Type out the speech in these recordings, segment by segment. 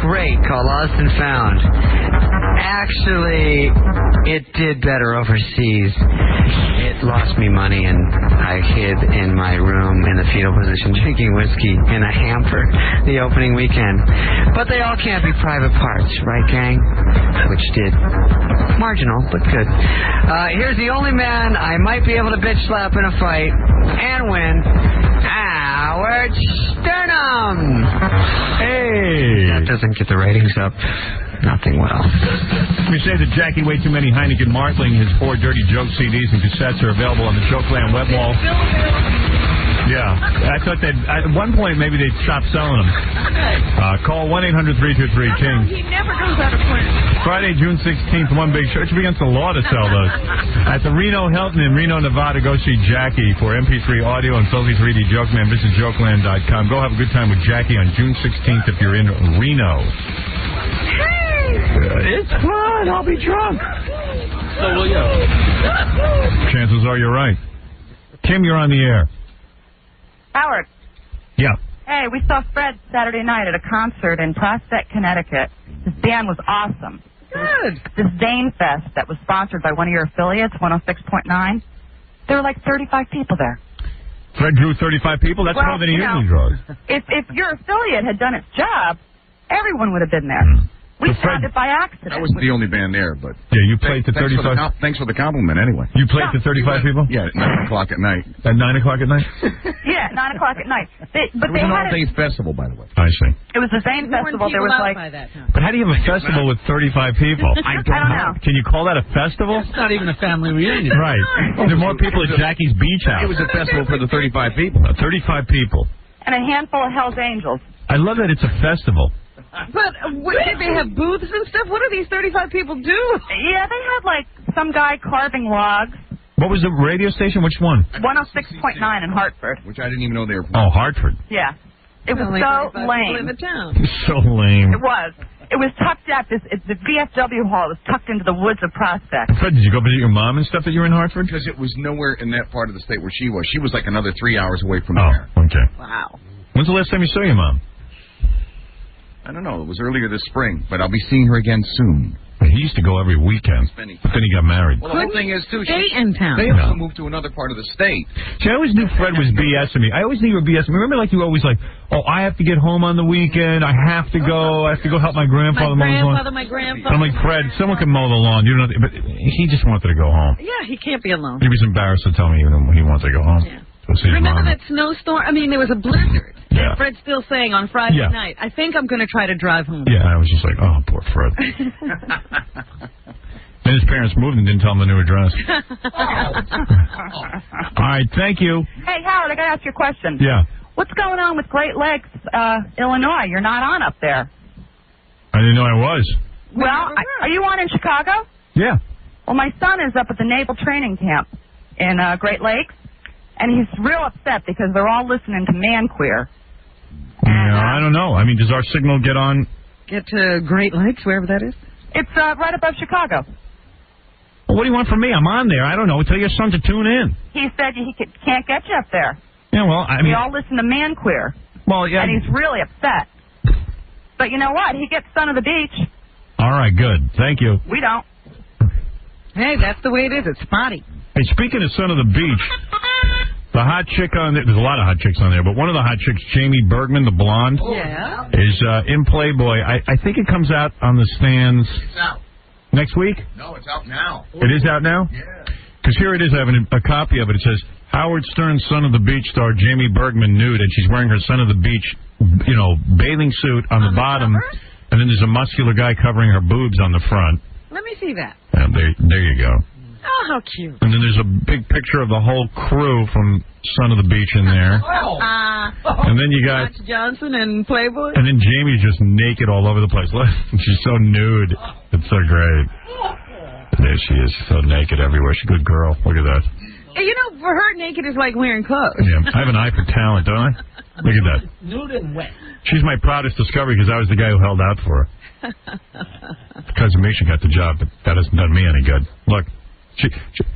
great called Lost and Found. Actually, it did better overseas. It lost me money, and I hid in my room in the fetal position drinking whiskey in a hamper the opening weekend. But they all can't be private parts, right, gang? Which did. Marginal, but good. Here's the only man I might be able to bitch slap in a fight and win. Howard Sternum! Hey! That doesn't get the ratings up. Nothing will. We say that Jackie way too many Heineken Martling. His 4 Dirty Joke CDs and cassettes are available on the Jokeland web wall. Yeah, I thought that at one point maybe they'd stop selling them. Call 1-800-323-KING. He never goes out of print. Friday, June 16th, one big show. It should be against the law to sell those. At the Reno Hilton in Reno, Nevada, go see Jackie for MP3 audio and filthy 3D Jokeman. Visit Jokeland.com. Go have a good time with Jackie on June 16th if you're in Reno. It's fun. I'll be drunk. So will you. Chances are you're right. Kim, you're on the air. Howard. Yeah. Hey, we saw Fred Saturday night at a concert in Prospect, Connecticut. His band was awesome. Good. This Zane Fest that was sponsored by one of your affiliates, 106.9. There were like 35 people there. Fred drew 35 people? That's more than he usually draws. If your affiliate had done its job, everyone would have been there. We found it by accident. I wasn't the only band there, but... Yeah, you played to 35... Thanks for the compliment, anyway. You played to 35 people? Yeah, at 9 o'clock at night. At 9 o'clock at night? Yeah, 9 o'clock at night. It was an all-day festival, by the way. I see. It was the same festival. There was like... But how do you have a festival with 35 people? I don't know. Can you call that a festival? It's not even a family reunion. Right. There are more people at Jackie's Beach House. It was a festival for the 35 people. 35 people. And a handful of Hell's Angels. I love that it's a festival. But did they have booths and stuff? What do these 35 people do? Yeah, they had like some guy carving logs. What was the radio station? Which one? 106.9 in Hartford. Which I didn't even know they were from. Oh, Hartford. Yeah. It was so lame. In the town. So lame. It was. It was tucked at the VFW hall. It was tucked into the woods of Prospect. Fred, did you go visit your mom and stuff that you were in Hartford? Because it was nowhere in that part of the state where she was. She was like another 3 hours away from Oh, there. okay. Wow. When's the last time you saw your mom? I don't know. It was earlier this spring, but I'll be seeing her again soon. He used to go every weekend, but then he got married. Well, the whole thing is, too, Stay in town. they also moved to another part of the state. See, I always knew Fred was BSing me. I always knew you were BSing me. Remember, like, you were always like, oh, I have to get home on the weekend. I have to go help my grandfather mow the lawn. My grandfather. I'm like, Fred, someone can mow the lawn. You don't have to, but he just wanted to go home. Yeah, he can't be alone. He was embarrassed to tell me even when he wanted to go home. Yeah. Go see his Remember mom. that snowstorm? I mean, there was a blizzard. Yeah. Fred's still saying on Friday night, I think I'm going to try to drive home. Yeah, I was just like, oh, poor Fred. Then his parents moved and didn't tell him the new address. All right, thank you. Hey, Howard, I got to ask you a question. Yeah. What's going on with Great Lakes, Illinois? You're not on up there. I didn't know I was. Well, are you on in Chicago? Yeah. Well, my son is up at the Naval Training Camp in Great Lakes, and he's real upset because they're all listening to Man Queer. Yeah, I don't know. I mean, does our signal get on? Get to Great Lakes, wherever that is? It's right above Chicago. Well, what do you want from me? I'm on there. I don't know. Tell your son to tune in. He said he can't get you up there. Yeah, well, I mean... We all listen to Man Queer. Well, yeah. And he's really upset. But you know what? He gets Son of the Beach. All right, good. Thank you. We don't. Hey, that's the way it is. It's spotty. Hey, speaking of Son of the Beach, the hot chick on there, there's a lot of hot chicks on there, but one of the hot chicks, Jamie Bergman, the blonde, is in Playboy. I think it comes out on the stands next week. No, it's out now. It is out now? Yeah. Because here it is. I have a copy of it. It says, Howard Stern's Son of the Beach star Jamie Bergman nude, and she's wearing her Son of the Beach, bathing suit on the bottom, and then there's a muscular guy covering her boobs on the front. Let me see that. And there you go. Oh, how cute. And then there's a big picture of the whole crew from Son of the Beach in there. And then you got... Josh Johnson and Playboy. And then Jamie's just naked all over the place. She's so nude. It's so great. There she is, so naked everywhere. She's a good girl. Look at that. You know, for her, naked is like wearing clothes. Yeah, I have an eye for talent, don't I? Look at that. Nude and wet. She's my proudest discovery because I was the guy who held out for her. Because of me, she got the job, but that hasn't done me any good. Look,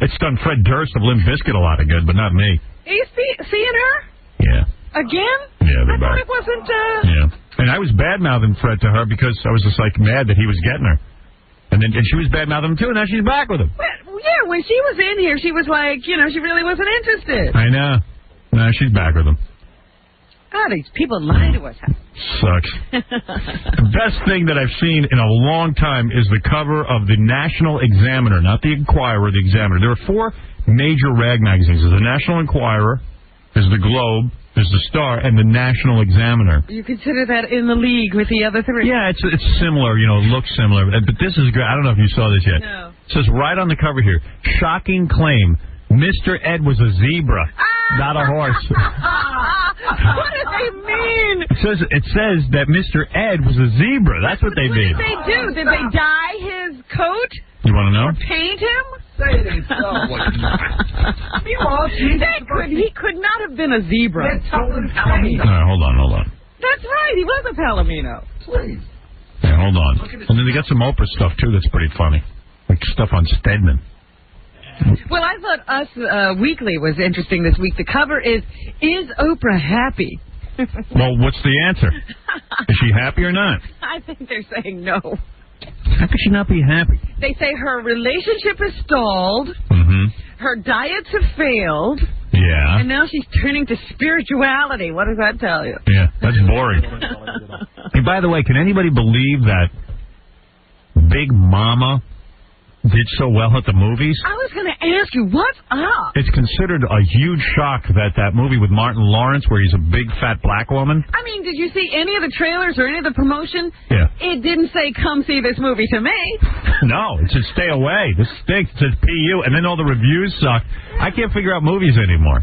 it's done Fred Durst of Limp Bizkit a lot of good, but not me. Are you seeing her? Yeah. Again? Yeah, they're I thought back. it wasn't, Yeah. And I was bad-mouthing Fred to her because I was just, like, mad that he was getting her. And she was bad-mouthing him, too, and now she's back with him. well, yeah, when she was in here, she was like, she really wasn't interested. I know. No, she's back with him. God, these people lie to us. Sucks. The best thing that I've seen in a long time is the cover of the National Examiner, not the Inquirer, the Examiner. There are 4 major rag magazines. There's the National Enquirer, there's the Globe, there's the Star, and the National Examiner. You consider that in the league with the other 3? Yeah, it's similar, it looks similar. But this is great. I don't know if you saw this yet. No. It says right on the cover here, shocking claim, Mr. Ed was a zebra, not a horse. What do they mean? It says that Mr. Ed was a zebra. That's what they mean. What did they do? Did they dye his coat? You want to know? Or paint him? Say it ain't so. He could not have been a zebra. All right, hold on. That's right. He was a palomino. Please. Yeah, hold on. And then they got some Oprah stuff, too, that's pretty funny. Like stuff on Stedman. Well, I thought Us Weekly was interesting this week. The cover is Oprah happy? Well, what's the answer? Is she happy or not? I think they're saying no. How could she not be happy? They say her relationship is stalled, Mm-hmm. her diets have failed, Yeah. and now she's turning to spirituality. What does that tell you? Yeah, that's boring. Hey, by the way, can anybody believe that Big Mama did so well at the movies? I was going to ask you, what's up? It's considered a huge shock that movie with Martin Lawrence, where he's a big fat black woman. I mean, did you see any of the trailers or any of the promotion? Yeah. It didn't say, come see this movie to me. No, it says stay away. This stinks. It says PU, and then all the reviews suck. I can't figure out movies anymore.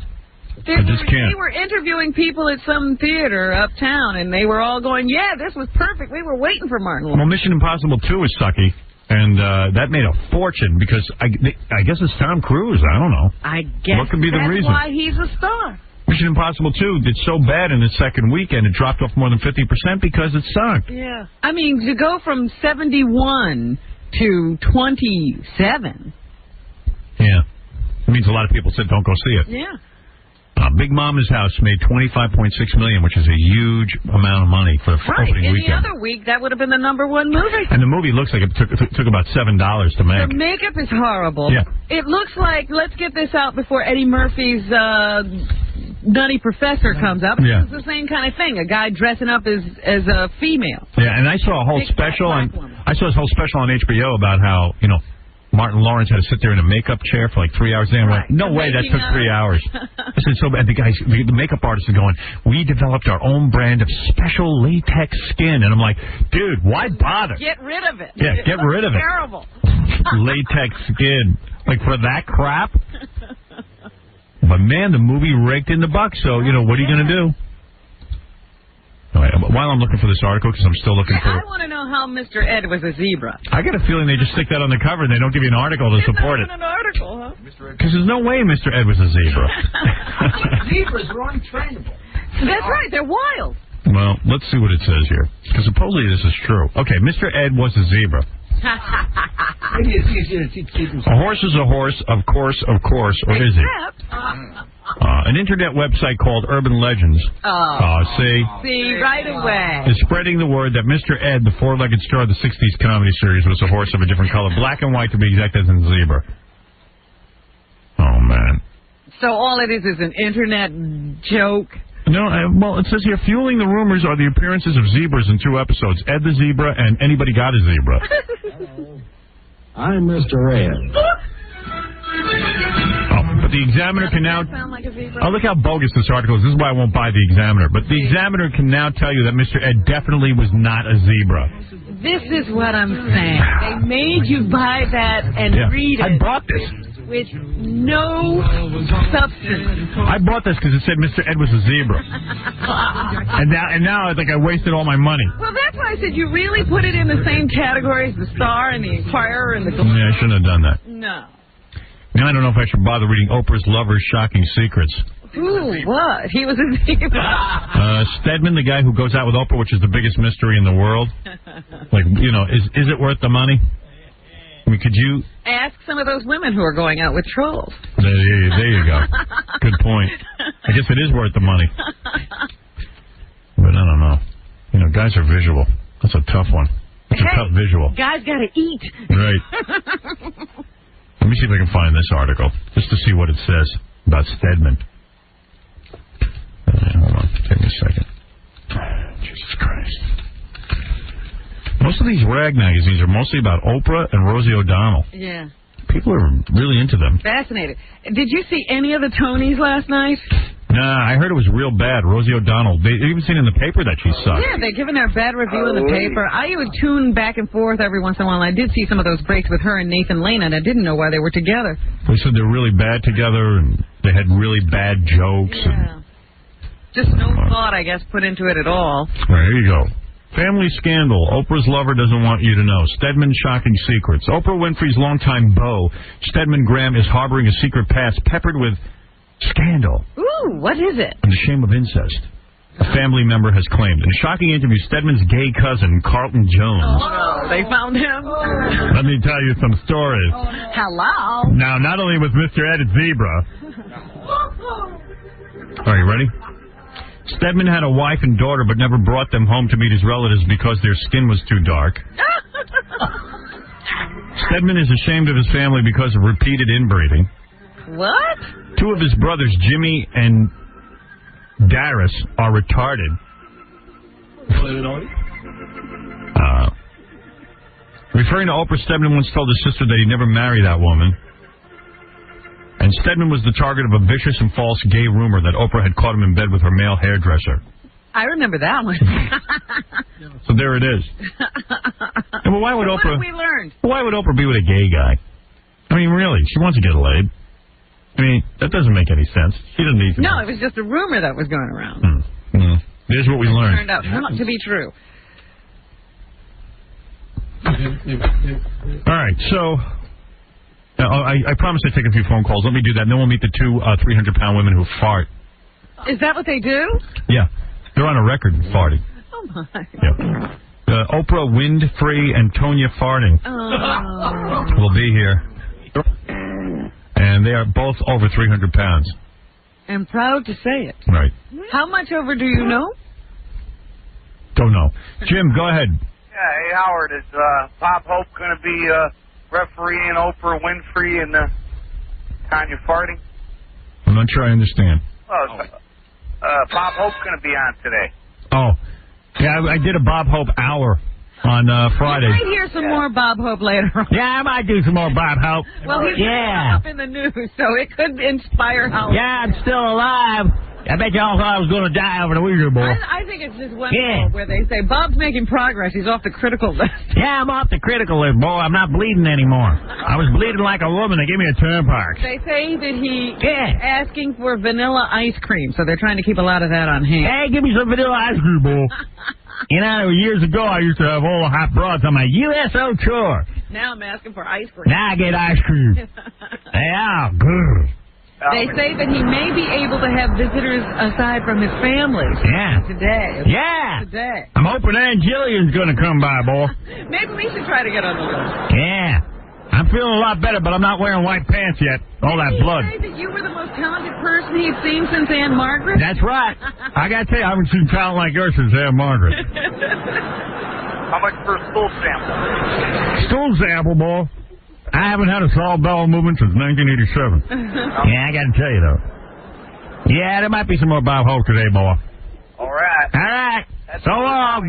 I just can't. They were interviewing people at some theater uptown, and they were all going, yeah, this was perfect. We were waiting for Martin Lawrence. Well, Mission Impossible 2 is sucky. And that made a fortune because I guess it's Tom Cruise. I don't know. I guess what could be the that's reason? Why he's a star. Mission Impossible 2 did so bad in its second weekend, it dropped off more than 50% because it sunk. Yeah. I mean, to go from 71 to 27. Yeah. It means a lot of people said don't go see it. Yeah. Big Mama's House made $25.6 million, which is a huge amount of money for the opening weekend. Any other week, that would have been the #1 movie. And the movie looks like it took about $7 to make. The makeup is horrible. Yeah. It looks like, let's get this out before Eddie Murphy's Nutty Professor comes up. Yeah. It's the same kind of thing, a guy dressing up as a female. Yeah, and I saw a whole Big special black on woman. HBO about how, Martin Lawrence had to sit there in a makeup chair for like 3 hours. And I'm like, no way, that took 3 hours. I said, so bad. The makeup artist is going, we developed our own brand of special latex skin. And I'm like, dude, why bother? Get rid of it. Yeah, get rid of it. Terrible. Latex skin. Like, for that crap? But, man, the movie raked in the buck. So, what are you going to do? All right, while I'm looking for this article, because I'm still looking for I want to know how Mr. Ed was a zebra. I get a feeling they just stick that on the cover and they don't give you an article to support it. It's not even an article, huh? Because there's no way Mr. Ed was a zebra. Zebras are untrainable. That's right. They're wild. Well, let's see what it says here. Because supposedly this is true. Okay, Mr. Ed was a zebra. Maybe it's easier to teach people. A horse is a horse, of course, or is he? An internet website called Urban Legends. See, right away. Is spreading the word that Mr. Ed, the four-legged star of the 60s comedy series, was a horse of a different color, black and white to be exact, as in zebra. Oh, man. So all it is an internet joke? No, well, it says here, fueling the rumors are the appearances of zebras in 2 episodes, Ed the Zebra and Anybody Got a Zebra. I'm Mr. Ed. But the Examiner can now... Sound like a zebra? Oh, look how bogus this article is. This is why I won't buy the Examiner. But the Examiner can now tell you that Mr. Ed definitely was not a zebra. This is what I'm saying. They made you buy that and read it. I bought this. With no substance. I bought this because it said Mr. Ed was a zebra. and now I think I wasted all my money. Well, that's why I said you really put it in the same category as the Star and the Inquirer and the... Yeah, I shouldn't have done that. No. Now I don't know if I should bother reading Oprah's Lover's Shocking Secrets. Ooh, what? He was a zebra. Stedman, the guy who goes out with Oprah, which is the biggest mystery in the world. Like, is it worth the money? I mean, could you... Ask some of those women who are going out with trolls. There you go. Good point. I guess it is worth the money. But I don't know. You know, guys are visual. That's a tough one. That's a tough visual. Guys got to eat. Right. Let me see if I can find this article, just to see what it says about Stedman. Hold on. Take me a second. Jesus Christ. Most of these rag magazines are mostly about Oprah and Rosie O'Donnell. Yeah. People are really into them. Fascinated. Did you see any of the Tonys last night? Nah, I heard it was real bad. Rosie O'Donnell. They even seen in the paper that she sucked. Yeah, they're giving their bad review in the paper. I would tune back and forth every once in a while. I did see some of those breaks with her and Nathan Lane, and I didn't know why they were together. They said they're really bad together, and they had really bad jokes. Yeah. Just no thought, I guess, put into it at all. There you go. Family scandal. Oprah's lover doesn't want you to know. Stedman shocking secrets. Oprah Winfrey's longtime beau, Stedman Graham, is harboring a secret past peppered with scandal. Ooh, what is it? And the shame of incest. A family member has claimed. In a shocking interview, Stedman's gay cousin, Carlton Jones. Oh, they found him? Let me tell you some stories. Hello? Now, not only was Mr. Ed a zebra. Are you ready? Stedman had a wife and daughter, but never brought them home to meet his relatives because their skin was too dark. Stedman is ashamed of his family because of repeated inbreeding. What? Two of his brothers, Jimmy and Darius, are retarded. Referring to Oprah, Stedman once told his sister that he'd never marry that woman. And Stedman was the target of a vicious and false gay rumor that Oprah had caught him in bed with her male hairdresser. I remember that one. So there it is. And well, why would What Oprah? have we learned? Why would Oprah be with a gay guy? I mean, really, she wants to get laid. I mean, that doesn't make any sense. She doesn't need to. No, it was just a rumor that was going around. Here's what we learned. Turned out not to be true. All right, so I promised I'd take a few phone calls. Let me do that, and then we'll meet the two 300-pound women who fart. Is that what they do? Yeah, they're on a record farting. Oh, my. Yeah. Oprah Winfrey and Tonya Farting will be here. And they are both over 300 pounds. I'm proud to say it. Right. How much over do you know? Don't know. Jim, go ahead. Yeah, hey, Howard, is Bob Hope going to be refereeing Oprah Winfrey and Tanya Farting? I'm not sure I understand. Well, Bob Hope's going to be on today. Oh. Yeah, I did a Bob Hope hour on Friday. You might hear some more Bob Hope later on. Yeah, I might do some more Bob Hope. Well, he's up in the news, so it could inspire Howard. Yeah, I'm still alive. I bet y'all thought I was going to die over the Ouija board. I think it's just wonderful where they say, Bob's making progress. He's off the critical list. Yeah, I'm off the critical list, boy. I'm not bleeding anymore. I was bleeding like a woman. They gave me a turnpike. They say that he is asking for vanilla ice cream, so they're trying to keep a lot of that on hand. Hey, give me some vanilla ice cream, boy. You know, years ago, I used to have all the hot broads on my USO tour. Now I'm asking for ice cream. Now I get ice cream. Yeah, good. They say that he may be able to have visitors aside from his family. Yeah. Today. Yeah. Today. I'm hoping Aunt Jillian's going to come by, boy. Maybe we should try to get on the list. Yeah. I'm feeling a lot better, but I'm not wearing white pants yet. All that blood. Did he say that you were the most talented person he'd seen since Aunt Margaret? That's right. I got to tell you, I haven't seen talent like yours since Aunt Margaret. How much for a stool sample? Stool sample, boy. I haven't had a solid bowel movement since 1987. Yeah, I got to tell you, though. Yeah, there might be some more Bob Hope today, boy. All right. All right. That's so long.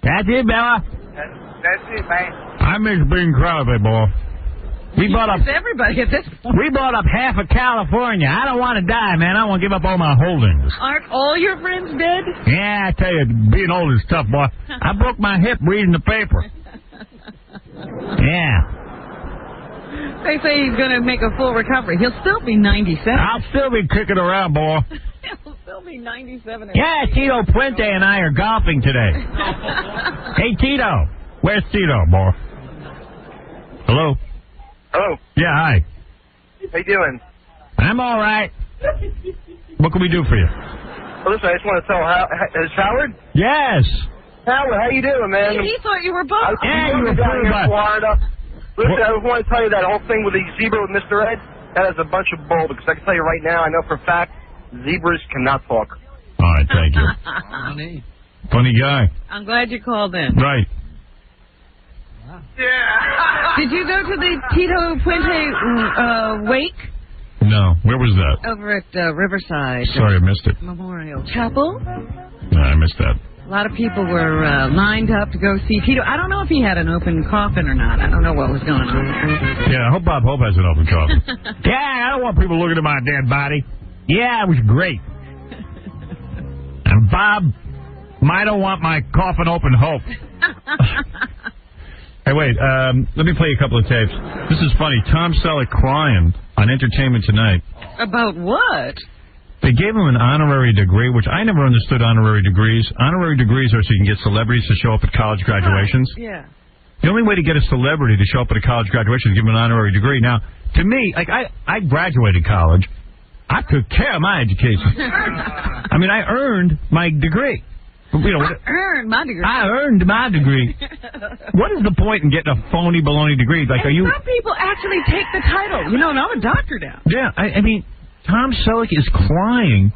That's it, Bella. That's it, man. I miss Bing Crosby, boy. We bought up everybody at this point. We bought up half of California. I don't want to die, man. I want to give up all my holdings. Aren't all your friends dead? Yeah, I tell you, being old is tough, boy. I broke my hip reading the paper. Yeah. They say he's going to make a full recovery. He'll still be 97. I'll still be kicking around, boy. He'll still be 97. Yeah, Tito Puente and I are golfing today. Hey, Tito. Where's Tito, boy? Hello? Hello. Yeah, hi. How you doing? I'm all right. What can we do for you? Well, listen, I just want to tell is Howard? Yes. Howard, how you doing, man? He thought you were both. Yeah, you were down here in Florida. Listen, I want to tell you that whole thing with the zebra with Mr. Ed, that is a bunch of bull, because I can tell you right now, I know for a fact, zebras cannot talk. All right, thank you. Funny guy. I'm glad you called in. Right. Yeah. Did you go to the Tito Puente wake? No. Where was that? Over at Riverside. Sorry, I missed it. Memorial Chapel. No, I missed that. A lot of people were lined up to go see Tito. I don't know if he had an open coffin or not. I don't know what was going on there. Yeah, I hope Bob Hope has an open coffin. Yeah, I don't want people looking at my dead body. Yeah, it was great. And Bob might don't want my coffin open hope. Hey, wait, let me play you a couple of tapes. This is funny. Tom Selleck crying on Entertainment Tonight. About what? They gave him an honorary degree, which I never understood honorary degrees. Honorary degrees are so you can get celebrities to show up at college graduations. Yeah. The only way to get a celebrity to show up at a college graduation is give them an honorary degree. Now, to me, like I graduated college. I took care of my education. I mean, I earned my degree. You know, I earned my degree. I earned my degree. What is the point in getting a phony baloney degree? Like, and some people actually take the title. You know, and I'm a doctor now. Yeah, I mean, Tom Selleck is crying.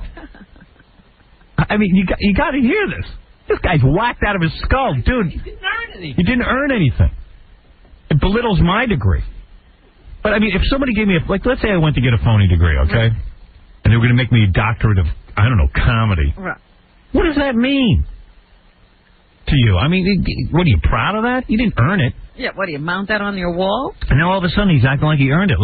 I mean, you got to hear this. This guy's whacked out of his skull, dude. He didn't earn anything. You didn't earn anything. It belittles my degree. But I mean, if somebody gave me let's say I went to get a phony degree, okay, and they were going to make me a doctorate of comedy. Right. What does that mean to you? I mean, what, are you proud of that? You didn't earn it. Yeah, what, do you mount that on your wall? And now all of a sudden he's acting like he earned it.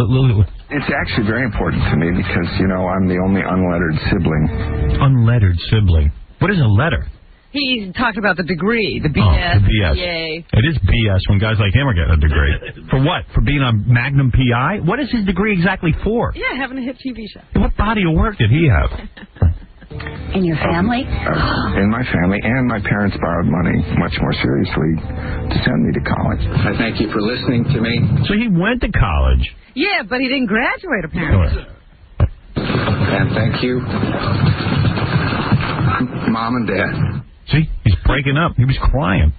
It's actually very important to me because, I'm the only unlettered sibling. Unlettered sibling? What is a letter? He talked about the degree, the BS. Oh, the BS. Yay. It is BS when guys like him are getting a degree. For what? For being a Magnum PI? What is his degree exactly for? Yeah, having a hit TV show. What body of work did he have? In your family? In my family, and my parents borrowed money much more seriously to send me to college. I thank you for listening to me. So he went to college. Yeah, but he didn't graduate, apparently. And thank you, Mom and Dad. See, he's breaking up. He was crying.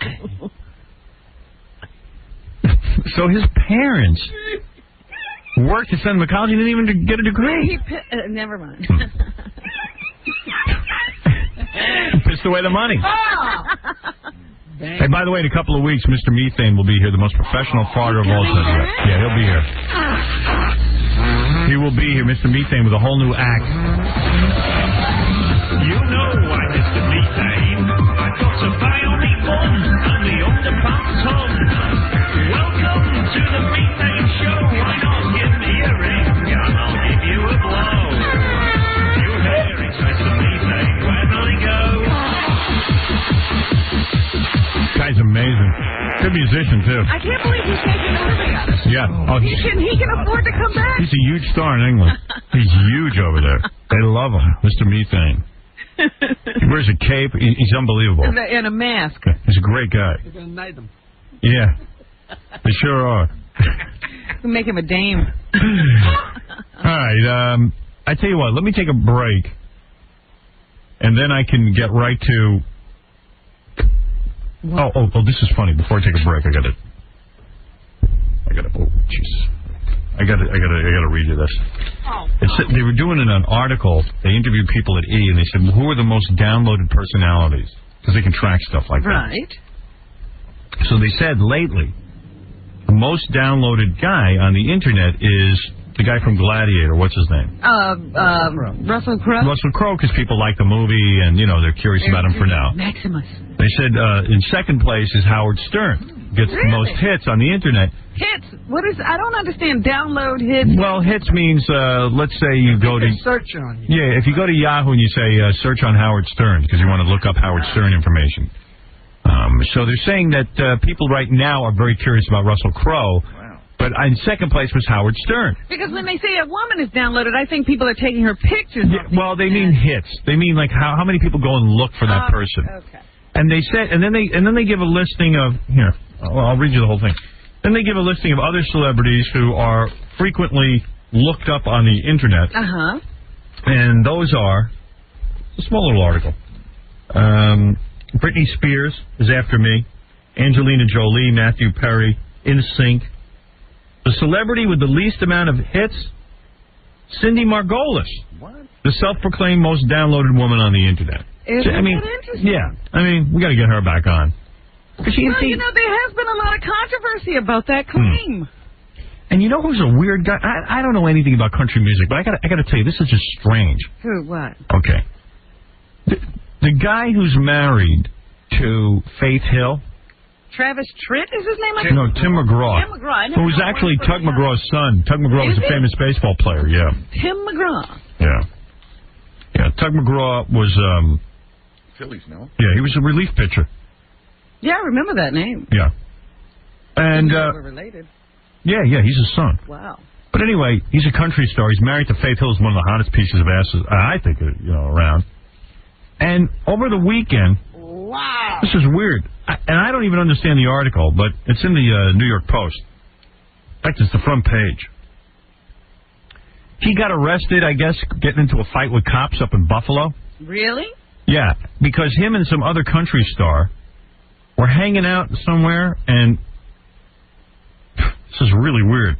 So his parents worked to send him to college. He didn't even get a degree. Never mind. Pissed away the money. Hey, by the way, in a couple of weeks, Mr. Methane will be here, the most professional farter of all time. Yeah, he'll be here. He will be here, Mr. Methane, with a whole new act. You know why, Mr. Methane. I've got a bionic bum and the underpants hum. Welcome to the Methane Show. Why not give me a ring and I'll give you a blow. You hear it's Mr. Methane when I go. Guy's amazing. Good musician, too. I can't believe he's taking the living out of it. Yeah. Oh, he can afford to come back. He's a huge star in England. He's huge over there. They love him, Mr. Methane. He wears a cape. He's unbelievable. And a mask. He's a great guy. You're going to knight him. Yeah. They sure are. We'll make him a dame. All right. I tell you what. Let me take a break. And then I can get right to... Oh, this is funny. Before I take a break, I gotta, oh, jeez. I gotta read you this. They were doing an article. They interviewed people at E, and they said, who are the most downloaded personalities? Because they can track stuff like that. Right. So they said lately, the most downloaded guy on the internet is the guy from Gladiator. What's his name? Russell Crowe. Russell Crowe, because people like the movie, and, they're curious about him for now. Maximus. They said in second place is Howard Stern. Gets the most hits on the internet. Hits? What is... I don't understand. Download hits. Well, hits means, let's say you go to... search on you. Yeah, if you go to Yahoo and you say, search on Howard Stern, because you want to look up Howard Stern information. So they're saying that people right now are very curious about Russell Crowe. But in second place was Howard Stern. Because when they say a woman is downloaded, I think people are taking her pictures. Yeah, well, they mean hits. They mean like how many people go and look for that person. Okay. And they said, and then they give a listing of here. I'll read you the whole thing. Then they give a listing of other celebrities who are frequently looked up on the internet. Uh-huh. And those are a small little article. Britney Spears is after me. Angelina Jolie, Matthew Perry, NSYNC, The celebrity with the least amount of hits, Cindy Margolis. What? The self-proclaimed most downloaded woman on the internet. Isn't that interesting? Yeah. I mean, we got to get her back on. Well, you know, there has been a lot of controversy about that claim. And you know who's a weird guy? I don't know anything about country music, but I got to tell you, this is just strange. Who? What? Okay. The guy who's married to Faith Hill. Travis Tritt is his name? No, Tim McGraw. Tim McGraw. Who was actually Tug McGraw's son. Tug McGraw was a famous baseball player, yeah. Tim McGraw. Yeah. Yeah, Tug McGraw was... Phillies, no? Yeah, he was a relief pitcher. Yeah, I remember that name. Yeah. And... we're related. Yeah, he's his son. Wow. But anyway, he's a country star. He's married to Faith Hill, one of the hottest pieces of asses, I think, around. And over the weekend... Wow. This is weird. And I don't even understand the article, but it's in the New York Post. In fact, it's the front page. He got arrested, I guess, getting into a fight with cops up in Buffalo. Really? Yeah, because him and some other country star were hanging out somewhere, and this is really weird.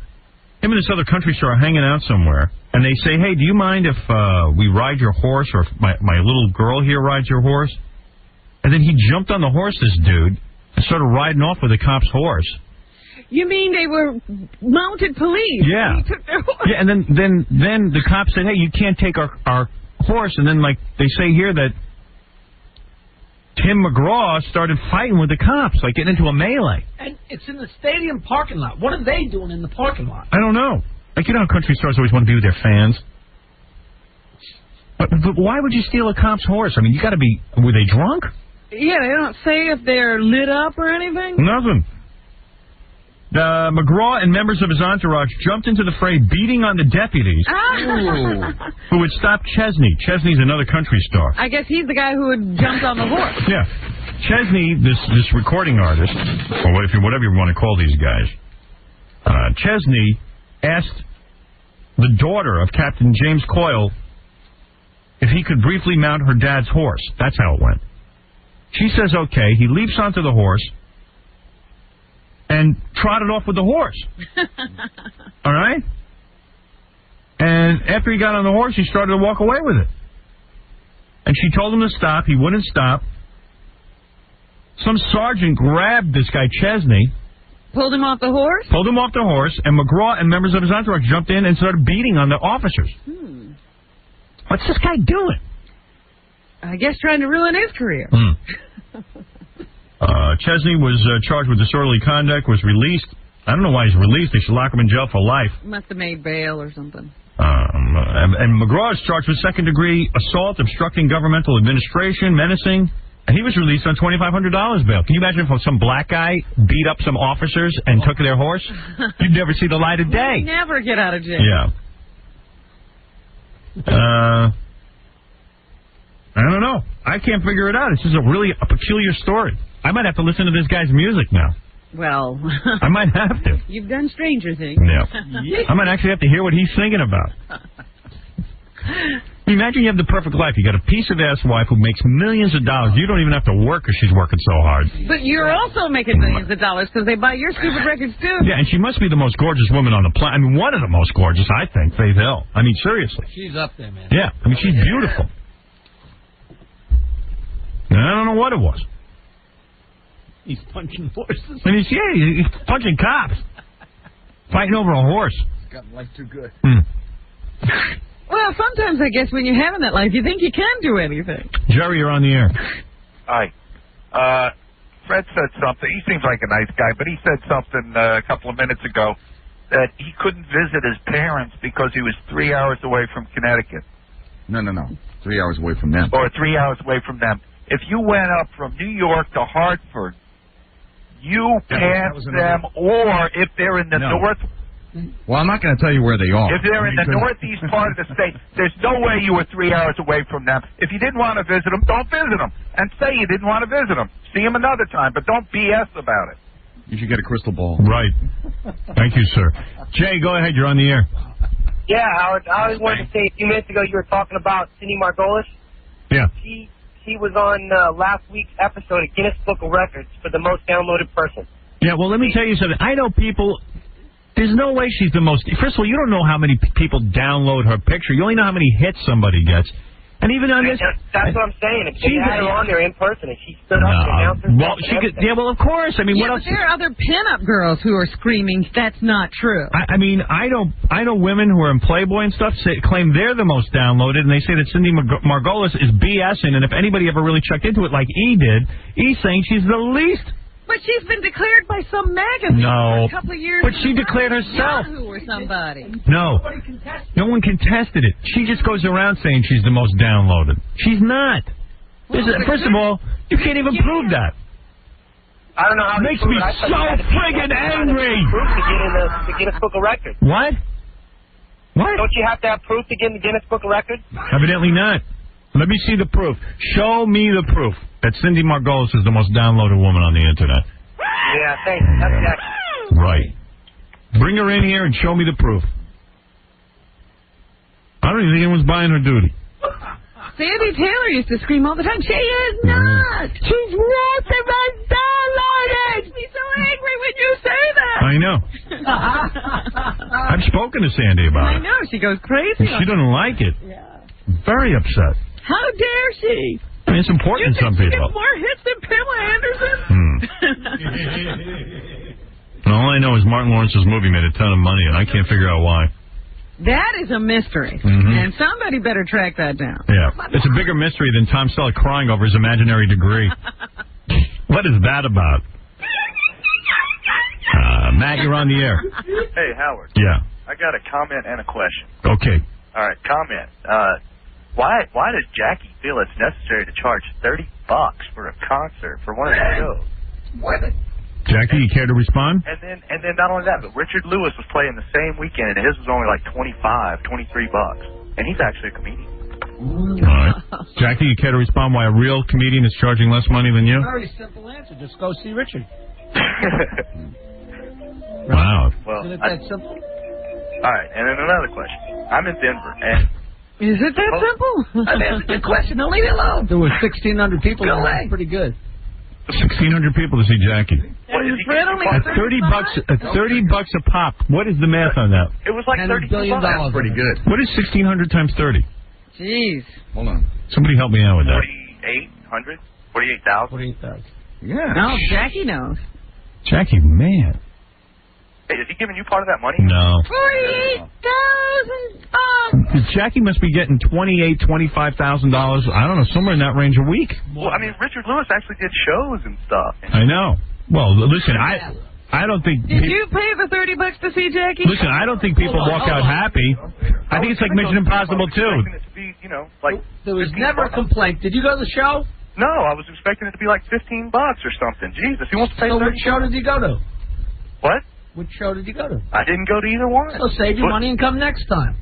Him and this other country star are hanging out somewhere, and they say, hey, do you mind if we ride your horse, or if my little girl here rides your horse? And then he jumped on the horse, this dude, and started riding off with the cop's horse. You mean they were mounted police? Yeah. He took their horse. Yeah, and then the cop said, hey, you can't take our horse. And then, like, they say here that Tim McGraw started fighting with the cops, like getting into a melee. And it's in the stadium parking lot. What are they doing in the parking lot? I don't know. Like, you know how country stars always want to be with their fans? But why would you steal a cop's horse? I mean, you got to be... Were they drunk? Yeah, they don't say if they're lit up or anything? Nothing. McGraw and members of his entourage jumped into the fray, beating on the deputies who would stop Chesney. Chesney's another country star. I guess he's the guy who had jumped on the horse. Yeah. Chesney, this recording artist, or whatever you want to call these guys, Chesney asked the daughter of Captain James Coyle if he could briefly mount her dad's horse. That's how it went. She says, okay. He leaps onto the horse and trotted off with the horse. All right? And after he got on the horse, he started to walk away with it. And she told him to stop. He wouldn't stop. Some sergeant grabbed this guy, Chesney. Pulled him off the horse? Pulled him off the horse, and McGraw and members of his entourage jumped in and started beating on the officers. What's this guy doing? I guess trying to ruin his career. Chesney was charged with disorderly conduct, was released. I don't know why he's released. They should lock him in jail for life. Must have made bail or something. And McGraw is charged with second-degree assault, obstructing governmental administration, menacing. And he was released on $2,500 bail. Can you imagine if some black guy beat up some officers and took their horse? You'd never see the light of day. You'd never get out of jail. Yeah. I don't know. I can't figure it out. It's just a peculiar story. I might have to listen to this guy's music now. Well, I might have to. You've done stranger things. Yeah. I might actually have to hear what he's singing about. Imagine you have the perfect life. You got a piece of ass wife who makes millions of dollars. You don't even have to work because she's working so hard. But you're also making millions of dollars because they buy your stupid records too. Yeah, and she must be the most gorgeous woman on the planet. I mean, one of the most gorgeous, I think, Faith Hill. I mean, seriously. She's up there, man. Yeah, I mean, she's beautiful. And I don't know what it was. He's punching horses. And he's punching cops. Fighting over a horse. It's gotten life too good. Well, sometimes I guess when you're having that life, you think you can do anything. Jerry, you're on the air. Hi. Fred said something. He seems like a nice guy, but he said something a couple of minutes ago that he couldn't visit his parents because he was 3 hours away from Connecticut. No. 3 hours away from them. Or 3 hours away from them. If you went up from New York to Hartford, you pass them, or if they're in the north... Well, I'm not going to tell you where they are. If they're in the northeast part of the state, there's no way you were 3 hours away from them. If you didn't want to visit them, don't visit them. And say you didn't want to visit them. See them another time, but don't BS about it. You should get a crystal ball. Right. Thank you, sir. Jay, go ahead. You're on the air. Yeah, Howard. I wanted to say a few minutes ago you were talking about Cindy Margolis. Yeah. She was on last week's episode of Guinness Book of Records for the most downloaded person. Yeah, well, let me tell you something. I know people There's no way she's the most... First of all, you don't know how many people download her picture. You only know how many hits somebody gets. And even on this... That's what I'm saying. If she had her on there in person and she stood up and announced herself... Well, she could... Yeah, well, of course. I mean, what else... But there are other pinup girls who are screaming, that's not true. I mean, I know women who are in Playboy and stuff claim they're the most downloaded, and they say that Cindy Margolis is BSing, and if anybody ever really checked into it like E did, E's saying she's the least... But she's been declared by some magazine for a couple of years. But she declared herself. Yahoo or somebody. No one contested it. She just goes around saying she's the most downloaded. She's not. First of all, you can't even prove that. I don't know how. It makes me so friggin' angry. Proof to get Guinness Book of Records. What? Don't you have to have proof to get in the Guinness Book of Records? Evidently not. Let me see the proof. Show me the proof that Cindy Margolis is the most downloaded woman on the internet. Yeah, thanks. That's Jackie. Right. Bring her in here and show me the proof. I don't even think anyone's buying her duty. Sandy Taylor used to scream all the time, she is not. She's not the most downloaded. It makes me so angry when you say that. I know. I've spoken to Sandy about it. I know. She goes crazy. She doesn't like it. Yeah. Very upset. How dare she? I mean, it's important to some people. She gets more hits than Pamela Anderson? And all I know is Martin Lawrence's movie made a ton of money, and I can't figure out why. That is a mystery. And somebody better track that down. Yeah. It's a bigger mystery than Tom Selleck crying over his imaginary degree. What is that about? Matt, you're on the air. Hey, Howard. Yeah. I got a comment and a question. Okay. All right, comment. Why does Jackie feel it's necessary to charge $30 for a concert for one of the shows? What? Jackie, you care to respond? And then not only that, but Richard Lewis was playing the same weekend, and his was only like $23, and he's actually a comedian. All right. Jackie, you care to respond why a real comedian is charging less money than you? Very simple answer. Just go see Richard. Wow. Well, Isn't it that simple? All right, and then another question. I'm in Denver, and... Is it that simple? I answered your question. Don't leave it alone. There were 1,600 people. Go away. That's pretty good. 1,600 people to see Jackie. At $30 a pop. What is the math on that? It was like $30 billion. That's pretty good. What is 1,600 times 30? Jeez. Hold on. Somebody help me out with that. 4,800? 48,000? 48,000. Yeah. No, Jackie knows. Jackie, man. Hey, is he giving you part of that money? No. 48,000. Jackie must be getting $28,000, $25,000. I don't know, somewhere in that range a week. Well, I mean, Richard Lewis actually did shows and stuff. I know. Well, listen, I don't think... Did you pay the $30 to see Jackie? Listen, I don't think people walk out happy. I think it's like Mission Impossible 2. There was never a complaint. Did you go to the show? No, I was expecting it to be like $15 or something. Jesus, he wants to pay So $30. which show did you go to? What? Which show did you go to? I didn't go to either one. So save your money and come next time.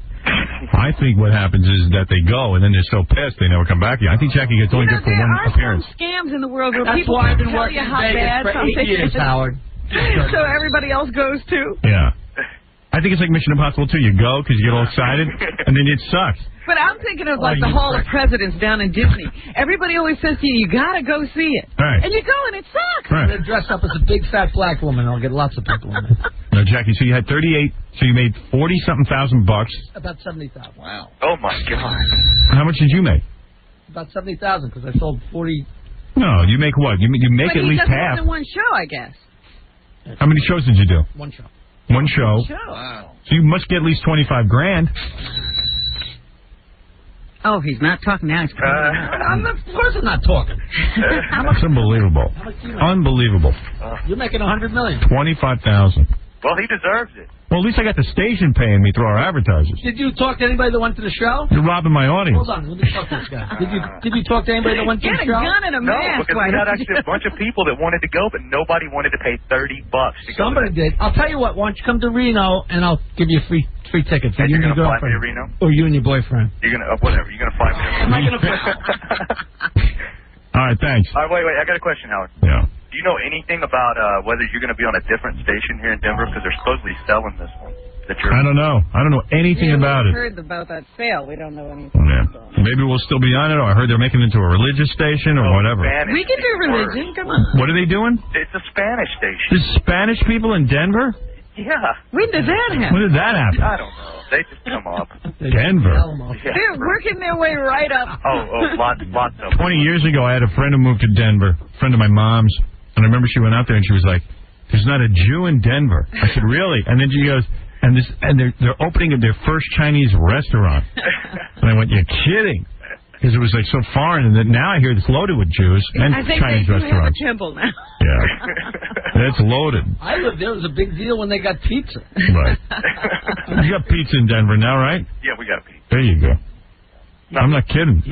I think what happens is that they go, and then they're so pissed they never come back here. I think Jackie gets only good for one appearance. There are some scams in the world where That's people why I've been tell working you in how Vegas bad for 8 something years, is. Howard. So everybody else goes too. Yeah. I think it's like Mission Impossible 2. You go because you get all excited, and then it sucks. But I'm thinking of like the Hall of Presidents down in Disney. Everybody always says to you, you got to go see it. Right. And you go and it sucks. Right. I'm going to dress up as a big fat black woman. I'll get lots of people in there. No, Jackie, so you had 38, so you made 40-something thousand bucks. About 70,000. Wow. Oh, my God. How much did you make? About 70,000 because I sold 40. No, you make what? You make at least half. But he does more than one show, I guess. How many shows did you do? One show. One show. Wow. So you must get at least $25,000. Oh, he's not talking now. He's Of course I'm not talking. That's unbelievable. Unbelievable. You're making $100 million. $25,000. Well, he deserves it. Well, at least I got the station paying me through our advertisers. Did you talk to anybody that went to the show? You're robbing my audience. Hold on, let me talk to this guy. Did you talk to anybody that went to the show? Get a gun and a No, mask. because we had actually a bunch of people that wanted to go, but nobody wanted to pay $30 to go. Somebody did. I'll tell you what. Why don't you come to Reno and I'll give you a free ticket for And you you're and your gonna fly me girlfriend, to Reno? or you and your boyfriend. You're gonna whatever. You're gonna fly me. Am I gonna? All right, thanks. All right, wait. I got a question, Howard. Yeah. Do you know anything about whether you're going to be on a different station here in Denver? Because they're supposedly selling this one. I don't know. I don't know anything about it. We heard about that sale. We don't know anything. Yeah. Maybe we'll still be on it, or I heard they're making it into a religious station or whatever. Spanish. We can do religion. Come on. What are they doing? It's a Spanish station. There's Spanish people in Denver? Yeah. When did that happen? When did that happen? I don't know. They just come up. Denver. Yeah. They're working their way right up. Lots of 20 years ago, I had a friend who moved to Denver, a friend of my mom's, and I remember she went out there and she was like, "There's not a Jew in Denver." I said, "Really?" And then she goes, "And they're opening their first Chinese restaurant." And I went, "You're kidding?" Because it was like so foreign, and then now I hear it's loaded with Jews and I think Chinese they do restaurants. have a temple now. Yeah, it's loaded. I lived there. It was a big deal when they got pizza. Right. You got pizza in Denver now, right? Yeah, we got pizza. There you go. I'm not kidding.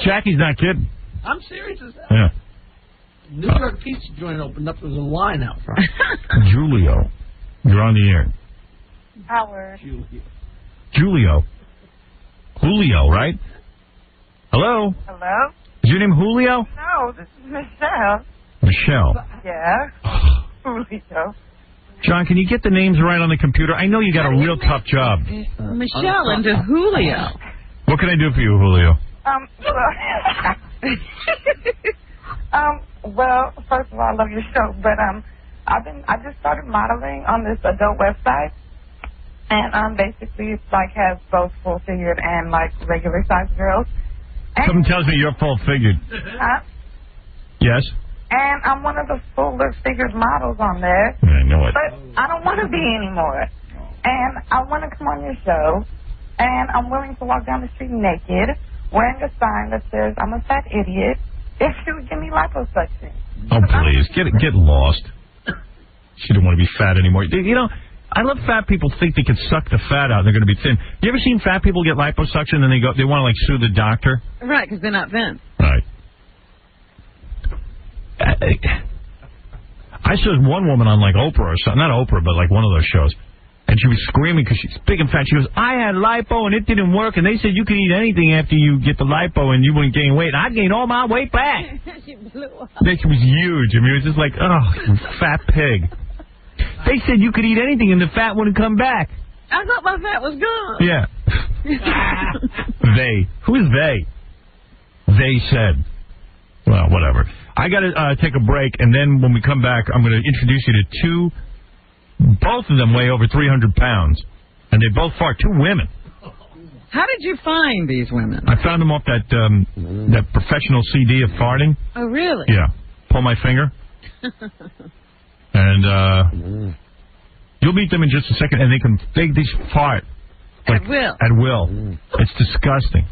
Jackie's not kidding. I'm serious as hell. Yeah. New York pizza joint opened up. There was a line out front. Julio, you're on the air. Howard. Julio. Julio, right? Hello? Hello? Is your name Julio? No, this is Michelle. Michelle. Yeah. Julio. John, can you get the names right on the computer? I know you got a real tough job. Michelle into Julio. What can I do for you, Julio? Well, first of all, I love your show, but I just started modeling on this adult website, and basically like has both full figured and like regular sized girls. And, Something tells me you're full figured. Yes. And I'm one of the fuller figured models on there. I know it. But I don't want to be anymore. And I want to come on your show, and I'm willing to walk down the street naked, wearing a sign that says I'm a fat idiot, if you would give me liposuction. Oh, please. Get lost. She don't want to be fat anymore. You know, I love fat people think they can suck the fat out and they're going to be thin. You ever seen fat people get liposuction and they want to, like, sue the doctor? Right, because they're not thin. Right. I saw one woman on, like, Oprah or something. Not Oprah, but, like, one of those shows. And she was screaming because she's big and fat. She goes, "I had lipo and it didn't work. And they said you could eat anything after you get the lipo and you wouldn't gain weight. And I gained all my weight back." She blew up. She was huge. I mean, it was just like, oh, you fat pig. They said you could eat anything and the fat wouldn't come back. I thought my fat was gone. Yeah. They. Who is they? They said. Well, whatever. I got to take a break, and then when we come back, I'm going to introduce you to two. Both of them weigh over 300 pounds, and they both fart. Two women. How did you find these women? I found them off that professional CD of farting. Oh, really? Yeah. Pull my finger. And you'll meet them in just a second, and they just fart. Like, at will. At will. It's disgusting.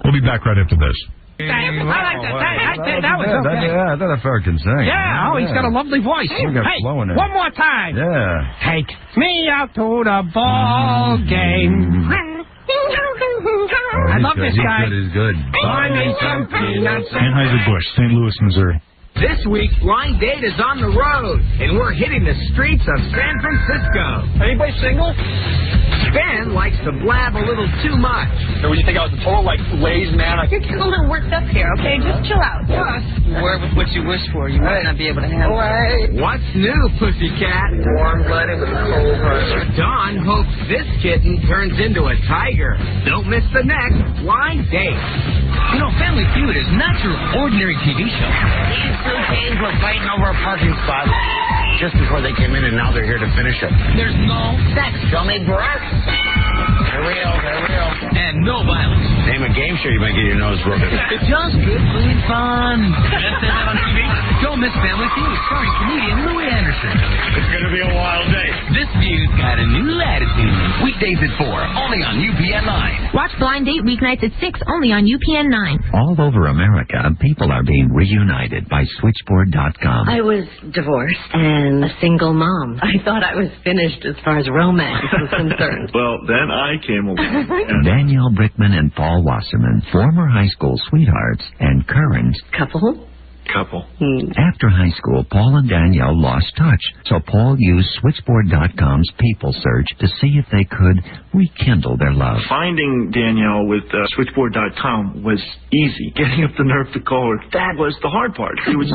We'll be back right after this. I like that. That was okay. Yeah, that fella can sing. Yeah, he's got a lovely voice. Hey, one more time. Yeah. Take me out to the ball game. I love this guy. He's good. Buy me some peanuts. Anheuser-Busch, St. Louis, Missouri. This week, Blind Date is on the road, and we're hitting the streets of San Francisco. Anybody single? Ben likes to blab a little too much. Or would you think I was a total, lazy man? You're getting a little worked up here, okay? Just chill out. Wear with what you wish for. You might not be able to handle it. What's new, pussycat? Warm-blooded with a cold heart. Don hopes this kitten turns into a tiger. Don't miss the next Blind Date. You know, Family Feud is not your ordinary TV show. These two teams were fighting over a parking spot just before they came in, and now they're here to finish it. There's no sex. Show me breasts. They're real. And no violence. Name a game show, you might get your nose broken. It's just good, clean fun. Best they have on TV? Don't miss Family Feud, starring comedian Louis Anderson. It's going to be a wild day. This view's got a new latitude. Weekdays at 4, only on UPN 9. Watch Blind Date weeknights at 6, only on UPN 9. All over America, people are being reunited by Switchboard.com. I was divorced and a single mom. I thought I was finished as far as romance was concerned. Well, then I came along. Danielle Brickman and Paul Wasserman, former high school sweethearts and current couple. After high school, Paul and Danielle lost touch, so Paul used Switchboard.com's people search to see if they could rekindle their love. Finding Danielle with Switchboard.com was easy. Getting up the nerve to call her, that was the hard part. It was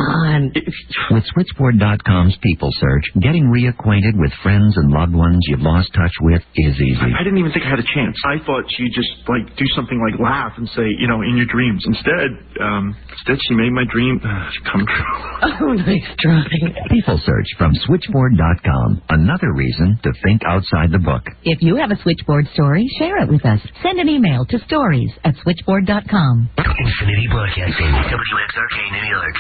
With Switchboard.com's people search, getting reacquainted with friends and loved ones you've lost touch with is easy. I didn't even think I had a chance. I thought she'd just do something like laugh and say, in your dreams. Instead she made my dream It's come true. Oh, nice try. People Search from Switchboard.com. Another reason to think outside the book. If you have a Switchboard story, share it with us. Send an email to stories@switchboard.com. Infinity Broadcasting, WXRK, New York.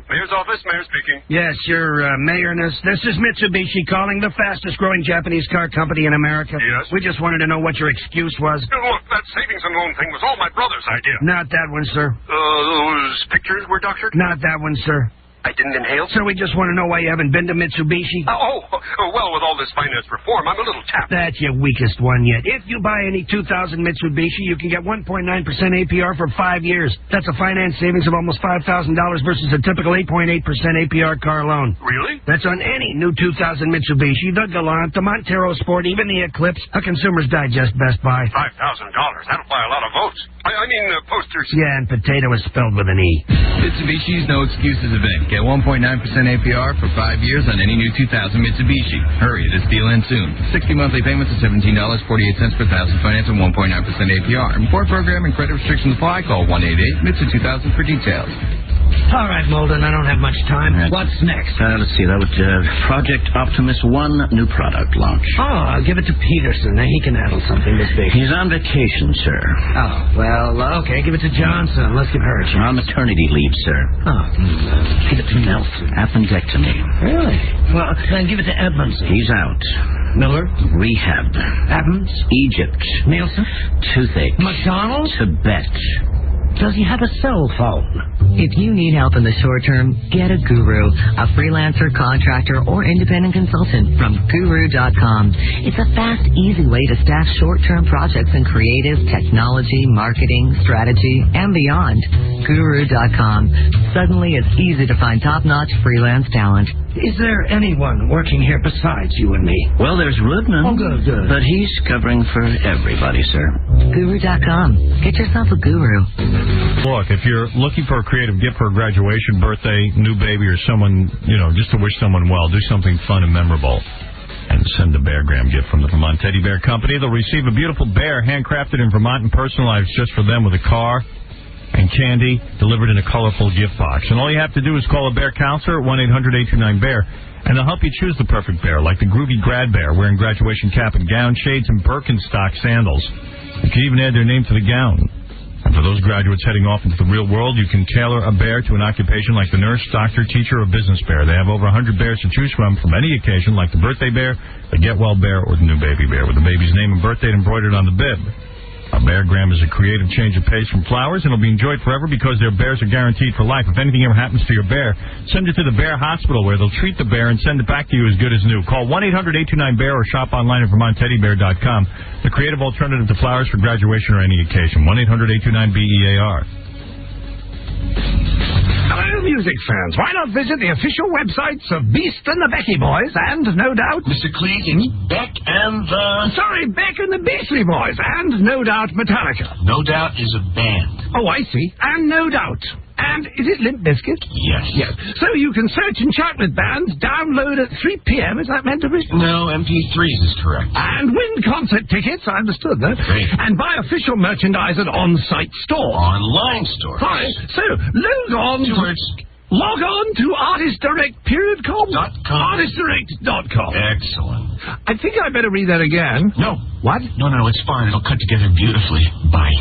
Mayor's office, Mayor speaking. Yes, your mayorness. This is Mitsubishi calling, the fastest-growing Japanese car company in America. Yes? We just wanted to know what your excuse was. Look, that savings and loan thing was all my brother's idea. Not that one, sir. Those pictures were doctored? Not that one, sir. I didn't inhale? Sir, we just want to know why you haven't been to Mitsubishi. Well, with all this finance reform, I'm a little tapped. That's your weakest one yet. If you buy any 2000 Mitsubishi, you can get 1.9% APR for 5 years. That's a finance savings of almost $5,000 versus a typical 8.8% APR car loan. Really? That's on any new 2000 Mitsubishi, the Galant, the Montero Sport, even the Eclipse, a Consumer's Digest Best Buy. $5,000. That'll buy a lot of votes. I mean, posters. Yeah, and potato is spelled with an E. Mitsubishi's No Excuses event. Get 1.9% APR for 5 years on any new 2000 Mitsubishi. Hurry, this deal ends soon. 60 monthly payments of $17.48 per thousand, finance at 1.9% APR. Import program and credit restrictions apply. Call 188-MITSU-2000 for details. All right, Molden, I don't have much time. Right. What's next? Let's see. That would Project Optimus 1 new product launch. Oh, I'll give it to Peterson. He can handle something this big. He's on vacation, sir. Oh, well, okay. Give it to Johnson. Let's give her a chance. On maternity leave, sir. Oh, give it to Nelson. Appendectomy. Really? Well, then give it to Edmondson. He's out. Miller? Rehab. Adams? Egypt. Nielsen? Toothache. McDonald? Tibet. Does he have a cell phone? If you need help in the short term, get a guru, a freelancer, contractor, or independent consultant from Guru.com. It's a fast, easy way to staff short-term projects in creative, technology, marketing, strategy, and beyond. Guru.com. Suddenly, it's easy to find top-notch freelance talent. Is there anyone working here besides you and me? Well, there's Rudman. Oh, good. But he's covering for everybody, sir. Guru.com. Get yourself a guru. Look, if you're looking for a creative gift for a graduation, birthday, new baby, or someone, just to wish someone well, do something fun and memorable. And send a Beargram gift from the Vermont Teddy Bear Company. They'll receive a beautiful bear handcrafted in Vermont and personalized just for them with a car and candy delivered in a colorful gift box. And all you have to do is call a bear counselor at 1-800-829-BEAR, and they'll help you choose the perfect bear, like the groovy grad bear wearing graduation cap and gown, shades, and Birkenstock sandals. You can even add their name to the gown. And for those graduates heading off into the real world, you can tailor a bear to an occupation like the nurse, doctor, teacher, or business bear. They have over 100 bears to choose from any occasion, like the birthday bear, the get well bear, or the new baby bear, with the baby's name and birth date embroidered on the bib. A Beargram is a creative change of pace from flowers, and it'll be enjoyed forever because their bears are guaranteed for life. If anything ever happens to your bear, send it to the Bear Hospital, where they'll treat the bear and send it back to you as good as new. Call 1-800-829-BEAR or shop online at VermontTeddyBear.com. The creative alternative to flowers for graduation or any occasion. 1-800-829-BEAR. Hello, music fans. Why not visit the official websites of Beast and the Becky Boys and, no doubt... Mr. Clean, Beck and the... Sorry, Beck and the Beastly Boys and, no doubt, Metallica. No Doubt is a band. Oh, I see. And No Doubt. And is it Limp Bizkit? Yes. So you can search and chat with bands, download at 3 p.m. Is that meant to be? No, MP3s is correct. And win concert tickets. I understood that. Great. And buy official merchandise at on-site stores. Online stores. Fine. So log on Two to... words. Log on to artistdirect.com. Artistdirect.com. Excellent. I think I better read that again. No. What? No, it's fine. It'll cut together beautifully. Bye.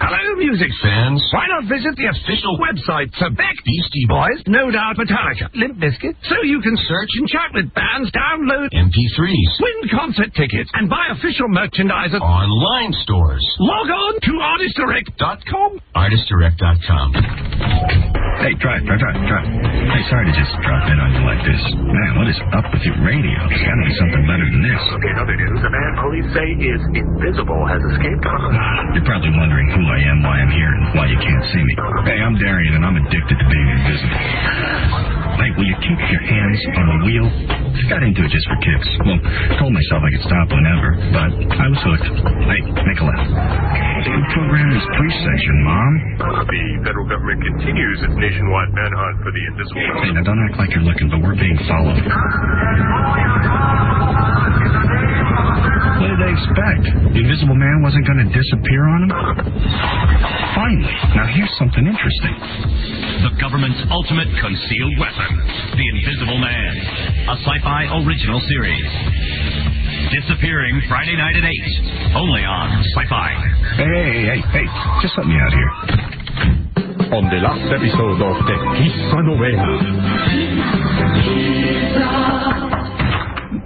Hello, music fans. Why not visit the official websites of Beck, Beastie Boys, No Doubt, Metallica, Limp Bizkit, so you can search and chat with bands, download MP3s, win concert tickets, and buy official merchandise at online stores. Log on to artistdirect.com. Artistdirect.com. Hey, drive. Hey, sorry to just drop in on you like this. Man, what is up with your radio? There's gotta be something better than this. Okay, another news. A man police say is invisible has escaped. You're probably wondering who I am, why I'm here, and why you can't see me. Hey, I'm Darian, and I'm addicted to being invisible. Hey, will you keep your hands on the wheel? Got into it just for kicks. Well, told myself I could stop whenever, but I was hooked. Hey, make a left. The program is pre-session, Mom. The federal government continues its nationwide manhunt for the invisible. Hey, now don't act like you're looking, but we're being followed. What did they expect? The Invisible Man wasn't going to disappear on them? Finally. Now here's something interesting. The government's ultimate concealed weapon, The Invisible Man, a sci-fi original series. Disappearing Friday night at 8, only on Sci-Fi. Hey, just let me out here. On the last episode of the Quizza Novela.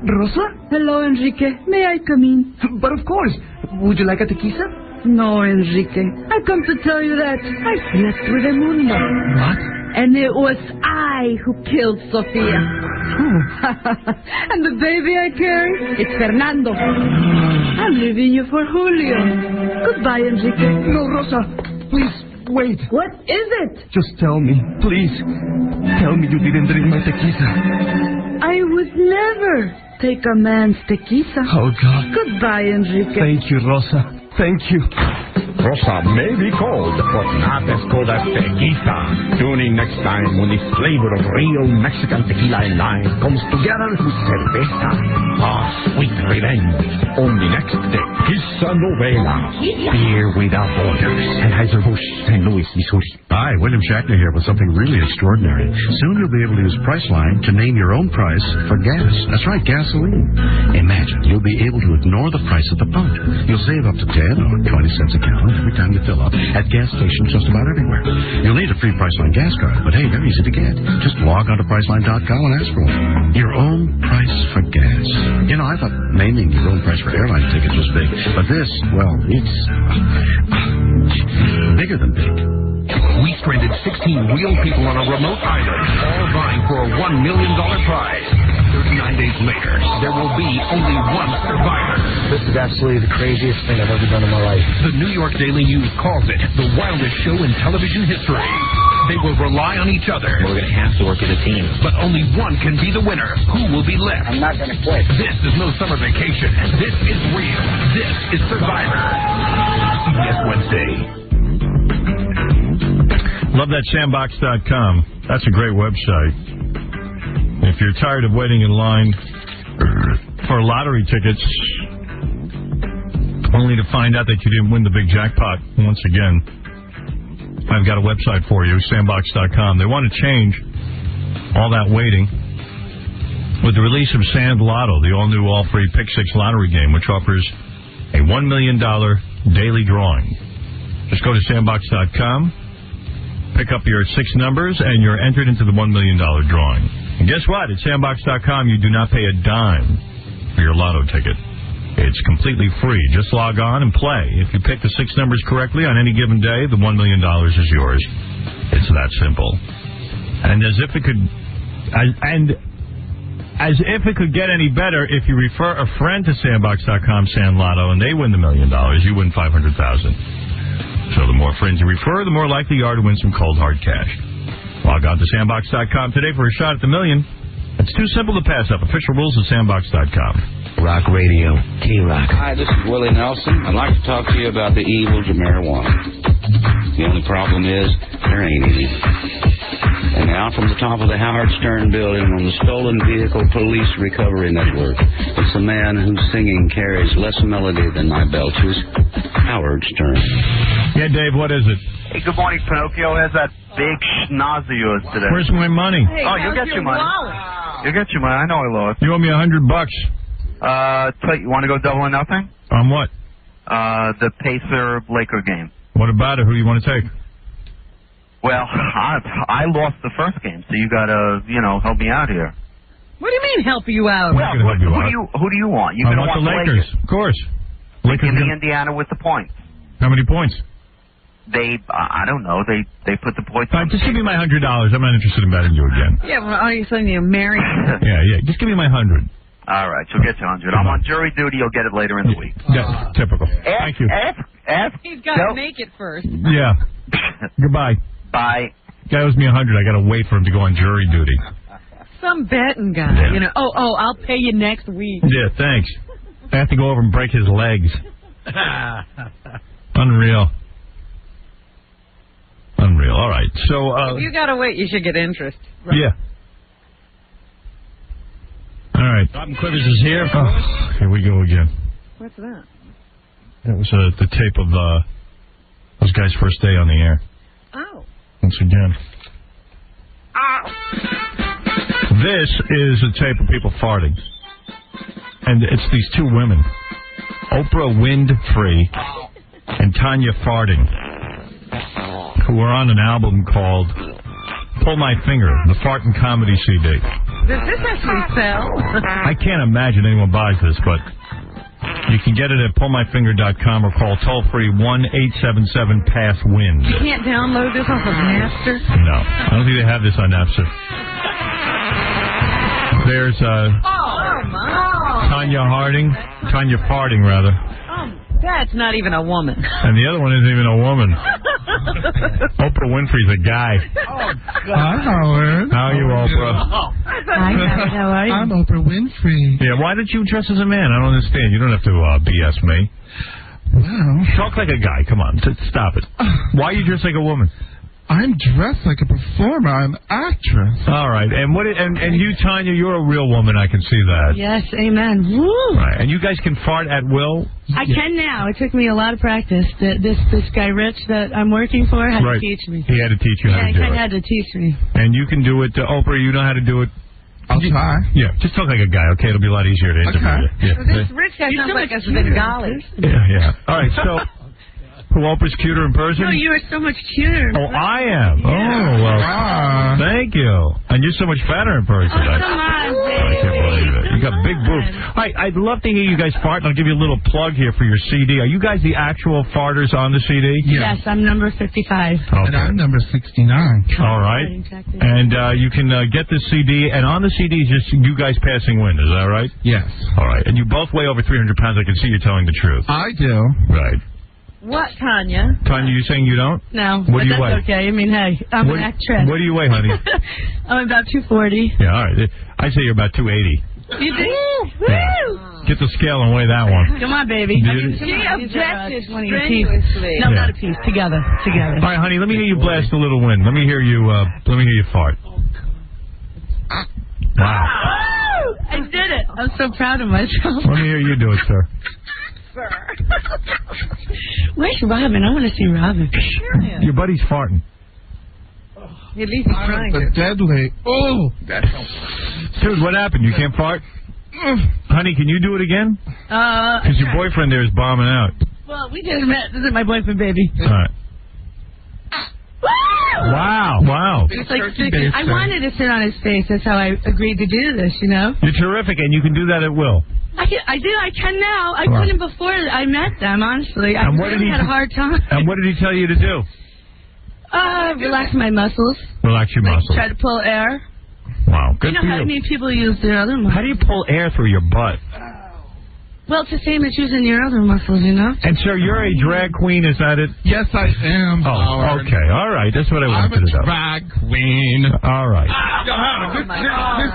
Rosa? Hello, Enrique. May I come in? But of course. Would you like a tequila? No, Enrique. I come to tell you that I slept with a Mundo. What? And it was I who killed Sofia. And the baby I carry, it's Fernando. I'm leaving you for Julio. Goodbye, Enrique. No, Rosa. Please, wait. What is it? Just tell me, please. Tell me you didn't drink my tequila. I would never take a man's tequila. Oh, God. Goodbye, Enrique. Thank you, Rosa. Thank you. Rosa may be cold, but not as cold as tequila. Tune in next time when the flavor of real Mexican tequila and lime comes together with cerveza. Sweet revenge on the next Tequila Novela. Beer without borders. Anheuser-Busch, St. Louis, Missouri. Hi, William Shatner here with something really extraordinary. Soon you'll be able to use Priceline to name your own price for gas. That's right, gasoline. Imagine you'll be able to ignore the price at the pump. You'll save up to 10 or 20 cents a gallon every time you fill up at gas stations just about everywhere. You'll need a free Priceline gas card, but hey, they're easy to get. Just log on to Priceline.com and ask for one. Your own price for gas. You know, I thought naming your own price for airline tickets was big, but this, well, it's bigger than big. We stranded 16 real people on a remote island, all vying for a $1 million prize. 39 days later, there will be only one survivor. This is absolutely the craziest thing I've ever done in my life. The New York Daily News calls it the wildest show in television history. They will rely on each other. We're going to have to work as a team. But only one can be the winner. Who will be left? I'm not going to quit. This is no summer vacation. This is real. This is Survivor. CBS Wednesday. Love that sandbox.com. That's a great website. If you're tired of waiting in line for lottery tickets, only to find out that you didn't win the big jackpot once again, I've got a website for you, sandbox.com. They want to change all that waiting with the release of Sand Lotto, the all-new, all-free Pick 6 lottery game, which offers a $1 million daily drawing. Just go to sandbox.com. Pick up your 6 numbers, and you're entered into the $1 million drawing. And guess what? At Sandbox.com, you do not pay a dime for your lotto ticket. It's completely free. Just log on and play. If you pick the 6 numbers correctly on any given day, the $1 million is yours. It's that simple. And as if it could get any better, if you refer a friend to Sandbox.com Sand Lotto and they win the $1 million, you win $500,000. So the more friends you refer, the more likely you are to win some cold, hard cash. Log on to Sandbox.com today for a shot at the million. It's too simple to pass up. Official rules at Sandbox.com. Rock Radio, K-Rock. Hi, this is Willie Nelson. I'd like to talk to you about the evils of marijuana. The only problem is there ain't any. And now from the top of the Howard Stern building on the Stolen Vehicle Police Recovery Network, it's a man whose singing carries less melody than my belches, Howard Stern. Yeah, Dave, what is it? Hey, good morning, Pinocchio. Here's that big schnoz of yours today. Where's my money? Hey, you'll get your money. You'll get your money. I know I lost. You owe me $100. You want to go double or nothing? On what? The Pacer-Laker game. What about it? Who do you want to take? Well, I lost the first game, so you gotta, help me out here. What do you mean help you out? Well, who do you want? You're I gonna want the Lakers, of course. Lakers. Give me Indiana with the points. How many points? I don't know. They put the points. All right, just give me my $100. I'm not interested in betting you again. Yeah, well, are you saying you're married? Yeah. Just give me my 100. All right, you'll get your 100. I'm on jury duty. You'll get it later in the week. Yeah, typical. Thank you. He's got to make it first. Yeah. Goodbye. Bye. Guy owes me 100. I got to wait for him to go on jury duty. Some betting guy. Yeah. I'll pay you next week. Yeah, thanks. I have to go over and break his legs. Unreal. All right. So if you got to wait, you should get interest. Right? Yeah. All right. Robin Quivers is here, of course. Here we go again. What's that? That was the tape of Those guys' first day on the air. Oh. Once again. This is a tape of people farting. And it's these two women, Oprah Winfrey and Tanya Farting, who are on an album called Pull My Finger, the Fart and Comedy CD. Does this actually sell? I can't imagine anyone buys this, but you can get it at pullmyfinger.com or call toll-free 1-877-PASS-WIND. You can't download this off of Napster? No, I don't think they have this on Napster. There's Tanya Farting, rather. That's not even a woman. And the other one isn't even a woman. Oprah Winfrey's a guy. Oh, God. Hi, Howard. How are you, Oprah? Hi, Howard. How are you? I'm Oprah Winfrey. Yeah, why did you dress as a man? I don't understand. You don't have to BS me. Well, talk like a guy. Come on, stop it. Why are you dressed like a woman? I'm dressed like a performer. I'm an actress. All right, and you, Tanya, you're a real woman. I can see that. Yes, amen. Woo! Right, and you guys can fart at will. I can now. It took me a lot of practice. This guy Rich that I'm working for had to teach me. He had to teach you how to do it. He had to teach me. And you can do it. Oprah, you know how to do it. I'll try. Yeah, just talk like a guy, okay? It'll be a lot easier to interview you. Yeah. This Rich guy sounds like a Bengali. Yeah. All right, so who, Oprah's cuter in person? No, you are so much cuter. Oh, I am? Yeah. Oh, well, thank you. And you're so much fatter in person. Oh, come on, baby. I can't believe it. You got big boobs. All right, I'd love to hear you guys fart, and I'll give you a little plug here for your CD. Are you guys the actual farters on the CD? Yes, I'm number 55. Okay. And I'm number 69. All right. And you can get this CD, and on the CD is just you guys passing wind. Is that right? Yes. All right. And you both weigh over 300 pounds. I can see you're telling the truth. I do. Right. What, Tanya? Tanya, you saying you don't? No, what do you that's weigh? Okay. I mean, hey, I'm an actress. What do you weigh, honey? I'm about 240. Yeah, all right. I say you're about 280. You think? Yeah. Get the scale and weigh that one. Come on, baby. She objected strenuously. No, not a piece. Together. All right, honey. Let me hear you blast a little wind. Let me hear you. Fart. Wow. I did it. I'm so proud of myself. Let me hear you do it, sir. Where's Robin? I want to see Robin. Your buddy's farting. At least he's trying. The deadly. Oh, dude, what happened? You can't fart? Honey, can you do it again? Because your boyfriend there is bombing out. Well, we just met. This is my boyfriend, baby. All right. Wow. It's like I wanted to sit on his face. That's how I agreed to do this, you know? You're terrific, and you can do that at will. I can now. I couldn't before I met them, honestly. I really had a hard time. And what did he tell you to do? Relax my muscles. Relax your muscles. Try to pull air. Wow, good for you. You know how many people use their other muscles? How do you pull air through your butt? Well, it's the same as using your other muscles, you know? And, sir, you're a drag queen, is that it? Yes, I am. Oh, okay. All right. That's what I wanted to know. I'm a drag queen. All right. This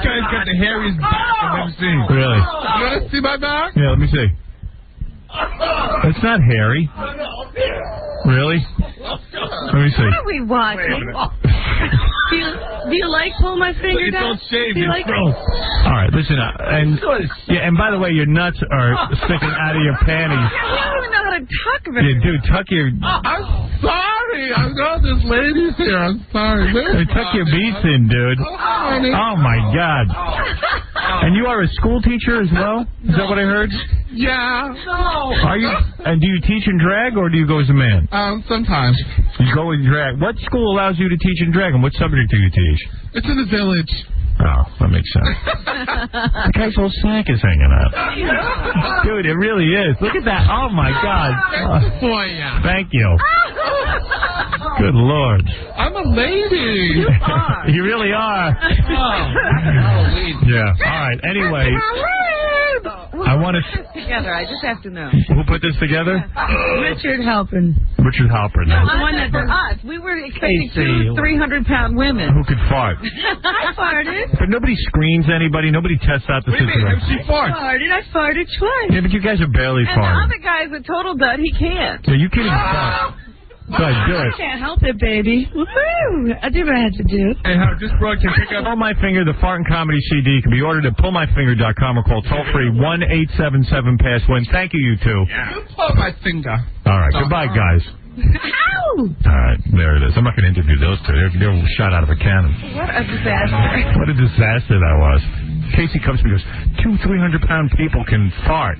guy's got the hairiest back I've ever seen. Really? You want to see my back? Yeah, let me see. It's not hairy. Really? Let me see. What are we watching? Do you like Pull My Finger Down? Don't shave your like throat. All right, listen, and by the way, your nuts are sticking out of your panties. I don't even know how to talk about it. Yeah, dude, tuck your... I'm sorry. I know this lady's here. I'm sorry. Hey, tuck your beats in, dude. Oh, my God. And you are a school teacher as well? Is that what I heard? Yeah. No. Are you? And do you teach in drag, or do you go as a man? Sometimes. You go in drag. What school allows you to teach in drag, and what subject do you teach? It's in the village. Oh, that makes sense. The guy's whole sack is hanging out. Dude, it really is. Look at that. Oh, my God. Boy, yeah. Thank you. Good Lord. I'm a lady. You are. You really are. Yeah. All right. Anyway. I want to... Together, I just have to know. Who put this together? Richard Halpern. Richard Halpern. The one that for us. We were expecting 2 300-pound women. Who could fart? I farted. But nobody screens anybody. Nobody tests out the situation. She farts. I farted twice. Yeah, but you guys are barely farting. And the other guy's a total dud. He can't. Yeah, you can't even fart. Go ahead, do it. I can't help it, baby. Woo! I did what I had to do. Hey, Howard, this broad can pick up. Pull My Finger, the Fart and Comedy CD, can be ordered at pullmyfinger.com or call toll-free 1-877-PASS-WIND. Thank you, you two. Yeah. You pull my finger. All right, goodbye, guys. Ow! All right, there it is. I'm not going to interview those two. They're shot out of a cannon. What a disaster. What a disaster that was. Casey comes to me and goes, 2 300-pound people can fart.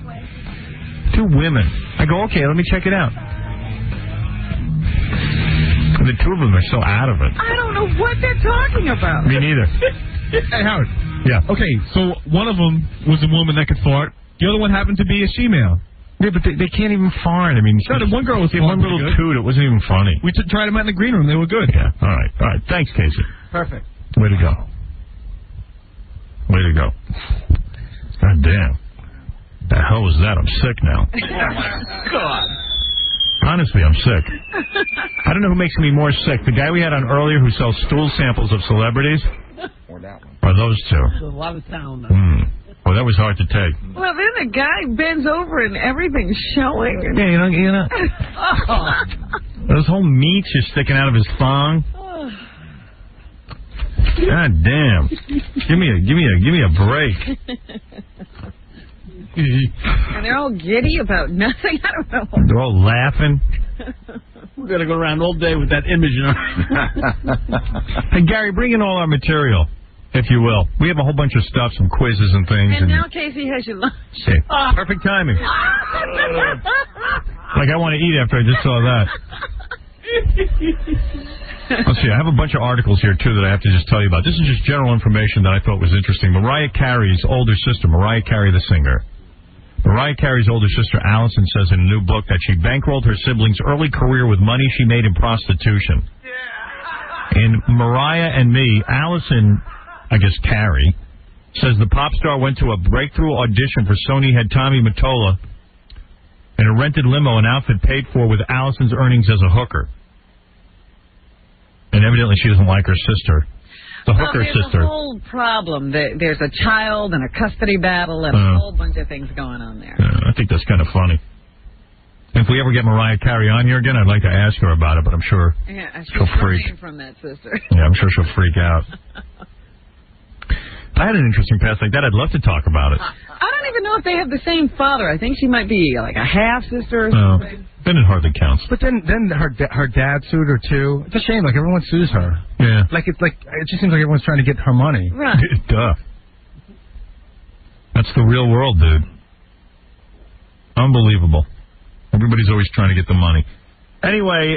2 women. I go, okay, let me check it out. And the 2 of them are so out of it. I don't know what they're talking about. Me neither. Hey, Howard. Yeah. Okay, so one of them was a woman that could fart. The other one happened to be a she-male. Yeah, but they can't even fart. I mean, no, the one girl was one little toot. It wasn't even funny. We tried them out in the green room. They were good. Yeah. All right. Thanks, Casey. Perfect. Way to go. God damn. The hell was that? I'm sick now. God. Honestly, I'm sick. I don't know who makes me more sick. The guy we had on earlier who sells stool samples of celebrities? Or that one. Or those 2? There's a lot of sound. Well, that was hard to take. Well, then the guy bends over and everyth's showing. Yeah, you know. Those whole meats are sticking out of his thong. God damn! Give me a break. And they're all giddy about nothing. I don't know. They're all laughing. We're gonna go around all day with that image in our. Hey Gary, bring in all our material, if you will. We have a whole bunch of stuff, some quizzes and things. And now Casey has your lunch. Okay. Perfect timing. Like I want to eat after I just saw that. Let's see, I have a bunch of articles here, too, that I have to just tell you about. This is just general information that I thought was interesting. Mariah Carey's older sister, Mariah Carey the singer. Mariah Carey's older sister, Allison, says in a new book that she bankrolled her siblings' early career with money she made in prostitution. In Mariah and Me, Allison, I guess Carey, says the pop star went to a breakthrough audition for Sony head Tommy Mottola in a rented limo, an outfit paid for with Allison's earnings as a hooker. And evidently she doesn't like her sister. The hooker sister. There's a whole problem. There's a child and a custody battle and a whole bunch of things going on there. I think that's kind of funny. If we ever get Mariah Carey on here again, I'd like to ask her about it, but I'm sure she'll freak. From that sister. Yeah, I'm sure she'll freak out. If I had an interesting past like that, I'd love to talk about it. I don't even know if they have the same father. I think she might be like a half-sister or something. Then it hardly counts. But then her dad sued her, too. It's a shame. Like, everyone sues her. Yeah. It just seems like everyone's trying to get her money. Right. Duh. That's the real world, dude. Unbelievable. Everybody's always trying to get the money. Anyway,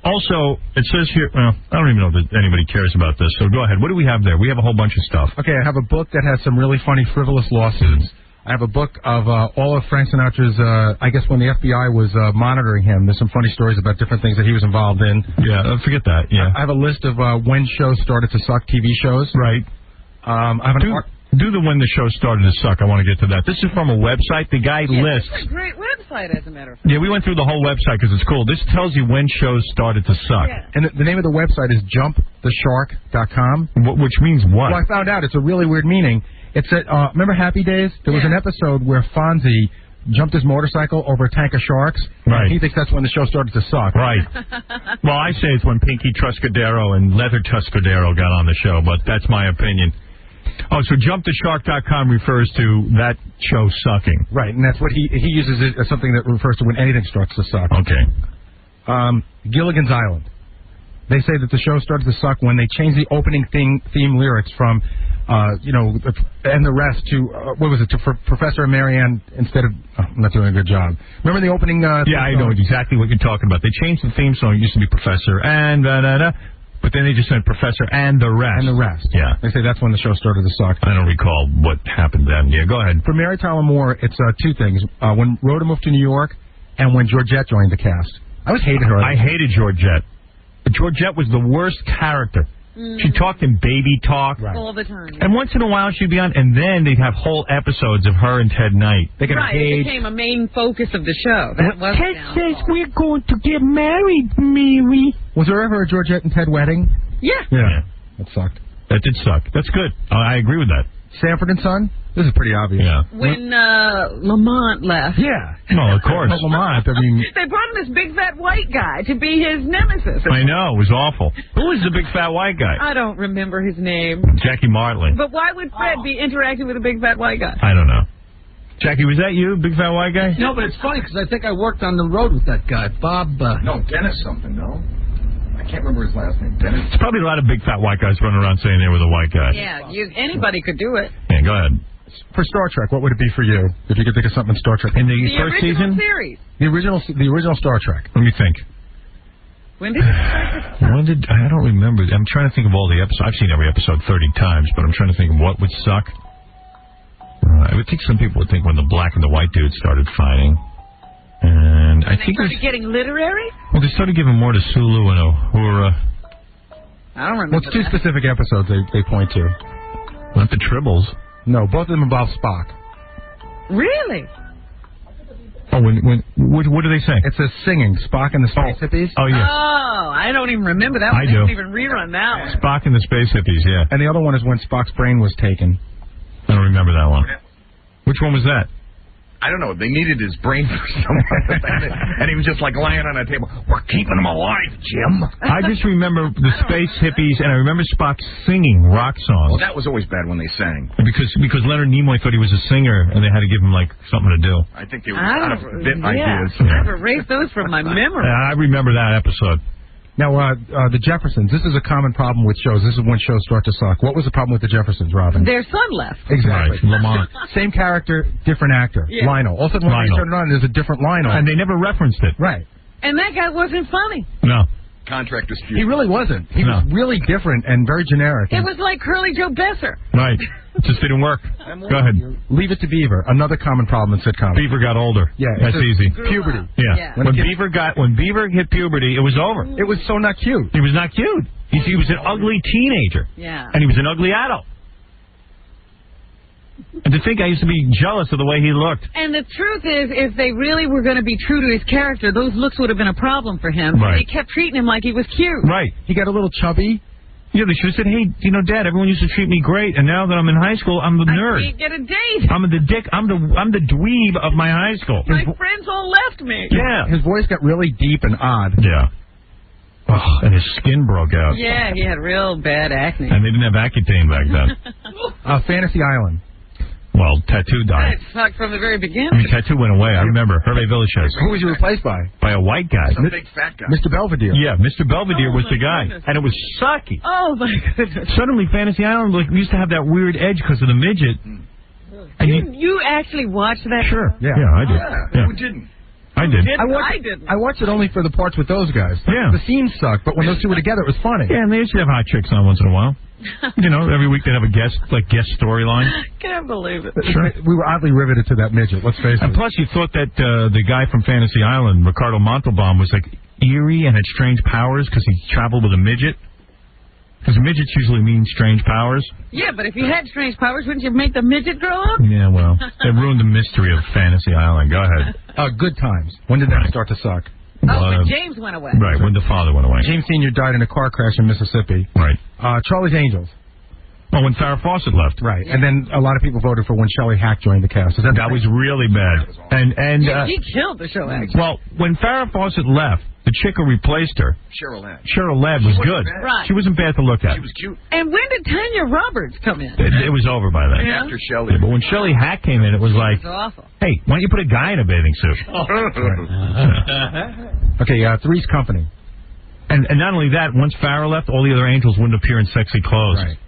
also, it says here, well, I don't even know that anybody cares about this, so go ahead. What do we have there? We have a whole bunch of stuff. Okay, I have a book that has some really funny, frivolous lawsuits. I have a book of all of Frank Sinatra's, I guess when the FBI was monitoring him, there's some funny stories about different things that he was involved in. Yeah, forget that, yeah. I have a list of when shows started to suck, TV shows. Right. I have do the when the show started to suck. I want to get to that. This is from a website. The guy lists. It's a great website, as a matter of fact. Yeah, we went through the whole website because it's cool. This tells you when shows started to suck. Yeah. And the name of the website is jumptheshark.com. Which means what? Well, I found out. It's a really weird meaning. It's remember Happy Days? There was an episode where Fonzie jumped his motorcycle over a tank of sharks. Right. He thinks that's when the show started to suck. Right. Well, I say it's when Pinky Truscadero and Leather Tuscadero got on the show, but that's my opinion. Oh, so jumptheshark.com refers to that show sucking. Right, and that's what he uses it as something that refers to when anything starts to suck. Okay. Gilligan's Island. They say that the show started to suck when they changed the opening theme lyrics from, and the rest to, what was it, to Professor and Marianne instead of, I'm not doing a good job. Remember the opening? Yeah, I know exactly what you're talking about. They changed the theme song. It used to be Professor and da-da-da. But then they just said Professor and the rest. And the rest. Yeah. They say that's when the show started to suck. I don't recall what happened then. Yeah, go ahead. For Mary Tyler Moore, it's two things. When Rhoda moved to New York and when Georgette joined the cast. I always hated her. I hated Georgette. But Georgette was the worst character. She talked in baby talk. Right. All the time. And once in a while she'd be on, and then they'd have whole episodes of her and Ted Knight. They got it became a main focus of the show. That was Ted says we're going to get married, Mary. Was there ever a Georgette and Ted wedding? Yeah. Yeah. That sucked. That did suck. That's good. I agree with that. Sanford and Son? This is pretty obvious. Yeah. When Lamont left. Yeah. No, of course. Lamont, I mean... They brought in this big fat white guy to be his nemesis. I know. It was awful. Who was the big fat white guy? I don't remember his name. Jackie Martling. But why would Fred be interacting with a big fat white guy? I don't know. Jackie, was that you, big fat white guy? No, but it's funny because I think I worked on the road with that guy, Bob. No, Dennis something, no? I can't remember his last name. Dennis. There's probably a lot of big fat white guys running around saying they were the white guy. Yeah, anybody could do it. Yeah, go ahead. For Star Trek, what would it be for you if you could think of something in Star Trek? In the original first season? Series. The original Star Trek. Let me think. When did it start? I don't remember. I'm trying to think of all the episodes. I've seen every episode 30 times, but I'm trying to think of what would suck. I would think some people would think when the black and the white dudes started fighting. And I think started getting literary? Well, they started giving more to Sulu and Uhura. I don't remember. Well, it's two specific episodes they point to. Not the Tribbles. No, both of them involve Spock. Really? Oh, what do they say? It says singing, Spock and the Space Hippies. Oh, yeah. Oh, I don't even remember that one. I They do. don't even rerun that one. Spock and the Space Hippies, yeah. And the other one is when Spock's brain was taken. I don't remember that one. Which one was that? I don't know. They needed his brain for someone. And he was just like lying on a table. We're keeping him alive, Jim. I just remember the Space Hippies, and I remember Spock singing rock songs. Well, that was always bad when they sang. Because Leonard Nimoy thought he was a singer, and they had to give him, like, something to do. I think they were out of bit ideas. I've erased those from my memory. I remember that episode. Now, the Jeffersons, this is a common problem with shows. This is when shows start to suck. What was the problem with the Jeffersons, Robin? Their son left. Exactly. Right, Lamont. Same character, different actor. Yeah. Lionel. All of a sudden, when they turned it on, there's a different Lionel. And they never referenced it. Right. And that guy wasn't funny. No. Contract dispute. He really wasn't. He was really different and very generic. It was like Curly Joe Besser. Right. It just didn't work. Go ahead. Leave It to Beaver. Another common problem in sitcoms. Beaver got older. Yeah. That's easy. Puberty. Yeah. When Beaver hit puberty, it was over. It was so not cute. He was not cute. He was an ugly teenager. Yeah. And he was an ugly adult. And to think I used to be jealous of the way he looked. And the truth is, if they really were going to be true to his character, those looks would have been a problem for him. Right. They kept treating him like he was cute. Right. He got a little chubby. Yeah, they should have said, hey, Dad, everyone used to treat me great, and now that I'm in high school, I'm the nerd. I can't get a date. I'm the dick. I'm the dweeb of my high school. My friends all left me. Yeah. His voice got really deep and odd. Yeah. Oh, and his skin broke out. Yeah, he had real bad acne. And they didn't have Accutane back then. Fantasy Island. Well, Tattoo died. It sucked from the very I mean, beginning. Tattoo went away. I remember. Hervé Villechaize. Who was he replaced by? By a white guy. Some big fat guy. Mr. Belvedere. Yeah, Mr. Belvedere was my the guy. goodness. And it was sucky. Oh, my goodness. Suddenly, Fantasy Island used to have that weird edge because of the midget. And You actually watched that? Sure. Yeah, I did. Yeah. Who didn't? I did. I didn't. I watched it only for the parts with those guys. Yeah. The scenes sucked, but when those two were together, it was funny. Yeah, and they used to have hot chicks on once in a while. Every week they'd have a guest storyline. Can't believe it. Sure. We were oddly riveted to that midget, let's face it. And plus, you thought that the guy from Fantasy Island, Ricardo Montalban, was like eerie and had strange powers because he traveled with a midget. Because midgets usually mean strange powers. Yeah, but if you had strange powers, wouldn't you make the midget grow up? Yeah, well, it ruined the mystery of Fantasy Island. Go ahead. Good Times. When did that start to suck? When James went away. Right, when the father went away. James Sr. died in a car crash in Mississippi. Right. Charlie's Angels. Oh, when Farrah Fawcett left. Right. Yeah. And then a lot of people voted for when Shelley Hack joined the cast. That was really bad. And he killed the show, actually. Well, when Farrah Fawcett left, the chick who replaced her, Cheryl Ladd, was good. Right. She wasn't bad to look at. She was cute. And when did Tanya Roberts come in? It was over by then. Yeah. After Shelley. Yeah, but when Shelley Hack came in, it was like, It was awful. hey, why don't you put a guy in a bathing suit? Okay, Three's Company. And not only that, once Farrah left, all the other angels wouldn't appear in sexy clothes. Right.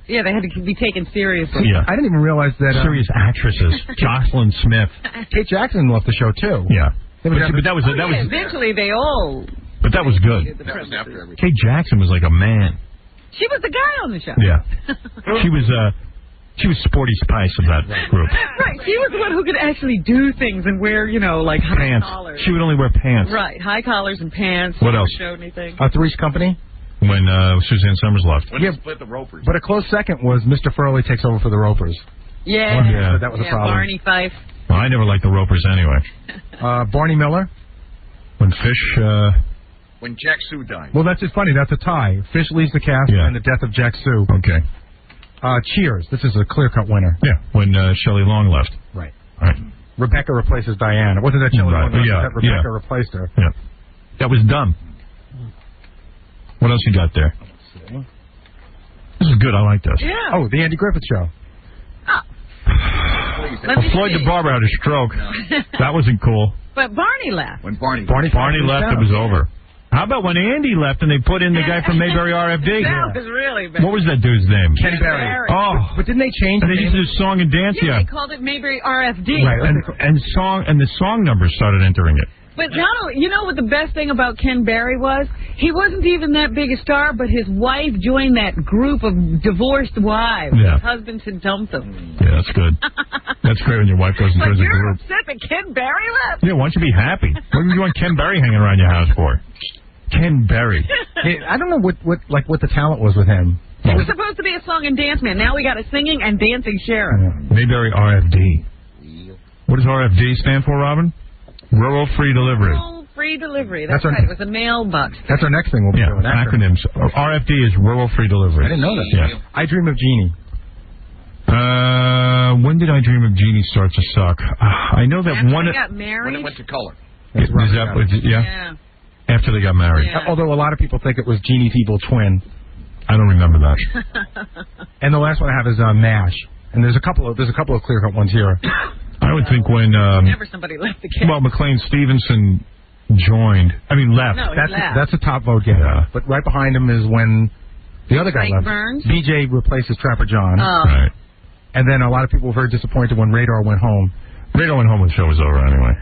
Yeah, they had to be taken seriously. Yeah. I didn't even realize that. Serious actresses. Jocelyn Smith. Kate Jackson left the show, too. Yeah. But that was... Eventually, they all... But that was good. That was after everything. Kate Jackson was like a man. She was the guy on the show. Yeah. She was Sporty Spice of that group. Right. She was the one who could actually do things and wear, like high Pants. collars. She would only wear pants. Right. High collars and pants. What else? Never showed anything. Three's Company. When Suzanne Summers left. When they split the Ropers. But a close second was Mr. Furley takes over for the Ropers. Yeah. That was a problem. Barney Fife. Well, I never liked the Ropers anyway. Barney Miller. When Fish... When Jack Sue died. Well, that's just funny. That's a tie. Fish leaves the cast and the death of Jack Sue. Okay. Cheers. This is a clear-cut winner. Yeah, when Shelley Long left. Right. All right. Rebecca replaces Diane. It wasn't that Shelley Long left, that Rebecca replaced her. Yeah. That was dumb. What else you got there? This is good. I like this. Yeah. Oh, the Andy Griffith Show. Oh. Please, Floyd the Barber had a stroke. That wasn't cool. But Barney left. When Barney left, it was over. How about when Andy left and they put in the guy from Mayberry RFD? That was really bad. What was that dude's name? Ken Berry. Oh, but didn't they change? They used to do song and dance. Yeah, they called it Mayberry RFD. Right, and the song numbers started entering it. But not only, you know what the best thing about Ken Berry was? He wasn't even that big a star, but his wife joined that group of divorced wives. Yeah. His husbands had dumped them. Yeah, that's good. That's great when your wife goes and But joins a you're group. upset that Ken Berry left? Yeah, why don't you be happy? What do you want Ken Berry hanging around your house for? Ken Berry. I don't know what the talent was with him. He was supposed to be a song and dance man. Now we got a singing and dancing sheriff. Mayberry RFD. What does RFD stand for, Robin? Rural Free Delivery. Rural Free Delivery. That's right. It was a mailbox. That's our next thing we'll be doing. Acronyms. RFD is Rural Free Delivery. I didn't know that. Yeah. I Dream of Jeannie. When did I Dream of Jeannie start to suck? I know that After one. they got married. When it went to color. Yeah. After they got married. Yeah. Although a lot of people think it was Jeannie's evil twin. I don't remember that. And the last one I have is MASH. And there's a couple of clear-cut ones here. I would think when Whenever somebody left the cast. well, McLean Stevenson left. No, he left. That's a top vote getter. Yeah. But right behind him is when the other guy Frank left. Burns? BJ replaces Trapper John. Oh. Right. And then a lot of people were very disappointed when Radar went home. Radar went home when the show was over anyway.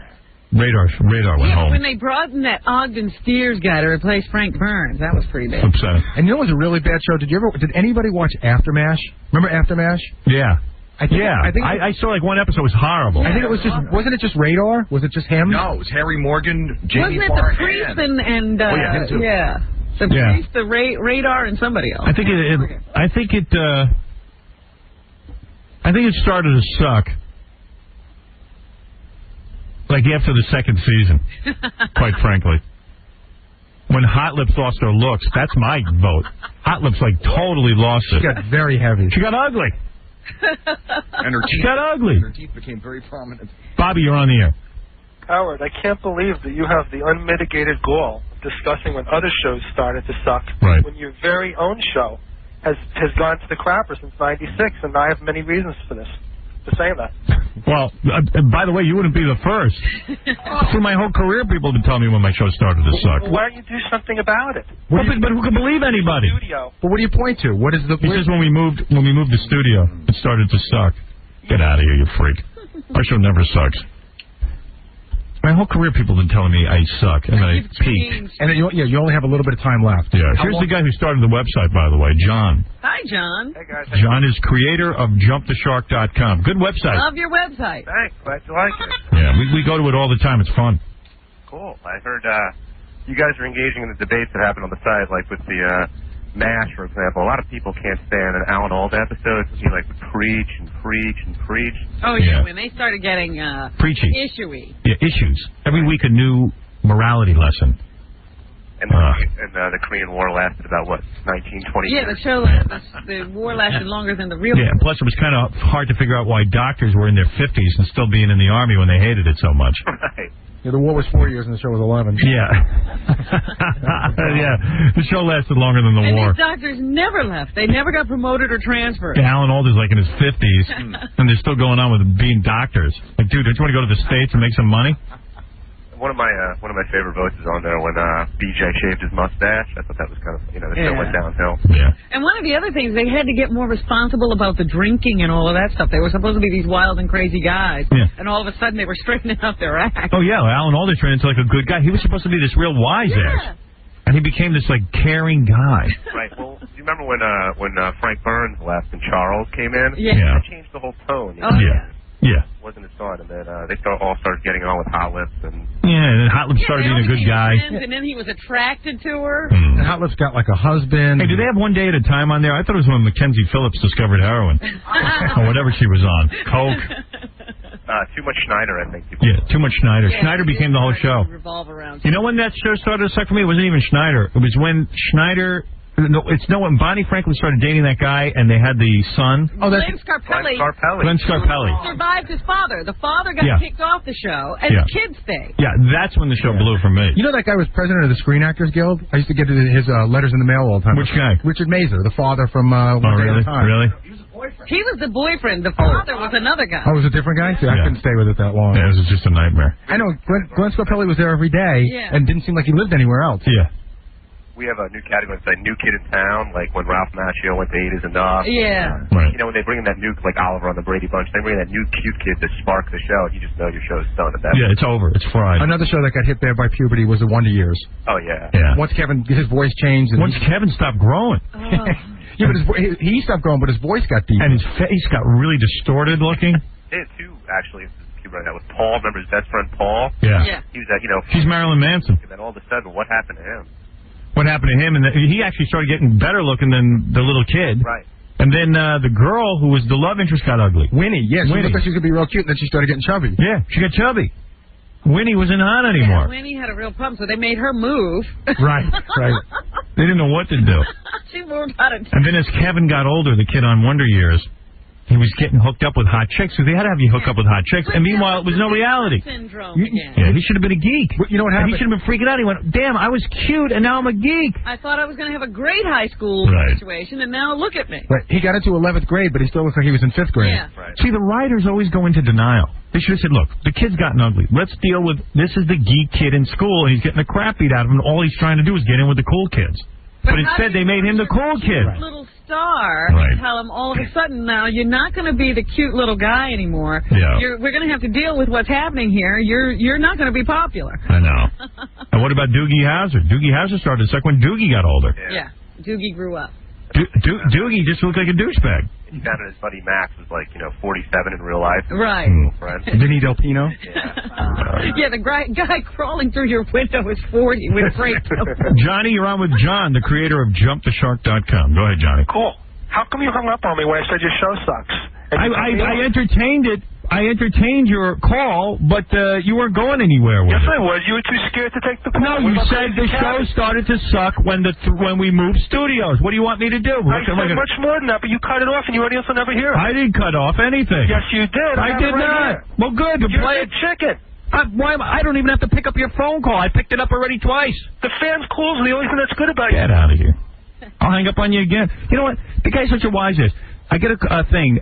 Radar went home. When they brought in that Ogden Steers guy to replace Frank Burns, that was pretty bad. Upsetting. And you know what was a really bad show? Did anybody watch Aftermash? Remember Aftermash? Yeah. I saw like one episode. It was horrible. I think it was wasn't it just Radar? Was it just him? No, it was Harry Morgan, Jamie Wasn't it Barr, the priest and him too. the priest, the Radar, and somebody else? I think it started to suck. Like after the second season, quite frankly. When Hot Lips lost her looks, that's my vote. Hot Lips totally lost it. She got very heavy. She got ugly. And her teeth got ugly. And her teeth became very prominent. Bobby, you're on the air. Howard, I can't believe that you have the unmitigated gall of discussing when other shows started to suck. Right. When your very own show has gone to the crapper since '96, and I have many reasons for this. To say that. Well, by the way, you wouldn't be the first. Through my whole career, people have been telling me when my show started to suck. Why don't you do something about it? But who can believe anybody? Studio. But what do you point to? What is the? He says when we moved the studio, it started to suck. Get out of here, you freak. Our show never sucks. My whole career, people have been telling me I suck, and then I peaked. And then you only have a little bit of time left. Yeah. Here's the guy who started the website, by the way, John. Hi, John. Hey, guys. John is creator of JumpTheShark.com. Good website. Love your website. Thanks. Glad you like it. Yeah, we go to it all the time. It's fun. Cool. I heard you guys are engaging in the debates that happen on the site, like with the MASH, for example. A lot of people can't stand an Alan Alda episode. He would preach and preach and preach. Oh, yeah, when they started getting preachy, issue-y. Yeah, issues. Every week a new morality lesson. And the Korean War lasted about, 19, 20 years? Yeah, the show, the war lasted longer than the real war. Yeah, and plus it was kind of hard to figure out why doctors were in their 50s and still being in the Army when they hated it so much. Right. Yeah, the war was 4 years and the show was 11. Yeah. Yeah, the show lasted longer than the war. And these doctors never left. They never got promoted or transferred. Yeah, Alan Alda's in his 50s, and they're still going on with being doctors. Like, dude, don't you want to go to the States and make some money? One of my favorite votes is on there when BJ shaved his mustache. I thought that was kind of the show went downhill. Yeah. And one of the other things, they had to get more responsible about the drinking and all of that stuff. They were supposed to be these wild and crazy guys, and all of a sudden they were straightening out their act. Oh yeah, Alan Alda turned into a good guy. He was supposed to be this real wise ass, and he became this caring guy. Right. Well, do you remember when Frank Burns left and Charles came in? Yeah. That changed the whole tone. Oh yeah. Yeah. Wasn't his son, and then they all started getting on with Hot Lips, and and then Hot Lips started being a good guy. And then he was attracted to her. And Hot Lips got a husband. Hey, do they have One Day at a Time on there? I thought it was when Mackenzie Phillips discovered heroin or whatever she was on, coke. Too much Schneider, I think. Yeah, Too Much Schneider. Yeah, Schneider became the whole show. Revolve around. You know when that show started to suck for me? It wasn't even Schneider. It was when Schneider. When Bonnie Franklin started dating that guy and they had the son. Oh, that's Glenn Scarpelli. Glenn Scarpelli. Survived his father. The father got kicked off the show, and the kids stayed. Yeah, that's when the show blew for me. You know that guy was president of the Screen Actors Guild? I used to get his letters in the mail all the time. Which guy? Richard Mazer, the father from One Day at a Time. Really? He was the boyfriend. The father was another guy. Oh, it was a different guy? See, I Yeah. couldn't stay with it that long. Yeah, this is just a nightmare. I know. Glenn Scarpelli was there every day Yeah. and didn't seem like he lived anywhere else. Yeah. We have a new category that's like New Kid in Town, like when Ralph Macchio went to 8 Is Enough. Yeah. Right. You know, when they bring in that new, like Oliver on the Brady Bunch, they bring in that new cute kid to spark the show, and you just know your show's done at that Yeah, it's over. It's fried. Another show that got hit there by puberty was The Wonder Years. Oh, yeah. Yeah. Once his voice changed. And Once Kevin stopped growing. Yeah, but he stopped growing, but his voice got deep. And his face got really distorted looking. They had two, actually, people right now with Paul. Remember his best friend, Paul? Yeah. He was at, you know... She's Marilyn Manson. And then all of a sudden, what happened to him? What happened to him? And he actually started getting better looking than the little kid. Right. And then the girl who was the love interest got ugly. Winnie, yeah, she Winnie. looked like she was going to be real cute, and then she started getting chubby. Yeah, she got chubby. Winnie wasn't on anymore. Winnie had a real problem, so they made her move. Right. They didn't know what to do. She moved out of And then as Kevin got older, the kid on Wonder Years, he was getting hooked up with hot chicks, so they had to have you hook up with hot chicks. And meanwhile, it was no reality. syndrome again. Yeah, he should have been a geek. You know what And happened? he should have been freaking out. He went, damn, I was cute, and now I'm a geek. I thought I was going to have a great high school Right. situation, and now look at me. Right. He got into 11th grade, but he still looks like he was in 5th grade. Yeah. Right. See, the writers always go into denial. They should have said, look, the kid's gotten ugly. Let's deal with, this is the geek kid in school, and he's getting the crap beat out of him, and all he's trying to do is get in with the cool kids. But instead, they made him the cool kid. Little star, Right. and tell him all of a sudden now you're not going to be the cute little guy anymore. Yeah. We're going to have to deal with what's happening here. You're not going to be popular. I know. And what about Doogie Howser? Doogie Howser started to suck when Doogie got older. Yeah. Doogie grew up. Doogie just looked like a douchebag. And you found out his buddy Max was like, 47 in real life. Right. Friend. Vinny Del Pino? Yeah, the guy crawling through your window is 40 with freight. Johnny, you're on with John, the creator of JumpTheShark.com. Go ahead, Johnny. Cool. How come you hung up on me when I said your show sucks? I entertained it. I entertained your call, but you weren't going anywhere with Yes, it. I was. You were too scared to take the call. No, you said the show started to suck when we moved studios. What do you want me to do? I said much more than that, but you cut it off and your audience will never hear it. I didn't cut off anything. Yes, you did. I did not. Well, good. You're Play a chicken. I don't even have to pick up your phone call. I picked it up already twice. The fans' calls are the only thing that's good about you. Get out of here. I'll hang up on you again. You know what? The guy's such a wise ass. I get a thing.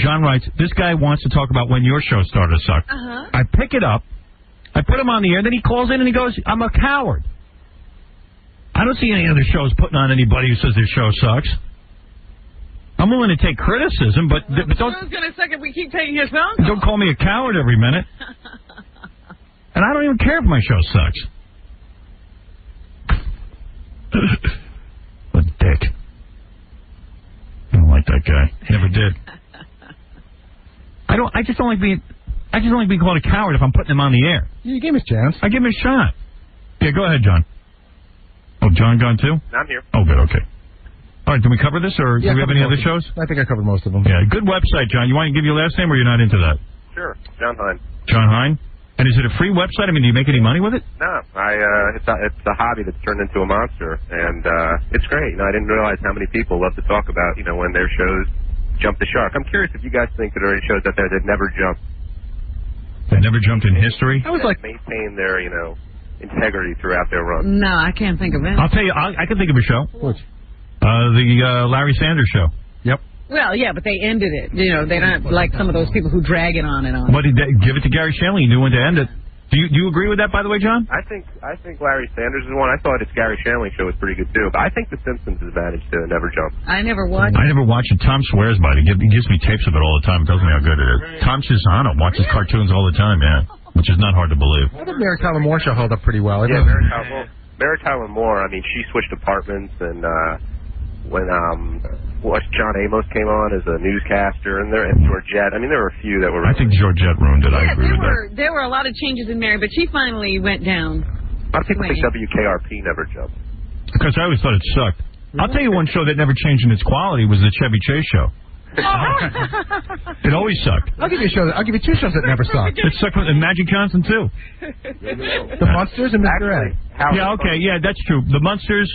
John writes, this guy wants to talk about when your show started to suck. Uh-huh. I pick it up. I put him on the air. Then he calls in and he goes, I'm a coward. I don't see any other shows putting on anybody who says their show sucks. I'm willing to take criticism, but don't... Who's going to suck if we keep taking his phone call? Don't call me a coward every minute. And I don't even care if my show sucks. What a dick. I don't like that guy. Never did. I just don't like being called a coward if I'm putting him on the air. You gave him a chance. I give him a shot. Yeah, go ahead, John. Oh, John gone too? I'm here. Oh, good, okay. All right, do we cover this, or do we have any other shows? I think I covered most of them. Yeah, good website, John. You want to give your last name, or you're not into that? Sure. John Hine. John Hine? And is it a free website? I mean, do you make any money with it? No, it's a hobby that's turned into a monster, and it's great. I didn't realize how many people love to talk about, when their shows jump the shark. I'm curious if you guys think that there are any shows out there that never jump. That never jumped in history? I was like, maintain their, integrity throughout their run. No, I can't think of it. I'll tell you, I can think of a show. Which? The Larry Sanders Show. Yep. Well, yeah, but they ended it. They're not like some of those people who drag it on and on. But give it to Gary Shanley. He knew when to end it. Do you agree with that, by the way, John? I think Larry Sanders is one. I thought his Gary Shanley show was pretty good too. But I think The Simpsons has managed to never jump. I never watched. I never watched it. Tom swears by it. He gives me tapes of it all the time. Tells me how good it is. Tom Chisano watches cartoons all the time. Yeah, which is not hard to believe. I think Mary Tyler Moore show held up pretty well. Yeah, Mary Tyler Moore. I mean, she switched apartments, and when John Amos came on as a newscaster, and Georgette. I mean, there were a few that were. I think Georgette ruined it. I agree with that. There were a lot of changes in Mary, but she finally went down. A lot of people think WKRP never jumped. Because I always thought it sucked. I'll tell you one show that never changed in its quality was the Chevy Chase show. It always sucked. I'll give you two shows that never sucked. It sucked with Magic Johnson too. The Munsters and Mr. Ed. Yeah, okay, yeah, that's true. The Munsters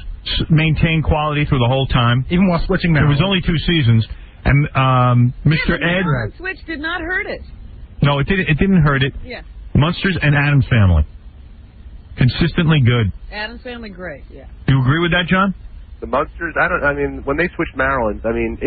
maintained quality through the whole time, even while switching. There was only 2 seasons, and Mr. Ed. Switch did not hurt it. No, it didn't. It didn't hurt it. Yeah. Munsters and Addams Family, consistently good. Addams Family, great. Yeah. Do you agree with that, John? The Munsters, I mean, when they switched Marylands, I mean,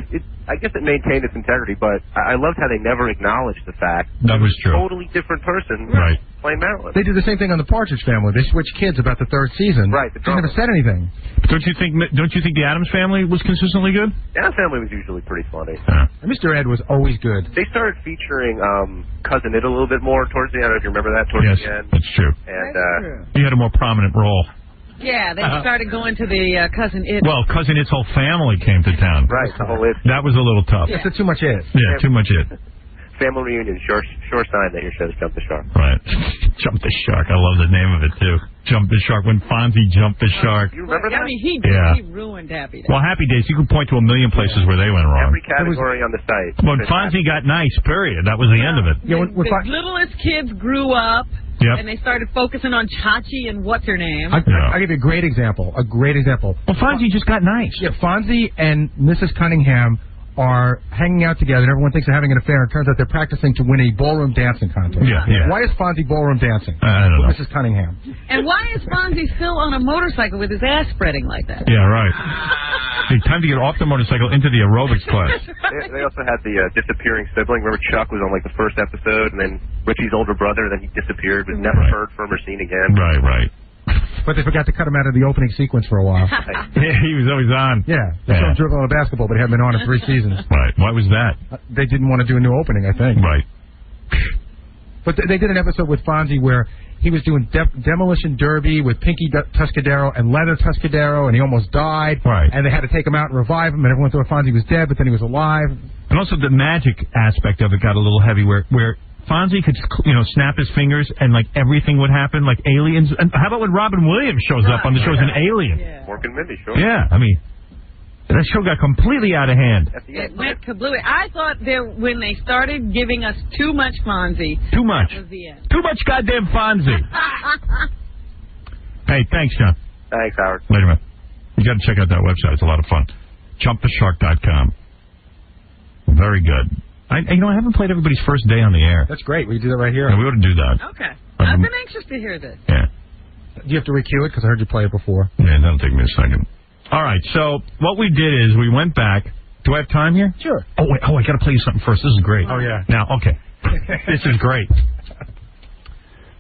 I guess it maintained its integrity, but I loved how they never acknowledged the fact that was true. Totally different person playing Maryland. They did the same thing on the Partridge Family. They switched kids about the third season. Right. They never said anything. Don't you think the Addams Family was consistently good? The Addams Family was usually pretty funny. Mr. Ed was always good. They started featuring Cousin It a little bit more towards the end. I don't know if you remember that towards the end. That's true. And he had a more prominent role. Yeah, they started going to the Cousin It. Well, Cousin It's whole family came to town. Right, the whole It. That was a little tough. That's too much It. Yeah, too much It. Family reunion, sure sign that your show's Jump the Shark. Right. Jump the Shark. I love the name of it, too. Jump the Shark. When Fonzie jumped the Shark. You remember that? I mean, he ruined Happy Days. Well, Happy Days, you can point to a million places where they went wrong. Every category on the site. When Fonzie got nice, period. That was the end of it. The littlest kids grew up, and they started focusing on Chachi and what's her name. I'll give you a great example. Well, Fonzie just got nice. Yeah, Fonzie and Mrs. Cunningham are hanging out together, and everyone thinks they're having an affair. It turns out they're practicing to win a ballroom dancing contest. Yeah. Why is Fonzie ballroom dancing? I don't know. With Mrs. Cunningham. And why is Fonzie still on a motorcycle with his ass spreading like that? Yeah, right. Hey, time to get off the motorcycle into the aerobics class. They also had the disappearing sibling. Remember Chuck was on like the first episode, and then Richie's older brother, then he disappeared, was never heard from or seen again. Right. But they forgot to cut him out of the opening sequence for a while. Yeah, he was always on. Yeah, they saw him dribbling a basketball, but he hadn't been on in 3 seasons. Right. Why was that? They didn't want to do a new opening, I think. Right. But they did an episode with Fonzie where he was doing demolition derby with Pinky Tuscadero and Leather Tuscadero, and he almost died. Right. And they had to take him out and revive him, and everyone thought Fonzie was dead, but then he was alive. And also the magic aspect of it got a little heavy, where Fonzie could, snap his fingers and, like, everything would happen, like aliens. And how about when Robin Williams shows up on the show as an alien? Yeah. Mork and Mindy, sure. Yeah, I mean, that show got completely out of hand. It went kablooey. I thought when they started giving us too much Fonzie. Too much. That was the end. Too much goddamn Fonzie. Hey, thanks, John. Thanks, Howard. Later, man. You got to check out that website. It's a lot of fun. JumpTheShark.com. Very good. I haven't played everybody's first day on the air. That's great. We do that right here. Yeah, we ought to do that. Okay. I've been anxious to hear this. Yeah. Do you have to recue it? Because I heard you play it before. Yeah, that'll take me a second. All right, so what we did is we went back. Do I have time here? Sure. Oh, wait. I got to play you something first. This is great. Oh, yeah. Now, okay. This is great.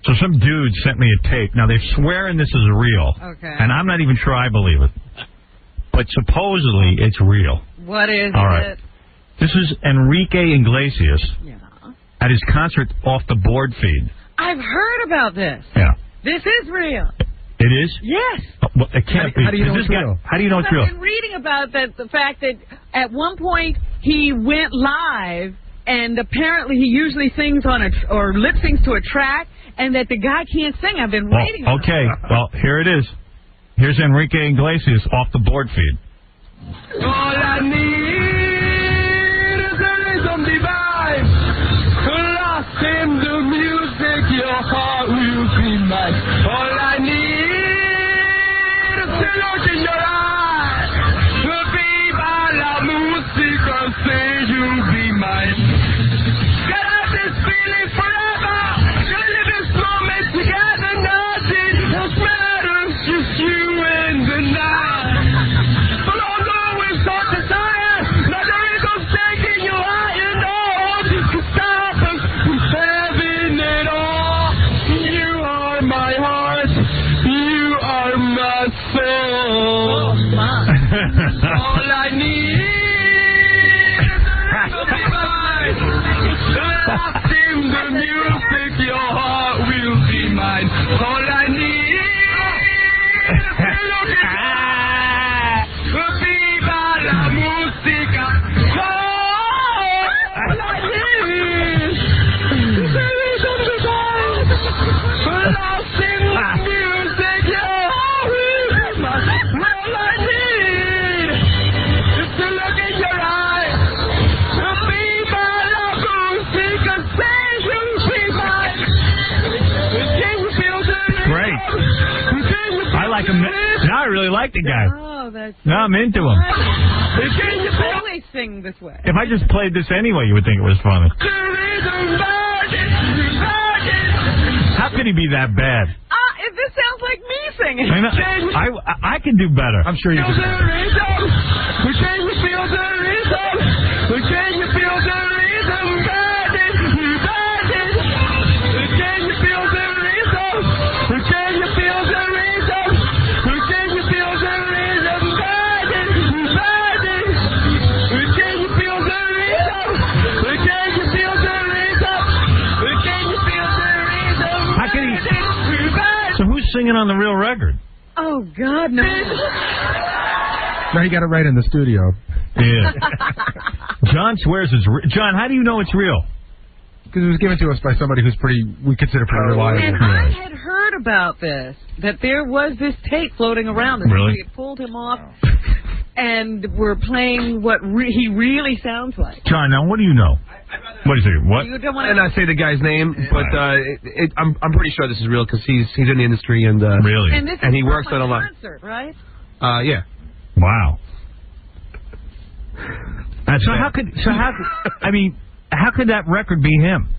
So some dude sent me a tape. Now, they're swearing this is real. Okay. And I'm not even sure I believe it. But supposedly it's real. What is All right. it? This is Enrique Iglesias at his concert off the board feed. I've heard about this. Yeah. This is real. It is? Yes. Well, it can't be. How do you know it's real? How do you know it's real? I've been reading about the fact that at one point he went live, and apparently he usually sings or lip syncs to a track, and that the guy can't sing. I've been reading about okay. Well, here it is. Here's Enrique Iglesias off the board feed. All I need is a rhythm divine. Lost in the music, your heart will be mine. All I need is to look in your eyes. Viva la música, say you'll be mine. Get out this feeling forever. Gonna live this moment together. Nothing else matters, just you and the night. All I need lost in the music, your heart will be mine. All I need is to look at Viva la música. All I need is a rhythm divine. Lost in the music, your heart will be mine. All I need. Now I really like the guy. Oh, that's now I'm into him. I always sing this way. If I just played this anyway, you would think it was funny. How could he be that bad? This sounds like me singing. I can do better. I'm sure you can. We change the feel the rhythm. We change the feel the rhythm. We change the feel the rhythm. We change the feel the rhythm. We change the feel the rhythm. We change the feel the rhythm. We change the feel the rhythm. We change the feel the rhythm. How can he? So who's singing on the real record? Oh, God, no. No, he got it right in the studio. Yeah. John swears it's real. John, how do you know it's real? Because it was given to us by somebody who's we consider pretty reliable. And I had heard about this, that there was this tape floating around. That Really? somebody had pulled him off and were playing what he really sounds like. John, now what do you know? What is it? What? You don't want And I say the guy's name, but I'm pretty sure this is real because he's in the industry and really, and, this and he is works from on a lot. Concert, right? Yeah. Wow. So how could that record be him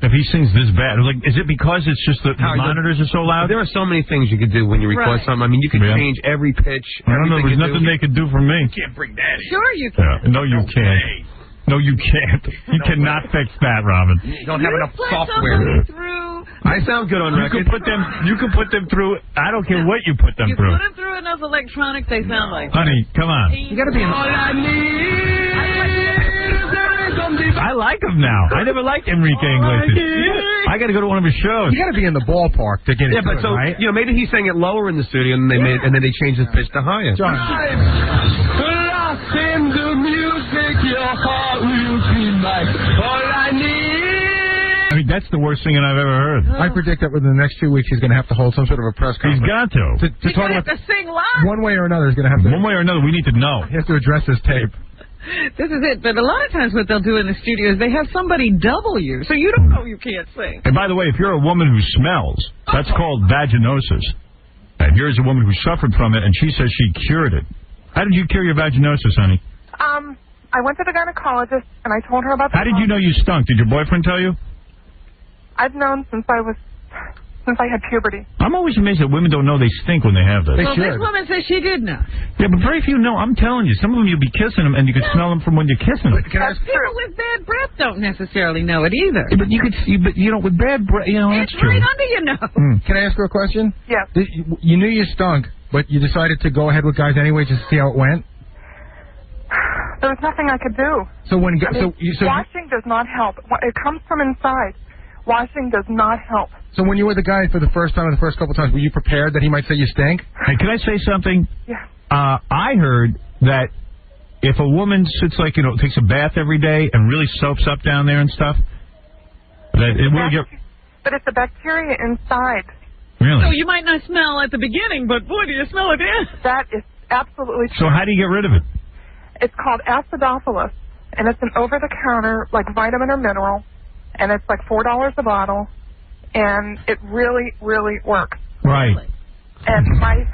if he sings this bad? Like, is it because it's just the monitors are so loud? There are so many things you could do when you record something. I mean, you could change every pitch. I don't know. There's nothing they could do for me. You can't bring that in. Sure you can. Yeah. No, you can't. No, you can't. You cannot fix that, Robin. You don't have enough software. I sound good on record. You can put them through. I don't care what you put them through. You put them through enough electronics, they sound like. Honey, come on. You got to be. I like him now. I never liked Enrique Iglesias. I got to go to one of his shows. You got to be in the ballpark to get it. Yeah, but so right? maybe he sang it lower in the studio, and then they changed his pitch to higher. John. Lost in the music, your heart will be mine. All I need. I mean, that's the worst singing I've ever heard. I predict that within the next 2 weeks he's going to have to hold some sort of a press conference. He's got to. To talk about to sing live. one way or another. He's going to have to. One way or another, we need to know. He has to address his tape. This is it. But a lot of times what they'll do in the studio is they have somebody double you, so you don't know you can't sing. And by the way, if you're a woman who smells, that's called vaginosis. And here's a woman who suffered from it, and she says she cured it. How did you cure your vaginosis, honey? I went to the gynecologist, and I told her about the How did you know you stunk? Did your boyfriend tell you? I've known since I had puberty. I'm always amazed that women don't know they stink when they have this. Well, this woman says she did know. Yeah, but very few know. I'm telling you, some of them you'll be kissing them, and you can smell them from when you're kissing them. People with bad breath don't necessarily know it either. Yeah, but with bad breath, that's it's true. right under your nose. Can I ask her a question? Yes. You knew you stunk, but you decided to go ahead with guys anyway just to see how it went? There was nothing I could do. So when washing does not help. It comes from inside. Washing does not help. So when you were the guy for the first time or the first couple of times, were you prepared that he might say you stink? Hey, can I say something? Yeah. I heard that if a woman sits takes a bath every day and really soaps up down there and stuff, that it will get. But it's the bacteria inside. Really? So you might not smell at the beginning, but boy, do you smell it then. That is absolutely true. So how do you get rid of it? It's called acidophilus, and it's an over-the-counter, vitamin or mineral, and it's like $4 a bottle, and it really, really works. Right. And my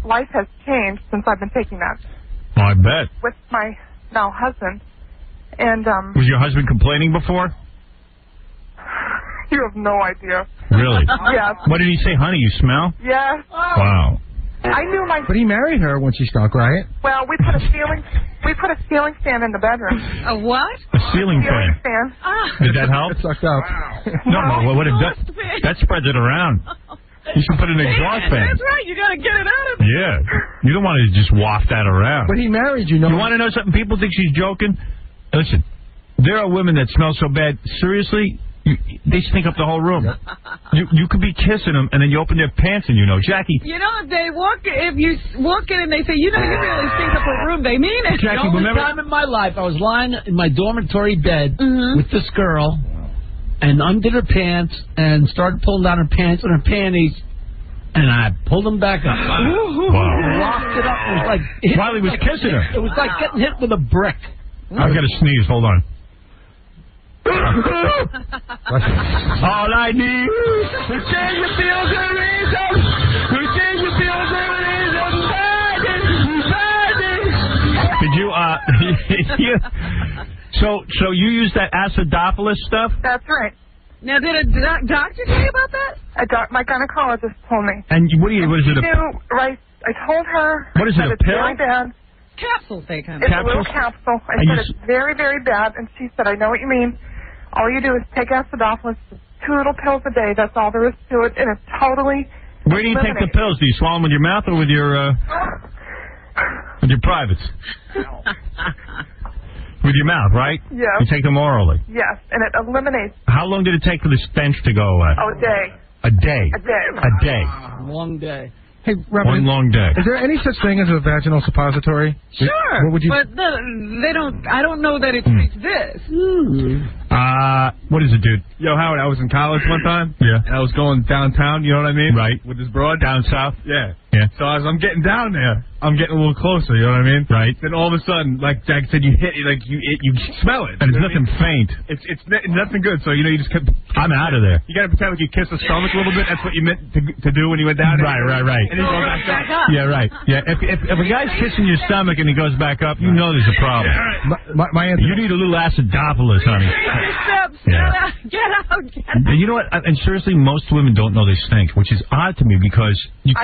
life has changed since I've been taking that. I bet. With my now husband, and Was your husband complaining before? You have no idea. Really? Yes. What did he say, honey? You smell? Yes. Wow. I knew my. But he married her when she stunk, right? Well, we put a ceiling fan in the bedroom. A what? A ceiling fan. Did that help? It sucked up. No, what it does, that spreads it around. You should put an exhaust fan. That's right. You got to get it out of there. Yeah. You don't want to just waft that around. But he married you. You want to know something? People think she's joking. Listen, there are women that smell so bad. Seriously, they stink up the whole room. You could be kissing them, and then you open their pants, and Jackie. If you walk in and they say, you really stink up a room, they mean it. Jackie, the only time in my life I was lying in my dormitory bed with this girl, and undid her pants, and started pulling down her pants and her panties, and I pulled them back up. Wow. Locked it up. It was like while he was kissing her. It was like getting hit with a brick. I've got to sneeze. Hold on. All I need We change the feels and reason. We change the feels and reason. Did you, so you use that acidophilus stuff? That's right. Now, did a doctor tell you about that? My gynecologist told me. And what is it? Right. I told her. What is it, a it's pill? very bad. Capsules, they kind of. It's a little capsule. I said it's very, very bad, and she said, I know what you mean. All you do is take acidophilus, 2 little pills a day. That's all there is to it, and it's totally. Where do you take the pills? Do you swallow them with your mouth or with your privates? With your mouth, right? Yes. You take them orally. Yes, and it eliminates. How long did it take for the stench to go away? A day. A day. A day. A day. Long day. Hey, Robin, one long day. Is there any such thing as a vaginal suppository? Sure. What would you? But they don't. I don't know that it treats this. What is it, dude? Yo, Howard, I was in college one time. Yeah. And I was going downtown, you know what I mean? Right. With this broad. Down south? Yeah. Yeah. So as I'm getting down there, I'm getting a little closer, you know what I mean? Right. Then all of a sudden, like Jack said, you hit it, like you smell it. And it's you know nothing what I mean? faint. It's nothing good, so you just kept... I'm out of there. You gotta pretend like you kiss the stomach a little bit. That's what you meant to do when you went down there. Right. And then you go back up. Yeah, right. Yeah, if a guy's kissing your stomach and he goes back up, you know there's a problem. Yeah, my answer. You need a little acidophilus, honey. Yeah. Get out. And you know what? And seriously, most women don't know they stink, which is odd to me because you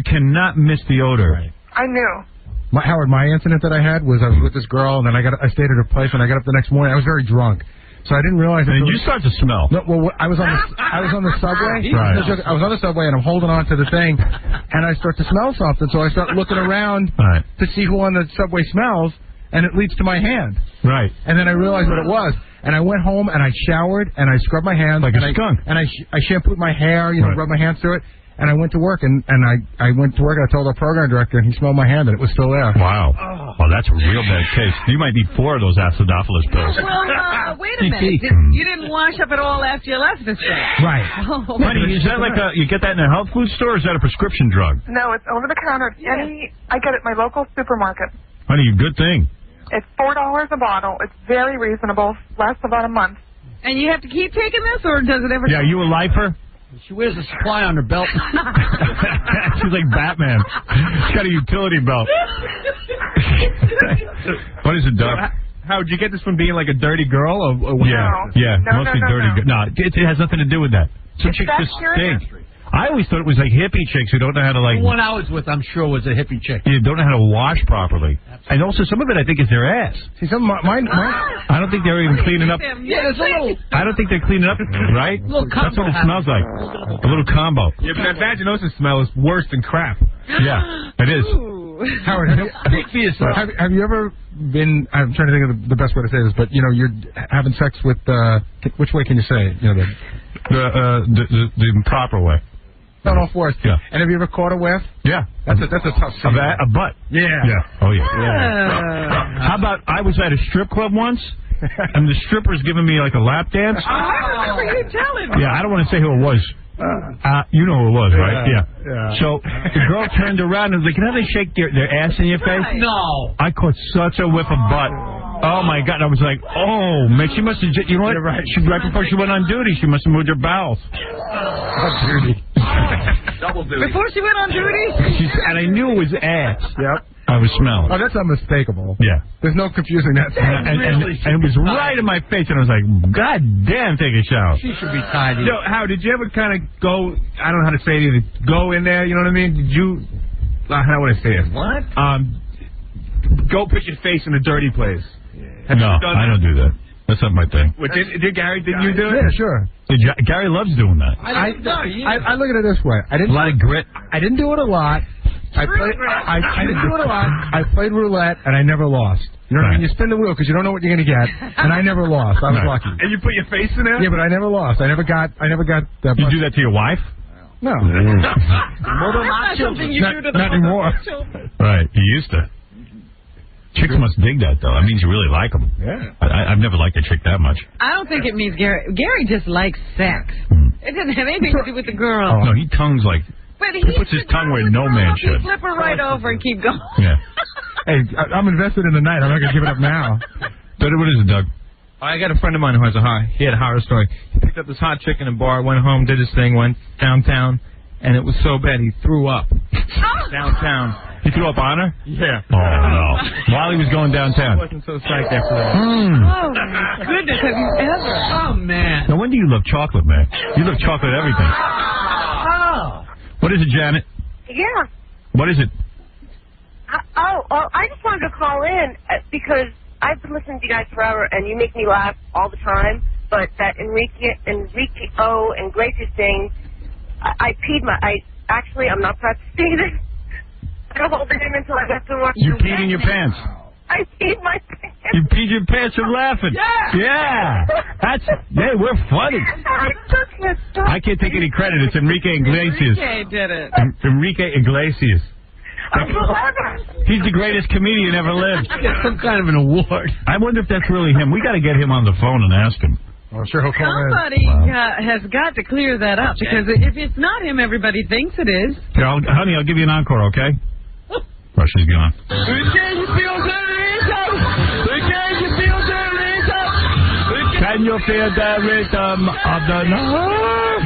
cannot miss the odor. Right. I knew. Howard, my incident that I had was I was with this girl, and then I stayed at her place, and I got up the next morning. I was very drunk, so I didn't realize. And you start to smell. No, well, I was on the subway. Right. I was on the subway, and I'm holding on to the thing, and I start to smell something. So I start looking around to see who on the subway smells, and it leads to my hand. Right. And then I realized what it was. And I went home and I showered and I scrubbed my hands like a skunk. And I shampooed my hair, rubbed my hands through it. And I went to work and I went to work and I told our program director and he smelled my hand and it was still there. Wow. Well, that's a real bad case. You might need 4 of those acidophilus pills. Well, wait a minute. You didn't wash up at all after you left this thing. Right. Oh. Honey, is that like you get that in a health food store or is that a prescription drug? No, it's over the counter. I get it at my local supermarket. Honey, good thing. It's $4 a bottle. It's very reasonable. Lasts about a month. And you have to keep taking this, or does it ever? Yeah, you a lifer? She wears a supply on her belt. She's like Batman. She's got a utility belt. What is it, Doug? How did you get this from being like a dirty girl? Or Yeah, mostly dirty. No, it has nothing to do with that. Some chicks just stink. I always thought it was like hippie chicks who don't know how to The one I was with, I'm sure, was a hippie chick. Yeah, don't know how to wash properly. Absolutely. And also, some of it I think is their ass. See, some mine. I don't think they're even cleaning up. Yeah, there's a little. I don't think they're cleaning up, right? That's what it smells like. A little combo. Yeah, but that vaginosis smell is worse than crap. Yeah, it is. Howard, have you ever been? I'm trying to think of the best way to say this, but you're having sex with. Which way can you say it? The proper way. On all fours. Yeah. And have you ever caught a whiff? Yeah. That's a tough scene. A butt. Yeah. Yeah. Oh, yeah. How about I was at a strip club once, and the stripper's giving me like a lap dance. I remember you telling me. Yeah, I don't want to say who it was. You know who it was, right? Yeah. So the girl turned around and was like, you know how they shake their ass in your face? No. I caught such a whiff of butt. Oh, my God. I was like, oh, man, she must have, you know what? Right. Right before she went on duty, she must have moved her bowels. Duty. Double duty. Before she went on duty? And I knew it was ass. Yep. I was smelling. Oh, that's unmistakable. Yeah. There's no confusing that. And it was right in my face, and I was like, God damn, take a shower. She should be tidy. Yo, How did you ever kind of go, I don't know how to say it either, go in there, you know what I mean? Did you, how would I say it? What? Go put your face in a dirty place. No, I don't do that. That's not my thing. What, did Gary, didn't you do it? Yeah, sure. Gary loves doing that. I look at it this way. A lot of grit. I didn't do it a lot. I didn't do it a lot. I played roulette, and I never lost. You know what I mean? You spin the wheel because you don't know what you're going to get, and I never lost. I was lucky. And you put your face in there? Yeah, but I never lost. I never got that. You do that to your wife? No. Not something you do to the not anymore. Right. You used to. Chicks must dig that, though. That means you really like them. Yeah. I've never liked a chick that much. I don't think it means Gary. Gary just likes sex. It doesn't have anything to do with the girl. Oh, no, he tongues like... But he puts his tongue where no man should. Flip her right over and keep going. Yeah. Hey, I'm invested in the night. I'm not going to give it up now. What is it, Doug? I got a friend of mine who has he had a horror story. He picked up this hot chick in a bar, went home, did his thing, went downtown, and it was so bad he threw up downtown. He threw up on her? Yeah. Oh, no. While he was going downtown. I wasn't so psyched after that. Oh, my goodness, have you ever? Oh, man. Now, when do you love chocolate, man? You love chocolate everything. Oh. What is it, Janet? Yeah. What is it? I just wanted to call in because I've been listening to you guys forever, and you make me laugh all the time. But that Enrique and Gracie thing, I peed my. I'm not proud to say this. I don't hold it in until I got to work. You peed in your pants. I peed my pants. You peed your pants from laughing. Yeah. Hey, we're funny. I can't take any credit. It's Enrique Iglesias. Enrique did it. Enrique Iglesias. He's the greatest comedian ever lived. Get some kind of an award. I wonder if that's really him. We got to get him on the phone and ask him. Oh, sure, he'll call in. Somebody has got to clear that up, because if it's not him, everybody thinks it is. Here, honey, I'll give you an encore, okay? Oh, she's gone. Can you feel the rhythm of the night?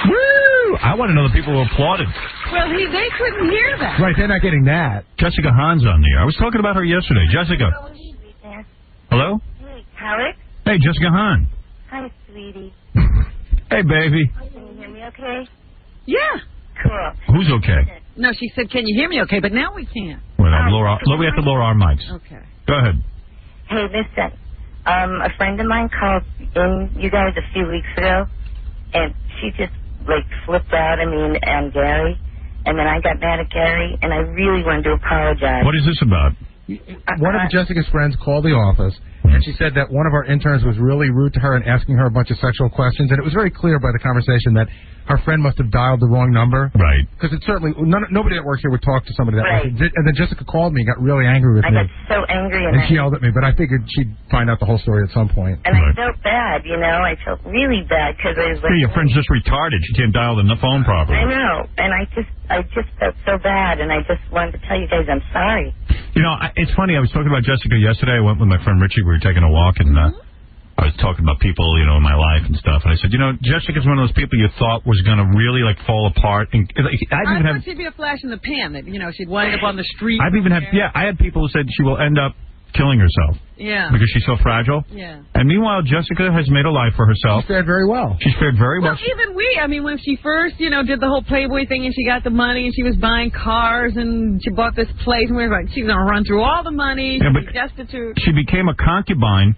Woo! I want to know the people who applauded. Well, they couldn't hear that. Right, they're not getting that. Jessica Hahn's on the air. I was talking about her yesterday. Jessica. Hello? Hey, Alex. Hey, Jessica Hahn. Hi, sweetie. Hey, baby. Can you hear me okay? Yeah. Cool. Who's okay? No, she said, can you hear me okay? But now we can't. Wait, we have to lower our mics. Okay. Go ahead. Hey, listen. A friend of mine called in you guys a few weeks ago, and she just, flipped out at me and Gary, and then I got mad at Gary, and I really wanted to apologize. What is this about? One of Jessica's friends called the office, and she said that one of our interns was really rude to her and asking her a bunch of sexual questions, and it was very clear by the conversation that her friend must have dialed the wrong number. Right. Because it certainly, nobody that works here would talk to somebody that Right. way. And then Jessica called me and got really angry with me. I got so angry, And she yelled at me, but I figured she'd find out the whole story at some point. And I felt bad, I felt really bad, because I was like... Hey, your friend's just retarded. She can't dial the phone properly. I know, and I just felt so bad, and I just wanted to tell you guys I'm sorry. It's funny. I was talking about Jessica yesterday. I went with my friend Richie. We were taking a walk, and I was talking about people, in my life and stuff. And I said, Jessica's one of those people you thought was going to really, fall apart. And I thought she'd be a flash in the pan, that, she'd wind up on the street. I had people who said she will end up killing herself. Yeah. Because she's so fragile. Yeah. And meanwhile, Jessica has made a life for herself. She's fared very well. She's fared very well. Well, even when she first, did the whole Playboy thing and she got the money and she was buying cars and she bought this place and we were like, she's going to run through all the money. Yeah, she's destitute. She became a concubine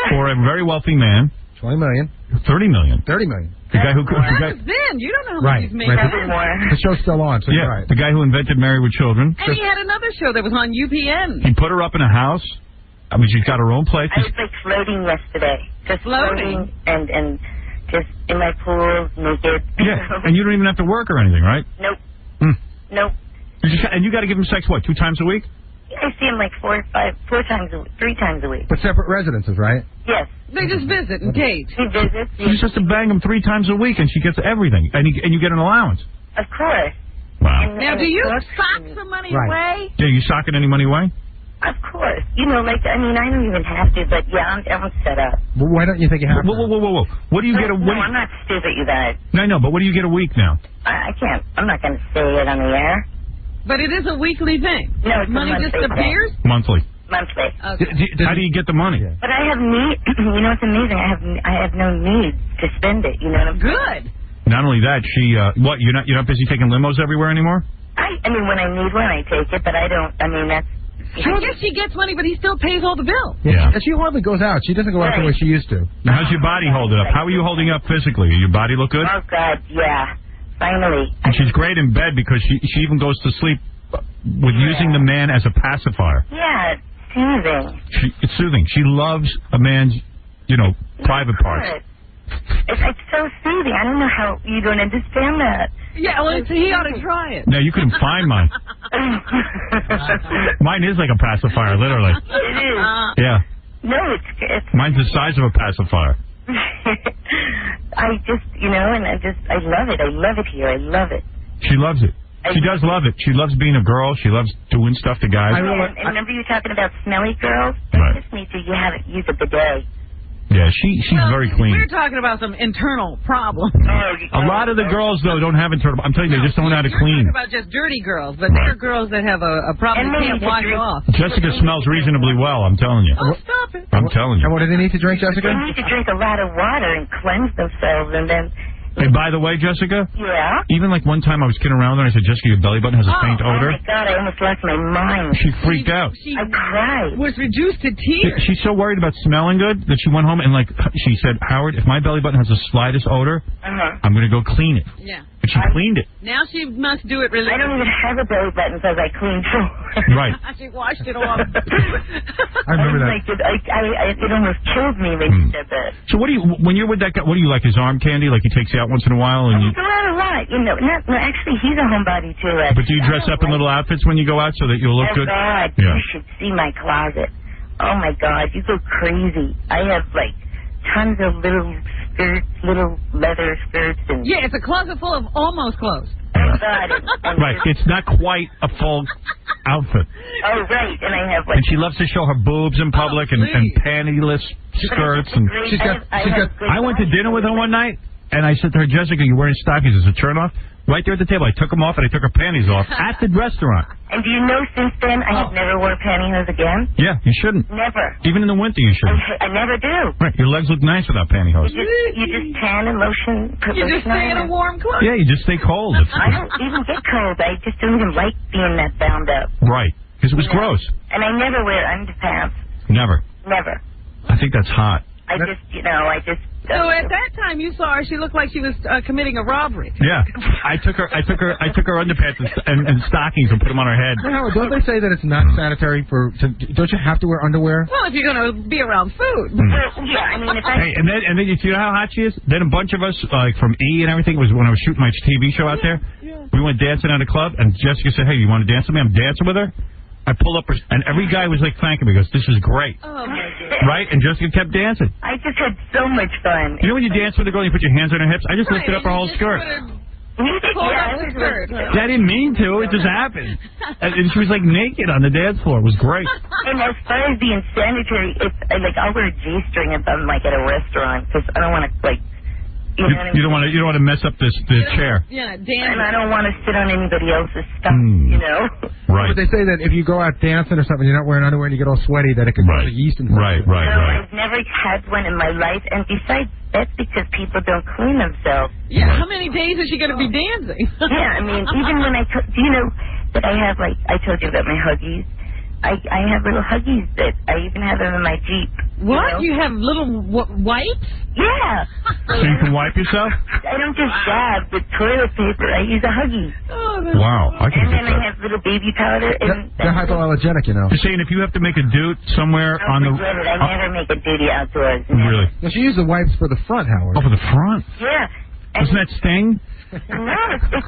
for a very wealthy man. 20 million. 30 million. 30 million. The guy who... Then, you don't know how much he's made. The show's still on, so you're right. The guy who invented Married with Children. And he had another show that was on UPN. He put her up in a house. She's got her own place. I was floating yesterday. Just floating and just in my pool, naked. Yeah, and you don't even have to work or anything, right? Nope. Nope. And you got to give him sex, 2 times a week? I see him 3 times a week. But separate residences, right? Yes. They just visit and date. He visits. She's supposed to bang him 3 times a week, and she gets everything. And you get an allowance. Of course. Wow. Now, do you sock some money away? Yeah, you socking any money away? Of course. I don't even have to, but I'm set up. Well, why don't you think you have to? Whoa. What do you get a week? No, I'm not stupid, you guys. No, I know, but what do you get a week now? I can't. I'm not going to say it on the air. But it is a weekly thing. No, it's money a monthly just appears? Monthly. Monthly. Okay. How do you get the money? But I have need. It's amazing. I have no need to spend it. You know what I'm saying? Good. Not only that, she you're not busy taking limos everywhere anymore? When I need one, I take it, but I don't. That's. I guess she gets money, but he still pays all the bills. Yeah. She hardly goes out. She doesn't go out the way she used to. Now, how's your body holding up? How are you holding up physically? Your body look good? Oh God, yeah. Finally. And she's great in bed because she even goes to sleep with using the man as a pacifier. Yeah, it's soothing. It's soothing. She loves a man's, private parts. It's so soothing. I don't know how you don't understand that. Yeah, well, he ought to try it. No, you couldn't find mine. Mine is like a pacifier, literally. It is. Yeah. No, it's. Mine's the size of a pacifier. I just, I love it. I love it here. I love it. She loves it. She does love it. She loves being a girl. She loves doing stuff to guys. And remember you talking about smelly girls? Right. Just need to use a bidet. Yeah, she's very clean. We're talking about some internal problems. A lot of the girls, though, don't have internal. I'm telling you, they just don't know how to clean. Talking about just dirty girls, but there are girls that have a problem they can't wash off. Jessica smells reasonably well, I'm telling you. Oh, stop it. I'm telling you. And what do they need to drink, Jessica? They need to drink a lot of water and cleanse themselves, and then... Hey, by the way, Jessica? Yeah? Even like one time I was kidding around and I said, Jessica, your belly button has a faint odor. Oh, my God, I almost lost my mind. She freaked out. I cried. Was reduced to tears. She's so worried about smelling good that she went home and, like, she said, Howard, if my belly button has the slightest odor, I'm going to go clean it. Yeah. And she cleaned it. Now she must do it really. I don't even have a belly button because I clean too. Right. She washed it off. I remember that. It almost killed me when you said that. So what do you, when you're with that guy, what do you like, his arm candy? Like he takes you out once in a while? And We go out a lot, you know. No, actually, he's a homebody too. But do you dress up in little outfits when you go out so that you'll look good? God, Yeah. you should see my closet. Oh my God, you go crazy. I have like tons of little skirts, little leather skirts, and Yeah, it's a closet full of almost clothes. oh God, and Right, it's not quite a full outfit. oh right, and I have like. And she loves to show her boobs in public and pantyless skirts. And I went to dinner with her one night, and I said to her, Jessica, you're wearing stockings. Is it a turn off? Right there at the table. I took them off, and I took her panties off at the restaurant. And do you know since then I have never wore pantyhose again? Yeah, you shouldn't. Never. Even in the winter, you shouldn't. I never do. Right, your legs look nice without pantyhose. You just tan and lotion. Put You just lotion stay in on a warm clothes. Yeah, you just stay cold. I don't even get cold. I just don't even like being that bound up. Right, because it was gross. And I never wear underpants. Never. Never. I think that's hot. I just. So at that time you saw her, she looked like she was committing a robbery. Yeah, I took her underpants and stockings and put them on her head. Howard, don't they say that it's not sanitary don't you have to wear underwear? Well, if you're going to be around food. Yeah, I mean, if I... Hey, and then you see how hot she is? Then a bunch of us, like from E and everything, was when I was shooting my TV show out there. We went dancing at a club, and Jessica said, "Hey, you want to dance with me?" I'm dancing with her. I pull up, and every guy was like thanking me. Goes, "This is great." Oh, my God. Right? And Jessica kept dancing. I just had so much fun. You know when you dance with a girl, and you put your hands on her hips? I just lifted up her whole skirt. I didn't mean to. It just happened. And she was like naked on the dance floor. It was great. And as far as being sanitary, it's like I'll wear a G-string if I'm like at a restaurant because I don't want to like. You don't want to mess up the chair. Yeah, and I don't want to sit on anybody else's stuff. You know. Right. But they say that if you go out dancing or something, you're not wearing underwear and you get all sweaty, that it can cause yeast infection. Right. I've never had one in my life, and besides, that's because people don't clean themselves. Yeah, how many days is she going to be dancing? Yeah, I mean, even when do you know that I have, like, I told you about my Huggies? I have little Huggies that I even have them in my Jeep. What? You have little wipes? Yeah. So you can wipe yourself? I don't just dab with toilet paper. I use a Huggie. Oh, wow. I can and get then that. I have little baby powder. And They're hypoallergenic, you know. You're saying if you have to make a doot somewhere on the... forget it. I never make a duty outdoors. Really? No, she used the wipes for the front, Howard. Oh, for the front? Yeah. Doesn't that sting? No,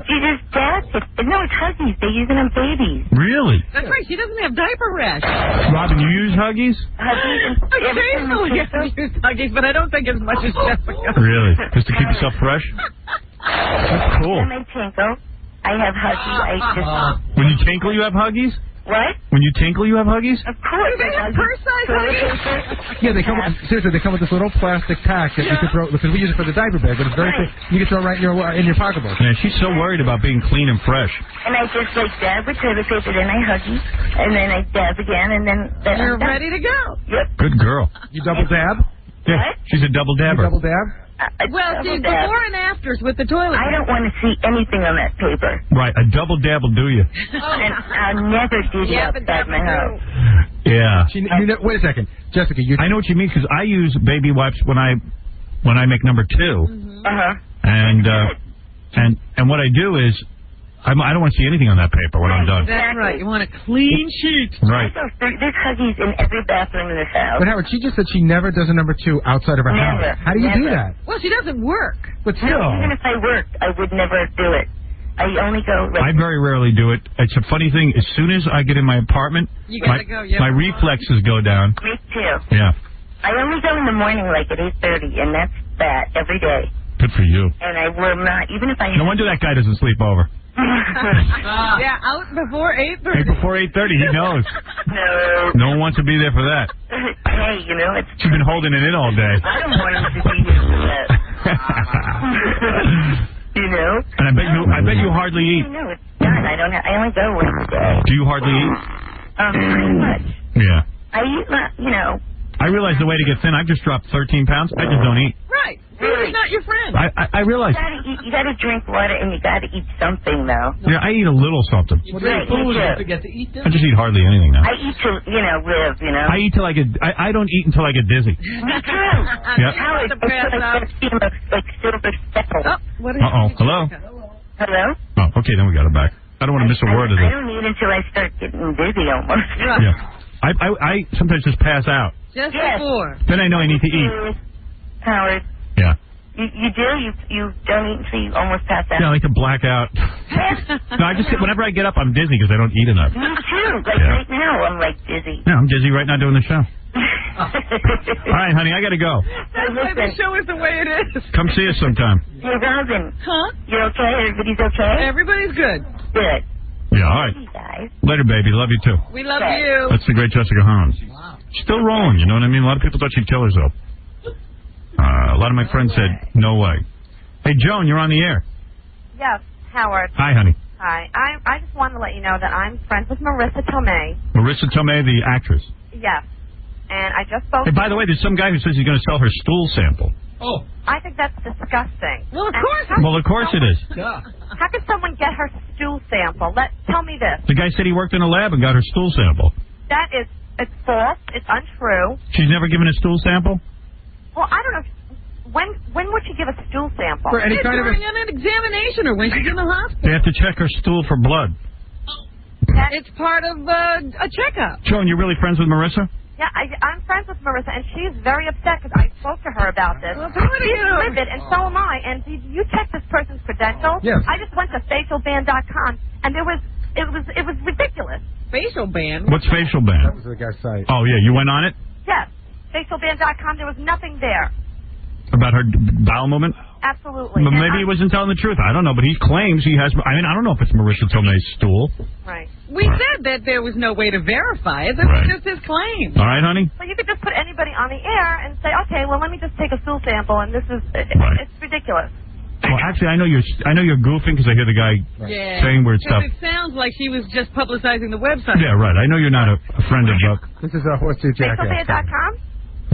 you just dab it. No, it's Huggies. They use it on babies. Really? That's right. She doesn't have diaper rash. Robin, you use Huggies? Huggies and Occasionally I use Huggies, but I don't think as much as Jessica. Really? Just to keep yourself fresh? That's cool. When I tinkle, I have Huggies. I just... When you tinkle, you have Huggies? What? When you tinkle, you have Huggies? Of course. They have purse-sized Huggies? Yeah, they come with, seriously, they come with this little plastic pack that you can throw, because we use it for the diaper bag, but it's very thick. You can throw it right in your pocketbook. Yeah, she's so worried about being clean and fresh. And I just like dab with toilet paper, then I Huggy, and then I dab again, and then you're ready to go. Yep. Good girl. You double dab? Yeah, she's a double dabber. You double dab? Well, see, before and afters with the toilet. I don't want to see anything on that paper. Right, a double dab will do you. And I'll never do that outside my house. Yeah. Wait a second. Jessica, I know what you mean, because I use baby wipes when I make number 2. Uh-huh. And what I do is, I don't want to see anything on that paper when I'm done. That's right. You want a clean sheet. Right. There's Huggies in every bathroom in this house. But Howard, she just said she never does a number 2 outside of her Never. house. How do you do that? Well, she doesn't work. But still. No, even if I worked, I would never do it. I only go... I very rarely do it. It's a funny thing. As soon as I get in my apartment, you gotta go. My reflexes go down. Me too. Yeah. I only go in the morning, like at 8:30, and that's that every day. Good for you. And I will not, even if I... No wonder that guy doesn't sleep over. Yeah, out before 8:30. Hey, before 8:30, he knows. No one wants to be there for that. Hey, you know, it's... She's been holding it in all day. I don't want him to be here for that. You know? And I bet you hardly eat. No, it's done. I only go once a day. Do you hardly eat? Pretty much. Yeah. I eat, you know... I realize the way to get thin, I've just dropped 13 pounds. I just don't eat. Right. Really? He's not your friend. I realize. You gotta drink water and you gotta eat something, though. Yeah, I eat a little something. What do you forget to eat I just eat hardly anything now. I eat to, live, you know. I eat till I get. I don't eat until I get dizzy. Me too. Yep. Howard, it's like silver speckle. Uh-oh. Hello? Hello? Oh, okay, then we got it back. I don't want to miss a word of I it. don't eat until I start getting dizzy almost. Yeah. I sometimes just pass out. Just before. Then I know I need to eat. Howard. Yeah. You do? You don't eat until you almost pass out? Yeah, I like to black out. No, I just whenever I get up, I'm dizzy because I don't eat enough. Me too. Right now, I'm dizzy. Yeah, I'm dizzy right now doing the show. All right, honey, I got to go. That's why the show is the way it is. Come see us sometime. Hey, Robin. Huh? You okay? Everybody's okay? Everybody's good. Good. Yeah, all right. Guys. Later, baby. Love you, too. We love you. That's the great Jessica Hans. Wow. Still rolling, you know what I mean? A lot of people thought she'd kill herself. A lot of my friends said, no way. Hey, Joan, you're on the air. Yes, Howard. Hi, honey. Hi. I just wanted to let you know that I'm friends with Marissa Tomei. Marissa Tomei, the actress. Yes. And I just spoke Hey, by the way, there's some guy who says he's going to sell her stool sample. Oh. I think that's disgusting. Well, Well, of course it is. How could someone get her stool sample? Tell me this. The guy said he worked in a lab and got her stool sample. It's false. It's untrue. She's never given a stool sample? Well, I don't know. When would she give a stool sample? For any kind of an examination or when she's in the hospital. They have to check her stool for blood. It's part of a checkup. Joan, you're really friends with Marissa? Yeah, I'm friends with Marissa, and she's very upset because I spoke to her about this. Well, she's livid, and so am I. And did you check this person's credentials? Yes. I just went to facialband.com, and it was ridiculous. Facial band? What's facial band? That was the guy's site. Oh, yeah, you went on it? Yes, facialband.com. There was nothing there. About her bowel movement? Absolutely. But maybe he wasn't telling the truth. I don't know, but he claims he has... I mean, I don't know if it's Marissa Tomei's stool. Right. We said that there was no way to verify it. That was just his claim. All right, honey? Well, you could just put anybody on the air and say, okay, well, let me just take a stool sample, and this is... It's ridiculous. Well, actually, I know you're goofing because I hear the guy saying weird stuff. It sounds like she was just publicizing the website. Yeah, right. I know you're not a friend of... This is Horse Tooth Jackass. Facialband.com?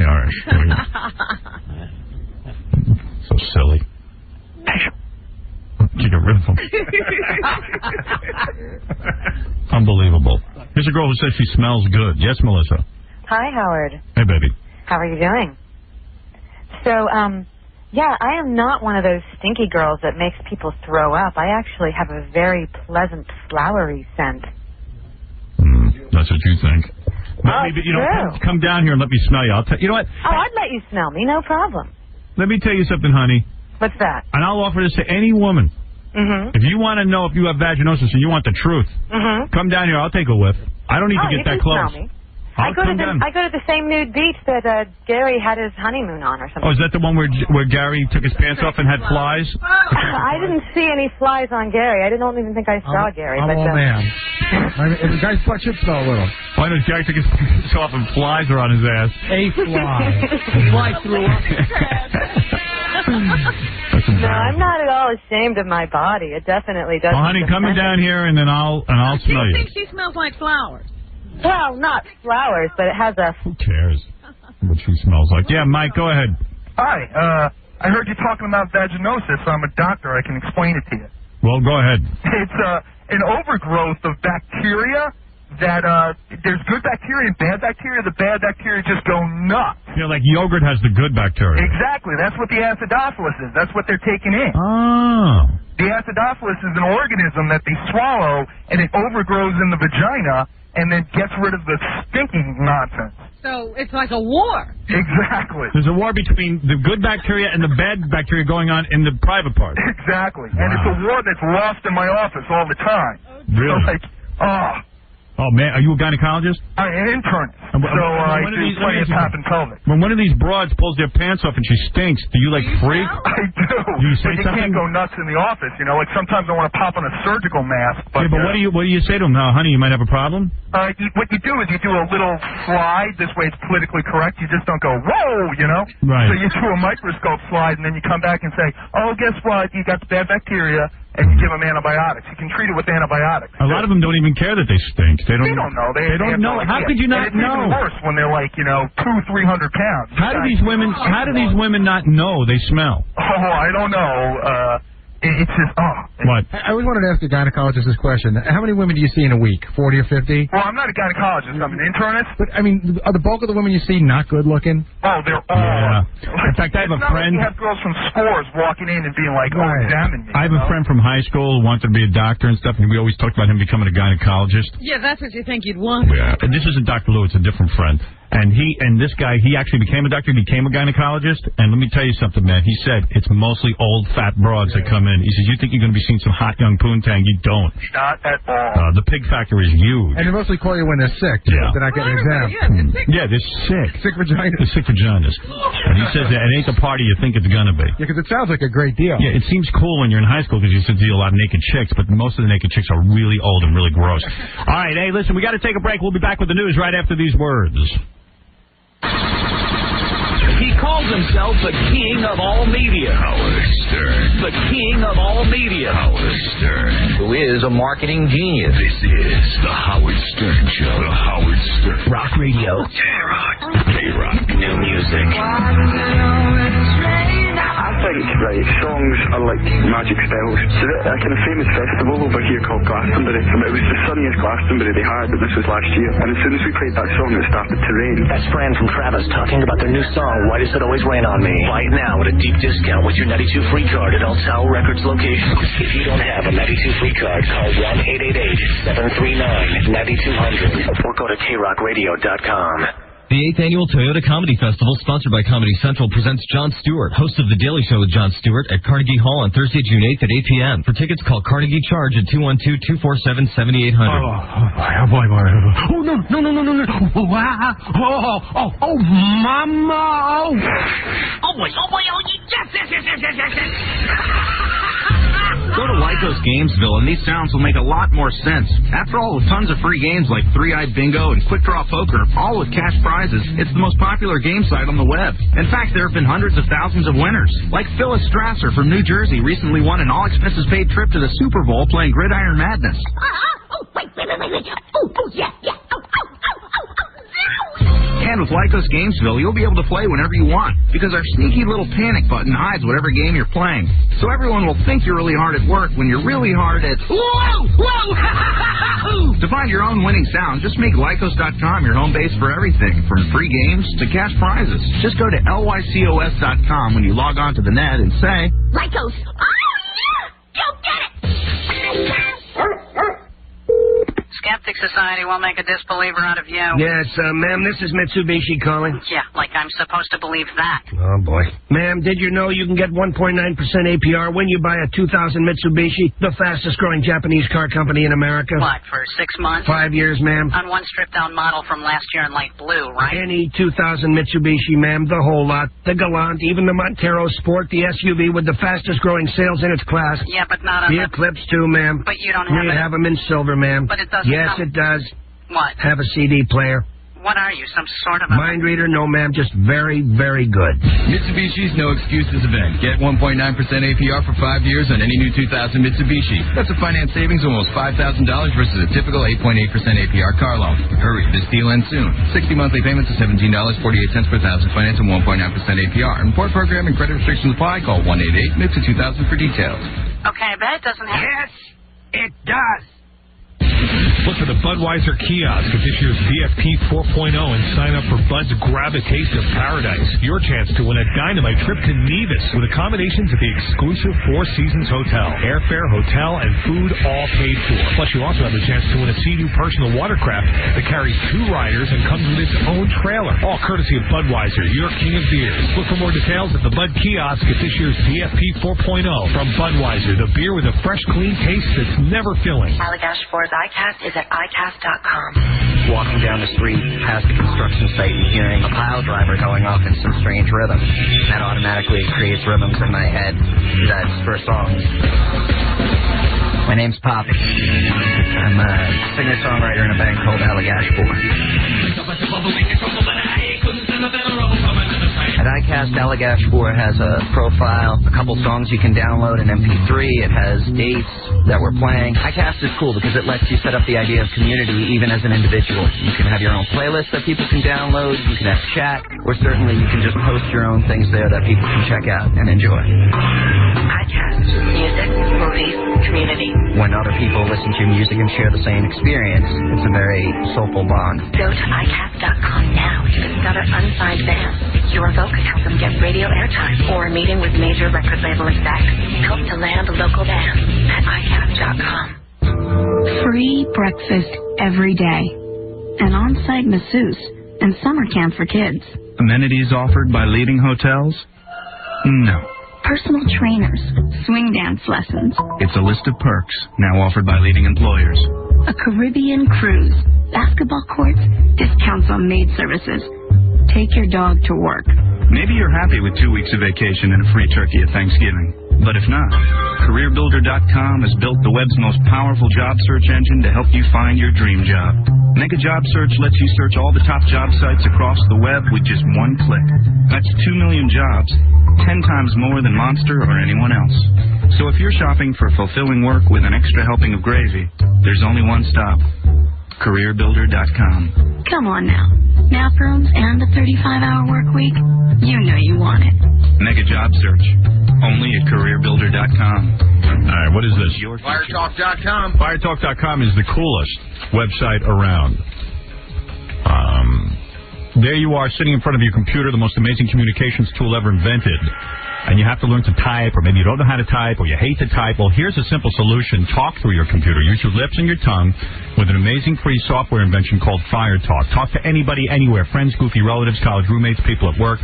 Yeah, all right. There we go. So silly. You get rid of them. Unbelievable. Here's a girl who says she smells good. Yes, Melissa. Hi, Howard. Hey, baby. How are you doing? So, yeah, I am not one of those stinky girls that makes people throw up. I actually have a very pleasant, flowery scent. That's what you think. Oh, Maybe, true. come down here and let me smell you. You know what? Oh, I'd let you smell me, no problem. Let me tell you something, honey. What's that? And I'll offer this to any woman. Mm-hmm. If you want to know if you have vaginosis and you want the truth, come down here. I'll take a whiff. I don't need to get that close. Smell me. I go to the same nude beach that Gary had his honeymoon on or something. Oh, is that the one where Gary took his pants off and had flies? I didn't see any flies on Gary. I don't even think I saw Gary. I'm but, all man. I mean, the guy's butt should smell a little. Why does Gary took his pants off and flies are on his ass? A fly. Fly through up. No, I'm not at all ashamed of my body. It definitely doesn't. Well, honey, come down here and then I'll smell I you. think she smells like flowers. Well, not flowers, but it has a... Who cares what she smells like? Yeah, Mike, go ahead. Hi, I heard you talking about vaginosis. I'm a doctor. I can explain it to you. Well, go ahead. It's an overgrowth of bacteria that there's good bacteria and bad bacteria. The bad bacteria just go nuts. You know, like yogurt has the good bacteria. Exactly. That's what the acidophilus is. That's what they're taking in. Oh. The acidophilus is an organism that they swallow, and it overgrows in the vagina and then gets rid of the stinking nonsense. So it's like a war. Exactly. There's a war between the good bacteria and the bad bacteria going on in the private part. Exactly. Wow. And it's a war that's lost in my office all the time. Really? So, like, oh, man, are you a gynecologist? I'm an internist. I do plenty of pap and pelvic. When one of these broads pulls their pants off and she stinks, do you, like, freak? I do. You you say but you something? can't go nuts in the office, you know. Like sometimes I want to pop on a surgical mask. But, But what do you say to him? Honey, you might have a problem? what you do is you do a little slide. This way it's politically correct. You just don't go, whoa, you know? Right. So you do a microscope slide, and then you come back and say, oh, guess what? You got bad bacteria, and you give them antibiotics. You can treat it with antibiotics. A lot of them don't even care that they stink. They don't know. They don't have know. no How idea. could you not and it's know? even worse when they're like, 200-300 pounds. How do these women not know they smell? Oh, I don't know. It's just, What? I always wanted to ask a gynecologist this question. How many women do you see in a week? 40 or 50? Well, I'm not a gynecologist. I'm an internist. But, I mean, are the bulk of the women you see not good looking? Oh, they're all... Yeah. In fact, I have a friend... You have girls from scores walking in and being like, examine me. I have a friend from high school who wanted to be a doctor and stuff, and we always talked about him becoming a gynecologist. Yeah, that's what you think you'd want. Yeah. And this isn't Dr. Lou, it's a different friend. And this guy, he actually became a doctor, became a gynecologist. And let me tell you something, man. He said it's mostly old, fat broads that come in. He says, you think you're going to be seeing some hot young poontang? You don't. Not at all. The pig factor is huge. And they mostly call you when they're sick. Yeah. They're not getting exams. Yeah, they're sick. Sick vaginas. They're sick vaginas. And he says that it ain't the party you think it's going to be. Yeah, because it sounds like a great deal. Yeah, it seems cool when you're in high school because you sit to see a lot of naked chicks, but most of the naked chicks are really old and really gross. All right, hey, listen, we got to take a break. We'll be back with the news right after these words. He calls himself the king of all media. Howard Stern. The king of all media. Howard Stern. Who is a marketing genius. This is the Howard Stern Show. The Howard Stern. Rock radio. K-Rock. K-Rock. New music. I think, right, songs are like magic spells. So a kind of famous festival over here called Glastonbury. It was the sunniest Glastonbury they had, but this was last year. And as soon as we played that song, it started to rain. Best friend from Travis talking about their new song, Why Does It Always Rain on Me? Buy it now at a deep discount with your 92 free card at all Tower Records locations. If you don't have a 92 free card, call 1-888-739-9200 or go to krockradio.com. The 8th Annual Toyota Comedy Festival, sponsored by Comedy Central, presents Jon Stewart, host of The Daily Show with Jon Stewart, at Carnegie Hall on Thursday, June 8th at 8 p.m. For tickets, call Carnegie Charge at 212-247-7800. Oh, boy. Oh, no. Oh, mama. Oh, boy. Go to Lycos Gamesville, and these sounds will make a lot more sense. After all, with tons of free games like Three-Eyed Bingo and Quick Draw Poker, all with cash prizes, it's the most popular game site on the web. In fact, there have been hundreds of thousands of winners. Like Phyllis Strasser from New Jersey recently won an all-expenses-paid trip to the Super Bowl playing Gridiron Madness. Wait. Oh, yeah. And with Lycos Gamesville, you'll be able to play whenever you want, because our sneaky little panic button hides whatever game you're playing. So everyone will think you're really hard at work when you're really hard at... Whoa! To find your own winning sound, just make Lycos.com your home base for everything, from free games to cash prizes. Just go to lycos.com when you log on to the net and say... Lycos. Oh, yeah! Go get it! Skeptic Society won't make a disbeliever out of you. Yes, ma'am, this is Mitsubishi calling. Yeah, like I'm supposed to believe that. Oh, boy. Ma'am, did you know you can get 1.9% APR when you buy a 2000 Mitsubishi, the fastest-growing Japanese car company in America? What, for 6 months? 5 years, ma'am. On one stripped-down model from last year in light blue, right? Any 2000 Mitsubishi, ma'am, the whole lot. The Galant, even the Montero Sport, the SUV with the fastest-growing sales in its class. Yeah, but not on the Eclipse, too, ma'am. But you don't have We it. have them in silver, ma'am. But it doesn't Yes, come- it does. What? Have a CD player. What are you, some sort of a... Mind reader? No, ma'am, just very, very good. Mitsubishi's No Excuses event. Get 1.9% APR for 5 years on any new 2000 Mitsubishi. That's a finance savings of almost $5,000 versus a typical 8.8% APR car loan. Hurry, this deal ends soon. 60 monthly payments of $17.48 per thousand, finance and 1.9% APR. Import program and credit restrictions apply. Call 188-MITSU-2000 for details. Okay, I bet it doesn't have... Yes, it does. Look for the Budweiser kiosk at this year's VFP 4.0 and sign up for Bud's Grab a Taste of Paradise. Your chance to win a dynamite trip to Nevis with accommodations at the exclusive Four Seasons Hotel. Airfare, hotel, and food all paid for. Plus, you also have the chance to win a Sea-Doo personal watercraft that carries 2 riders and comes with its own trailer. All courtesy of Budweiser, your king of beers. Look for more details at the Bud kiosk at this year's VFP 4.0 from Budweiser, the beer with a fresh, clean taste that's never filling. Allagash 4's iCast is at iCast.com. Walking down the street past a construction site and hearing a pile driver going off in some strange rhythm. That automatically creates rhythms in my head that for a song. My name's Poppy. I'm a singer-songwriter in a band called Allagash 4. At iCast, Allagash 4 has a profile, a couple songs you can download in MP3. It has dates that we're playing. iCast is cool because it lets you set up the idea of community even as an individual. You can have your own playlist that people can download. You can have chat, or certainly you can just post your own things there that people can check out and enjoy. iCast. Music, movies, community. When other people listen to your music and share the same experience, it's a very soulful bond. Go to iCast.com now to discover unsigned bands. Your vote could help them get radio airtime or a meeting with major record label execs. Help to land a local band at iCast.com. Free breakfast every day. An on-site masseuse and summer camp for kids. Amenities offered by leading hotels? No. Personal trainers, swing dance lessons, It's a list of perks now offered by leading employers. a Caribbean cruise, basketball courts, discounts on maid services. Take your dog to work. Maybe you're happy with 2 weeks of vacation and a free turkey at Thanksgiving. But if not, CareerBuilder.com has built the web's most powerful job search engine to help you find your dream job. Mega Job Search lets you search all the top job sites across the web with just one click. That's 2 million jobs, 10 times more than Monster or anyone else. So if you're shopping for fulfilling work with an extra helping of gravy, there's only one stop. CareerBuilder.com. Come on now. Nap rooms and a 35-hour work week? You know you want it. Mega Job Search. Only at CareerBuilder.com. All right, what is this? Firetalk.com. Firetalk.com is the coolest website around. There you are, sitting in front of your computer, the most amazing communications tool ever invented. And you have to learn to type, or maybe you don't know how to type, or you hate to type. Well, here's a simple solution. Talk through your computer. Use your lips and your tongue with an amazing free software invention called FireTalk. Talk to anybody, anywhere. Friends, goofy relatives, college roommates, people at work.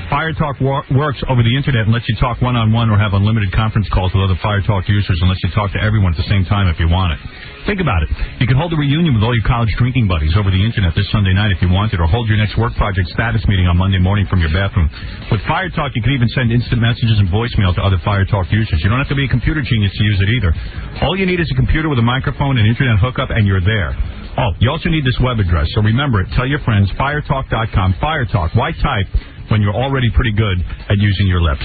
FireTalk works over the Internet and lets you talk one-on-one or have unlimited conference calls with other FireTalk users and lets you talk to everyone at the same time if you want it. Think about it. You can hold a reunion with all your college drinking buddies over the Internet this Sunday night if you wanted, or hold your next work project status meeting on Monday morning from your bathroom. With FireTalk, you can even send instant messages and voicemail to other FireTalk users. You don't have to be a computer genius to use it either. All you need is a computer with a microphone and Internet hookup, and you're there. Oh, you also need this web address, so remember it. Tell your friends, firetalk.com. FireTalk. Why type when you're already pretty good at using your lips?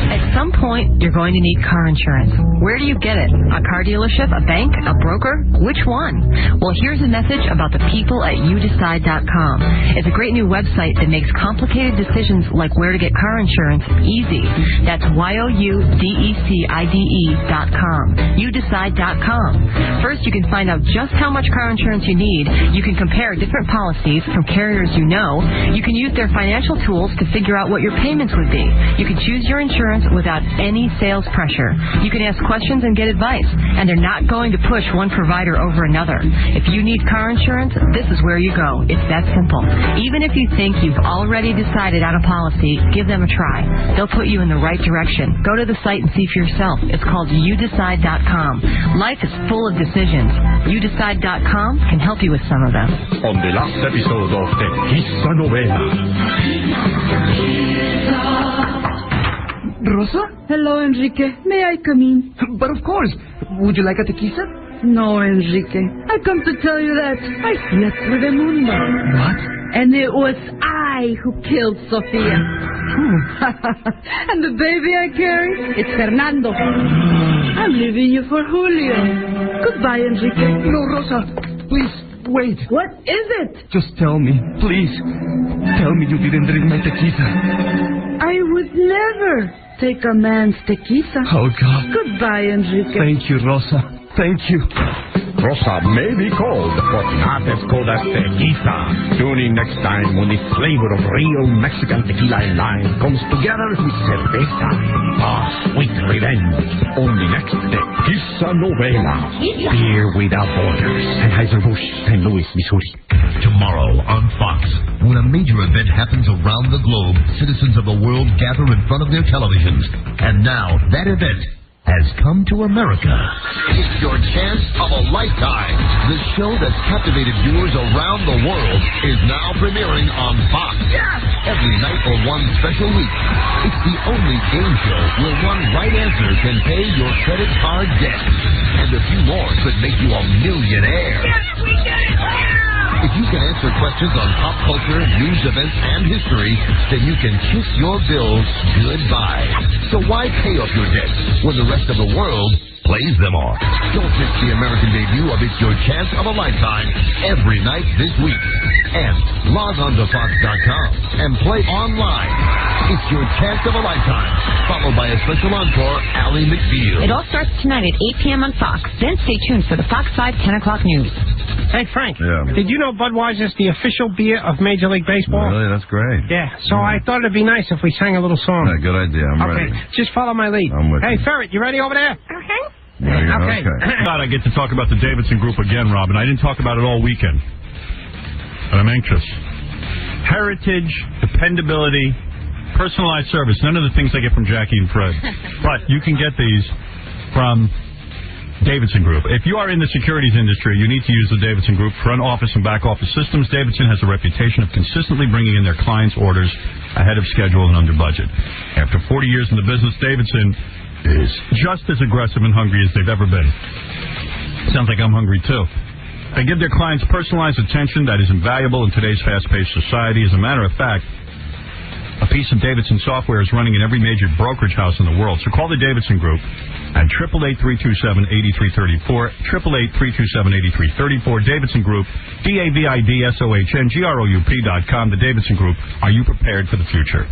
At some point, you're going to need car insurance. Where do you get it? A car dealership? A bank? A broker? Which one? Well, here's a message about the people at youdecide.com. It's a great new website that makes complicated decisions like where to get car insurance easy. That's youdecide.com. Youdecide.com. First, you can find out just how much car insurance you need. You can compare different policies from carriers you know. You can use their financial tools to figure out what your payments would be. You can choose your insurance without any sales pressure. You can ask questions and get advice, and they're not going to push one provider over another. If you need car insurance, this is where you go. It's that simple. Even if you think you've already decided on a policy, give them a try. They'll put you in the right direction. Go to the site and see for yourself. It's called youdecide.com. Life is full of decisions. Youdecide.com can help you with some of them. On the last episode of the Quizza Novela. Rosa? Hello, Enrique. May I come in? But of course. Would you like a tequila? No, Enrique. I come to tell you that I slept with a mundo. What? And it was I who killed Sofia. And the baby I carry, it's Fernando. I'm leaving you for Julio. Goodbye, Enrique. No, Rosa. Please, wait. What is it? Just tell me, please. Tell me you didn't drink my tequila. I would never take a man's tequila. Oh, God. Goodbye, Enrique. Thank you, Rosa. Thank you. Rosa may be cold, but not as cold as tequila. Tune in next time when the flavor of real Mexican tequila and lime comes together with cerveza. Ah, sweet revenge. Only next Tequila Novela. Beer Without Borders. Anheuser-Busch, St. Louis, Missouri. Tomorrow on Fox, when a major event happens around the globe, citizens of the world gather in front of their televisions. And now, that event has come to America. It's your chance of a lifetime. The show that's captivated viewers around the world is now premiering on Fox. Yes! Every night for one special week. It's the only game show where one right answer can pay your credit card debt. And a few more could make you a millionaire. Yes, we get it! If you can answer questions on pop culture, news events, and history, then you can kiss your bills goodbye. So why pay off your debts when the rest of the world plays them off? Don't miss the American debut of It's Your Chance of a Lifetime every night this week. And log on to Fox.com and play online. It's Your Chance of a Lifetime, followed by a special encore, Ally McBeal. It all starts tonight at 8 p.m. on Fox. Then stay tuned for the Fox 5 10 o'clock news. Hey, Frank. Yeah. Did you know Budweiser's the official beer of Major League Baseball? Really? That's great. Yeah, so I thought it'd be nice if we sang a little song. Yeah, good idea. I'm ready. Okay, just follow my lead. I'm with Hey, you. Ferret, you ready over there? Okay. God, I get to talk about the Davidson Group again, Robin. I didn't talk about it all weekend, but I'm anxious. Heritage, dependability, personalized service. None of the things I get from Jackie and Fred. But you can get these from Davidson Group. If you are in the securities industry, you need to use the Davidson Group front office and back office systems. Davidson has a reputation of consistently bringing in their clients' orders ahead of schedule and under budget. After 40 years in the business, Davidson is just as aggressive and hungry as they've ever been. Sounds like I'm hungry, too. They give their clients personalized attention that is invaluable in today's fast-paced society. As a matter of fact, a piece of Davidson software is running in every major brokerage house in the world. So call the Davidson Group at 888-327-8334, 888-327-8334, Davidson Group, DAVIDSOHNGROUP.com. The Davidson Group. Are you prepared for the future?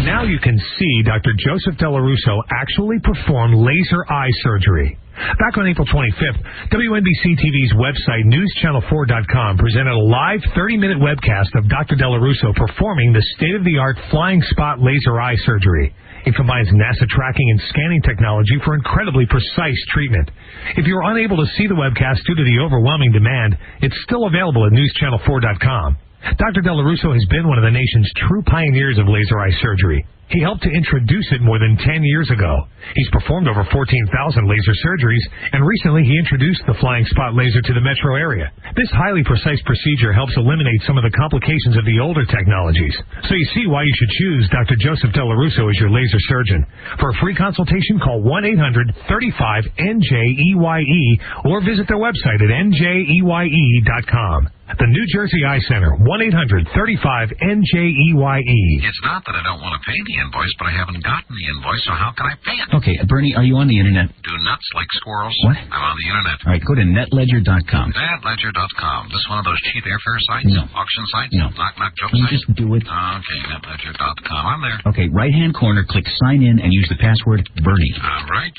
Now you can see Dr. Joseph Dell'Abate actually perform laser eye surgery. Back on April 25th, WNBC-TV's website, NewsChannel4.com, presented a live 30-minute webcast of Dr. Dell'Abate performing the state-of-the-art flying spot laser eye surgery. It combines NASA tracking and scanning technology for incredibly precise treatment. If you're unable to see the webcast due to the overwhelming demand, it's still available at NewsChannel4.com. Dr. Dell'Abate has been one of the nation's true pioneers of laser eye surgery. He helped to introduce it more than 10 years ago. He's performed over 14,000 laser surgeries, and recently he introduced the flying spot laser to the metro area. This highly precise procedure helps eliminate some of the complications of the older technologies. So you see why you should choose Dr. Joseph Dell'Abate as your laser surgeon. For a free consultation, call 1-800-35-NJEYE or visit their website at njeye.com. The New Jersey Eye Center, 1-800-35-NJEYE. It's not that I don't want to pay the invoice, but I haven't gotten the invoice, so how can I pay it? Okay, Bernie, are you on the Internet? Do nuts like squirrels? What? I'm on the Internet. All right, go to netledger.com. Netledger.com. This one of those cheap airfare sites? No. Auction sites? No. Knock-knock joke Can you sites? just do it? Okay, netledger.com. I'm there. Okay, right-hand corner, click sign in and use the password Bernie. All right.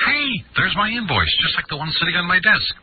Hey, there's my invoice, just like the one sitting on my desk.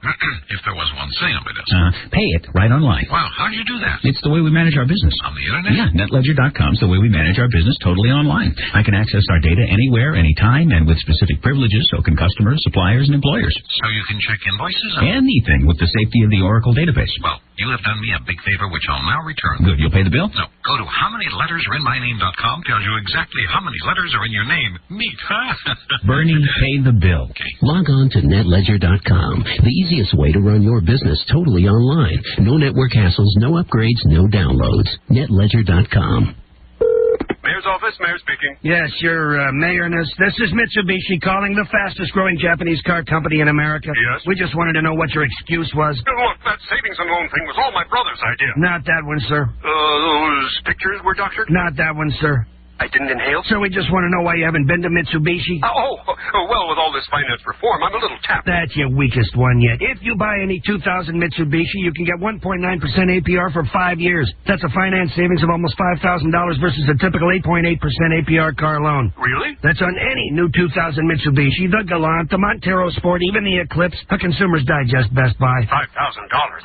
If there was one sitting on my desk. Pay it right online. Wow, how do you do that? It's the way we manage our business. On the Internet? Yeah, netledger.com is the way we manage our business totally online. I can access our data anywhere, anytime, and with specific privileges, so can customers, suppliers, and employers. So you can check invoices? Anything with the safety of the Oracle database. Well, you have done me a big favor, which I'll now return. Good. You'll pay the bill? No. Go to howmanylettersarinmyname.com, tells you exactly how many letters are in your name. Neat, huh? Bernie, pay the bill. Okay. Log on to netledger.com. The easiest way to run your business totally online. No network hassles, no upgrades, no downloads. netledger.com. Mayor's office, Mayor speaking. Yes, your mayorness. This is Mitsubishi calling, the fastest growing Japanese car company in America. Yes? We just wanted to know what your excuse was. Look, that savings and loan thing was all my brother's idea. Not that one, sir. Those pictures were doctored? Not that one, sir. I didn't inhale? So we just want to know why you haven't been to Mitsubishi. Well, with all this finance reform, I'm a little tapped. That's your weakest one yet. If you buy any 2000 Mitsubishi, you can get 1.9% APR for 5 years. That's a finance savings of almost $5,000 versus a typical 8.8% APR car loan. Really? That's on any new 2000 Mitsubishi, the Galant, the Montero Sport, even the Eclipse, a Consumer's Digest Best Buy. $5,000.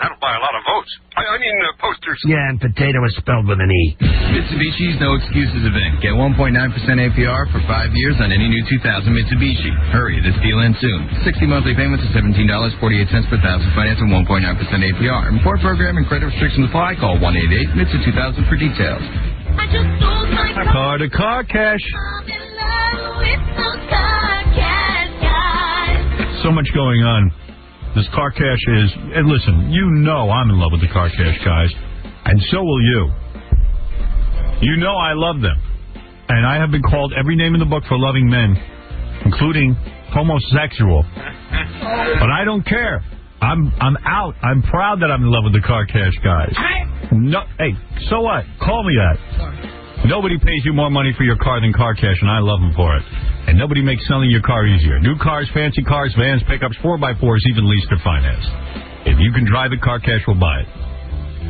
That'll buy a lot of votes. I mean, posters. Yeah, and potato is spelled with an E. Mitsubishi's No Excuses event. Get 1.9% APR for 5 years on any new 2000 Mitsubishi. Hurry, this deal ends soon. 60 monthly payments of $17.48 per thousand, finance at 1.9% APR. Import program and credit restrictions apply. Call 1-888-MITSU-2000 for details. Car to car cash. So much going on. This car cash is, and listen, you know I'm in love with the car cash guys, and so will you. You know I love them. And I have been called every name in the book for loving men, including homosexual. But I don't care. I'm out. I'm proud that I'm in love with the car cash guys. No, hey, so what? Call me that. Nobody pays you more money for your car than car cash, and I love them for it. And nobody makes selling your car easier. New cars, fancy cars, vans, pickups, 4x4s, even leased or financed. If you can drive it, car cash will buy it.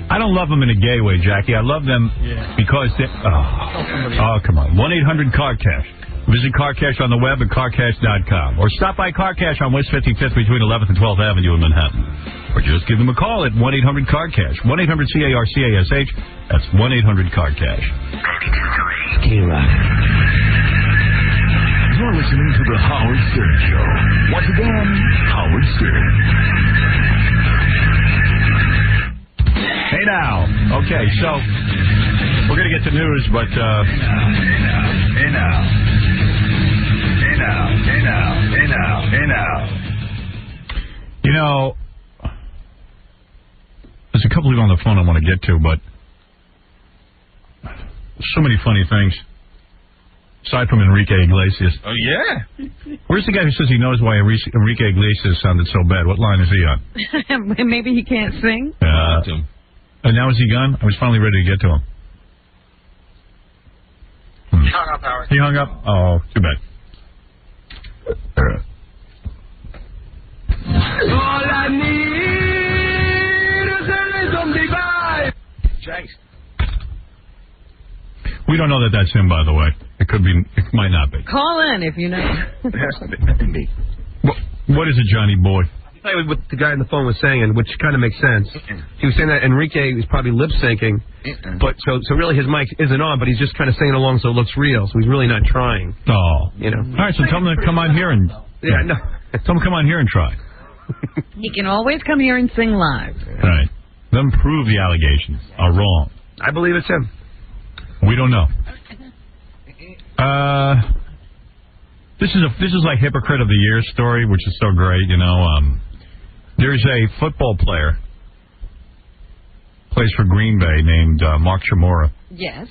I don't love them in a gay way, Jackie. I love them because they... Oh, come on. 1-800-CAR-CASH. Visit CarCash on the web at carcash.com. Or stop by CarCash on West 55th between 11th and 12th Avenue in Manhattan. Or just give them a call at 1-800-CAR-CASH. 1-800-CARCASH. That's 1-800-CAR-CASH. K-Rock. You're listening to The Howard Stern Show. Once again, Howard Stern. Hey now. Okay, so we're going to get to news, but... Hey now. You know, there's a couple of you on the phone I want to get to, but so many funny things. Aside from Enrique Iglesias. Oh, yeah? Where's the guy who says he knows why Enrique Iglesias sounded so bad? What line is he on? Maybe he can't sing? And now is he gone? I was finally ready to get to him. He hung up, Howard. He hung up? Oh, too bad. All I need is a little divide. Jace. We don't know that that's him, by the way. It could be. It might not be. Call in if you know. It has to be. What is it, Johnny boy? I'll tell you what the guy on the phone was saying, which kind of makes sense. He was saying that Enrique was probably lip syncing, but so really his mic isn't on, but he's just kind of singing along so it looks real. So he's really not trying. Oh, you know. All right, so tell him to come on here and no. Tell him to come on here and try. He can always come here and sing live. Right. Then prove the allegations are wrong. I believe it's him. We don't know. This is like Hypocrite of the Year story, which is so great, you know. There's a football player, plays for Green Bay, named Mark Chmura. Yes.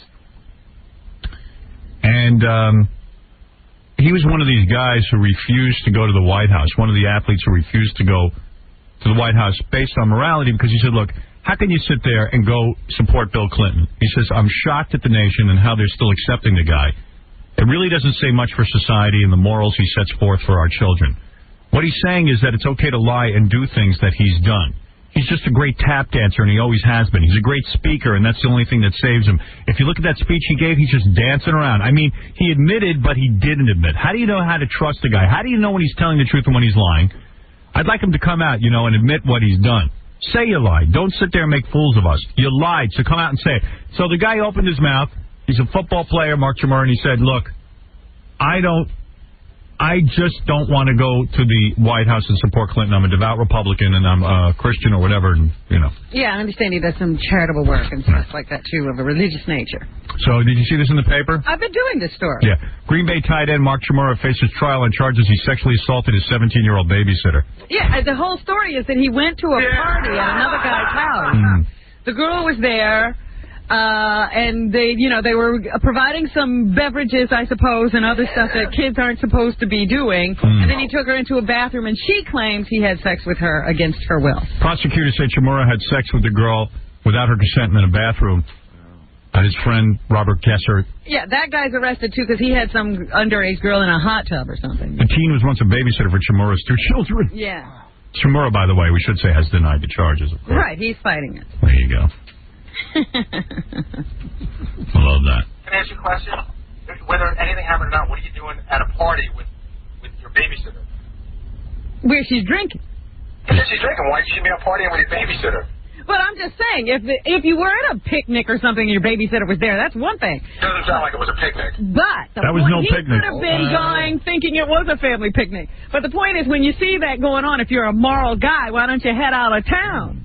And he was one of these guys who refused to go to the White House, one of the athletes who refused to go to the White House based on morality, because he said, look, how can you sit there and go support Bill Clinton? He says, I'm shocked at the nation and how they're still accepting the guy. It really doesn't say much for society and the morals he sets forth for our children. What he's saying is that it's okay to lie and do things that he's done. He's just a great tap dancer, and he always has been. He's a great speaker, and that's the only thing that saves him. If you look at that speech he gave, he's just dancing around. I mean, he admitted, but he didn't admit. How do you know how to trust a guy? How do you know when he's telling the truth and when he's lying? I'd like him to come out, you know, and admit what he's done. Say you lied. Don't sit there and make fools of us. You lied, so come out and say it. So the guy opened his mouth. He's a football player, Mark Chmura, and he said, look, I just don't want to go to the White House and support Clinton. I'm a devout Republican, and I'm a Christian or whatever, and, you know. Yeah, I understand he does some charitable work and stuff like that, too, of a religious nature. So, did you see this in the paper? I've been doing this story. Yeah. Green Bay tight end Mark Chmura faces trial on charges he sexually assaulted his 17-year-old babysitter. Yeah, the whole story is that he went to a party at another guy's house. The girl was there. And they were providing some beverages, I suppose, and other stuff that kids aren't supposed to be doing. And then he took her into a bathroom, and she claims he had sex with her against her will. Prosecutors say Chmura had sex with the girl without her consent in a bathroom. His friend, Robert Kesser. Yeah, that guy's arrested, too, because he had some underage girl in a hot tub or something. The teen was once a babysitter for Chmura's 2 children. Yeah. Chmura, by the way, we should say, has denied the charges, of course. Right, he's fighting it. There you go. I love that. Can I ask you a question? Whether anything happened or not, what are you doing at a party with your babysitter? Where she's drinking. If she's drinking, why should she be out partying with your babysitter? But I'm just saying, if you were at a picnic or something and your babysitter was there, that's one thing. It doesn't sound like it was a picnic. But that was no picnic. He could have been going thinking it was a family picnic. But the point is, when you see that going on, if you're a moral guy, why don't you head out of town?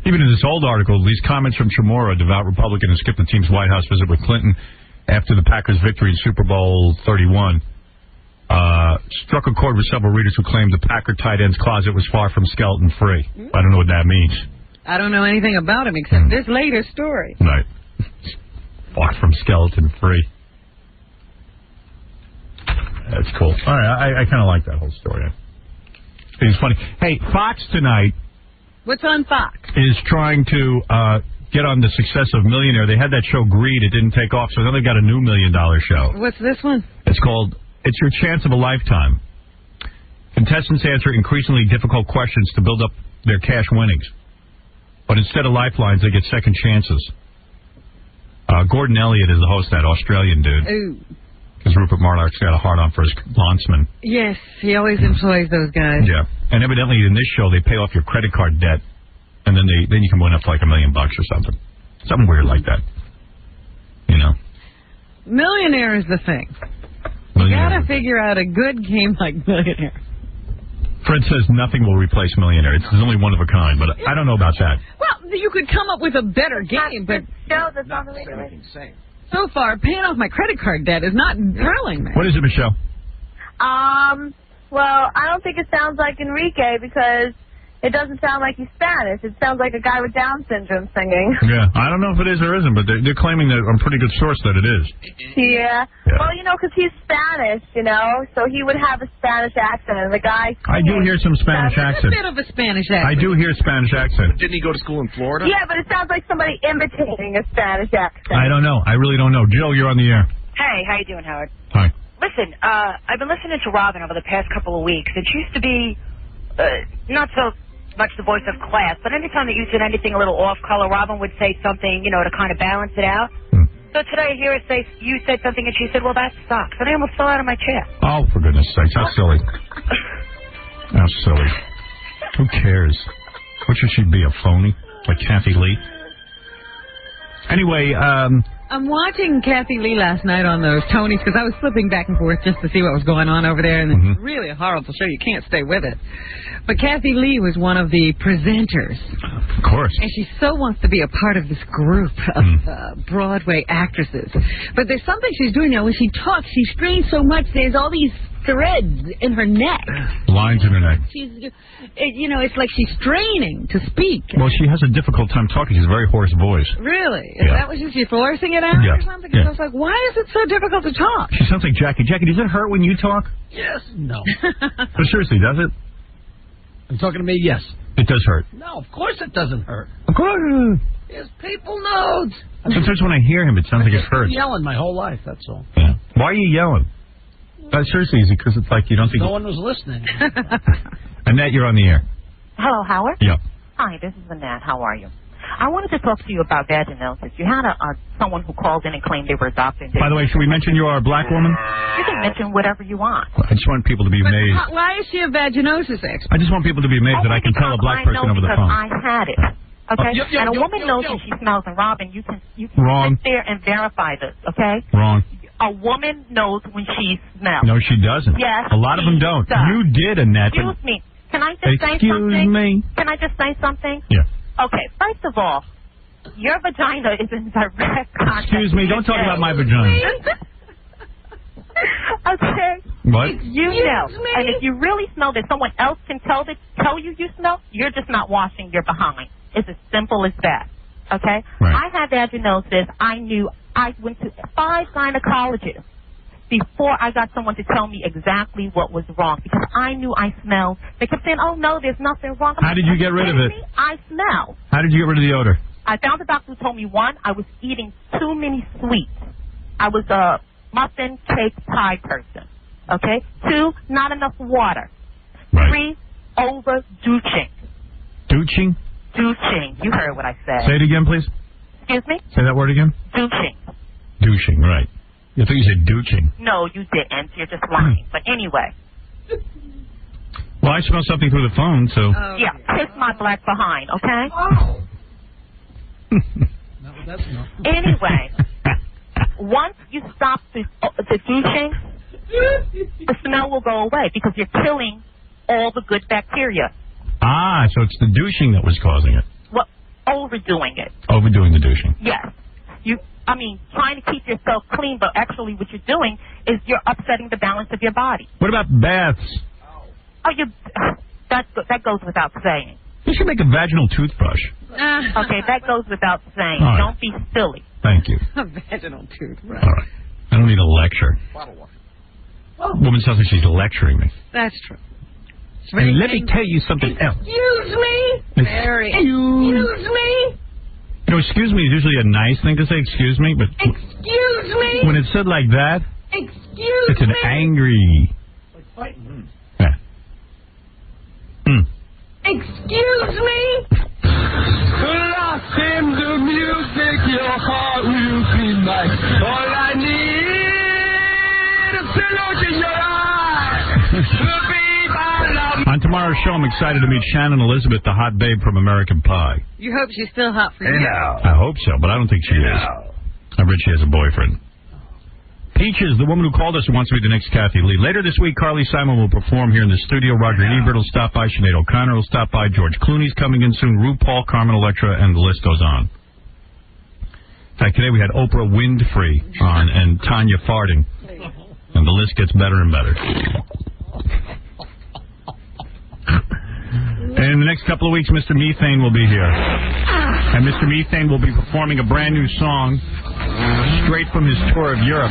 Even in this old article, these comments from Chmura, a devout Republican, who skipped the team's White House visit with Clinton after the Packers' victory in Super Bowl 31. struck a chord with several readers who claimed the Packard tight end's closet was far from skeleton-free. I don't know what that means. I don't know anything about him except this later story. Right. Far from skeleton-free. That's cool. All right, I kind of like that whole story. I think it's funny. Hey, Fox tonight... What's on Fox? ...is trying to get on the success of Millionaire. They had that show Greed. It didn't take off, so now they've got a new $1 million show. What's this one? It's called It's Your Chance of a Lifetime. Contestants answer increasingly difficult questions to build up their cash winnings. But instead of lifelines, they get second chances. Gordon Elliott is the host, that Australian dude. Ooh. Because Rupert Murdoch's got a hard-on for his lawnsman. Yes, he always employs those guys. Yeah. And evidently in this show, they pay off your credit card debt, and then you can win up to like $1 million or something. Something weird like that. You know? Millionaire is the thing. You gotta figure out a good game like Millionaire. Fred says nothing will replace Millionaire. It's only one of a kind, but I don't know about that. Well, you could come up with a better game, but so far, paying off my credit card debt is not thrilling me. What is it, Michelle? Well, I don't think it sounds like Enrique because it doesn't sound like he's Spanish. It sounds like a guy with Down syndrome singing. Yeah, I don't know if it is or isn't, but they're claiming that on pretty good source that it is. Yeah. Well, because he's Spanish, so he would have a Spanish accent, and the guy... I do hear some Spanish accent. A bit of a Spanish accent. I do hear Spanish accent. Didn't he go to school in Florida? Yeah, but it sounds like somebody imitating a Spanish accent. I don't know. I really don't know. Jill, you're on the air. Hey, how you doing, Howard? Hi. Listen, I've been listening to Robin over the past couple of weeks. It used to be not so much the voice of class, but anytime that you said anything a little off-color, Robin would say something, to kind of balance it out. So today I hear her say, you said something, and she said, well, that sucks. And I almost fell out of my chair. Oh, for goodness sakes. How silly. How silly. Who cares? What should she be, a phony? Like Kathy Lee? Anyway, I'm watching Kathy Lee last night on those Tonys because I was flipping back and forth just to see what was going on over there, and it's really a horrible show. You can't stay with it. But Kathy Lee was one of the presenters. Of course. And she so wants to be a part of this group of Broadway actresses. But there's something she's doing now. When she talks, she strains so much, there's all these threads in her neck. Lines in her neck. It's like she's straining to speak. Well, she has a difficult time talking. She's a very hoarse voice. Really? Is that what she's forcing it out or something? Because I was like, why is it so difficult to talk? She sounds like Jackie. Jackie, does it hurt when you talk? Yes. No. But seriously, does it? I'm talking to me, yes. It does hurt. No, of course it doesn't hurt. Of course. Yes, people knows. Sometimes when I hear him, it sounds like it hurts. I've been yelling my whole life, that's all. Yeah. Why are you yelling? Seriously, is it because it's like you don't think... No one was listening. Annette, you're on the air. Hello, Howard? Yeah. Hi, this is Annette. How are you? I wanted to talk to you about vaginosis. You had someone who called in and claimed they were a doctor. By the way, should we mention you are a black woman? You can mention whatever you want. I just want people to be amazed. Why is she a vaginosis expert? I just want people to be amazed that I can tell a black person over the phone. I had it. Okay? And a woman knows when she smells, and Robin, you can Wrong. sit there and verify this, okay? Wrong. A woman knows when she smells. No, she doesn't. Yes, a lot of them don't. does. You did, Annette. Excuse me. Can I just say something? Excuse me. Can I just say something? Yeah. Okay, first of all, your vagina is in direct contact. Excuse me, don't talk about my vagina. Okay. What? You know. And if you really smell that someone else can tell you smell, you're just not washing your behind. It's as simple as that. Okay? Right. I had vaginosis. I went to 5 gynecologists before I got someone to tell me exactly what was wrong because I knew I smelled. They kept saying, oh, no, there's nothing wrong. How did you get rid of it? I smell. How did you get rid of the odor? I found a doctor who told me, 1, I was eating too many sweets. I was a muffin, cake, pie person. Okay? 2, not enough water. Right. 3, over douching. Douching? Douching. You heard what I said. Say it again, please. Excuse me? Say that word again. Douching. Douching, right. I thought you said douching. No, you didn't. You're just lying. But anyway. Well, I smell something through the phone, so... Yeah, kiss my black behind, okay? Anyway, once you stop the douching, the smell will go away because you're killing all the good bacteria. Ah, so it's the douching that was causing it. Well, overdoing it. Overdoing the douching. Yes. trying to keep yourself clean, but actually what you're doing is you're upsetting the balance of your body. What about baths? Oh, that goes without saying. You should make a vaginal toothbrush. Okay, that goes without saying. All right. Don't be silly. Thank you. A vaginal toothbrush. All right. I don't need a lecture. Woman sounds like she's lecturing me. That's true. And let me tell you something else. Excuse me. Very. Excuse me. You know, excuse me is usually a nice thing to say, excuse me, but Excuse me. when it's said like that, Excuse it's an angry. Yeah. Excuse me. Lost in the music, your heart will be mine. All I need is to look in your eyes. On tomorrow's show, I'm excited to meet Shannon Elizabeth, the hot babe from American Pie. You hope she's still hot for you. I hope so, but I don't think she is. I bet she has a boyfriend. Peaches, the woman who called us and wants to be the next Kathy Lee. Later this week, Carly Simon will perform here in the studio. Roger Ebert will stop by. Sinead O'Connor will stop by. George Clooney's coming in soon. RuPaul, Carmen Electra, and the list goes on. In fact, today we had Oprah Winfrey on and Tanya farting. And the list gets better and better. And in the next couple of weeks, Mr. Methane will be here. And Mr. Methane will be performing a brand new song straight from his tour of Europe.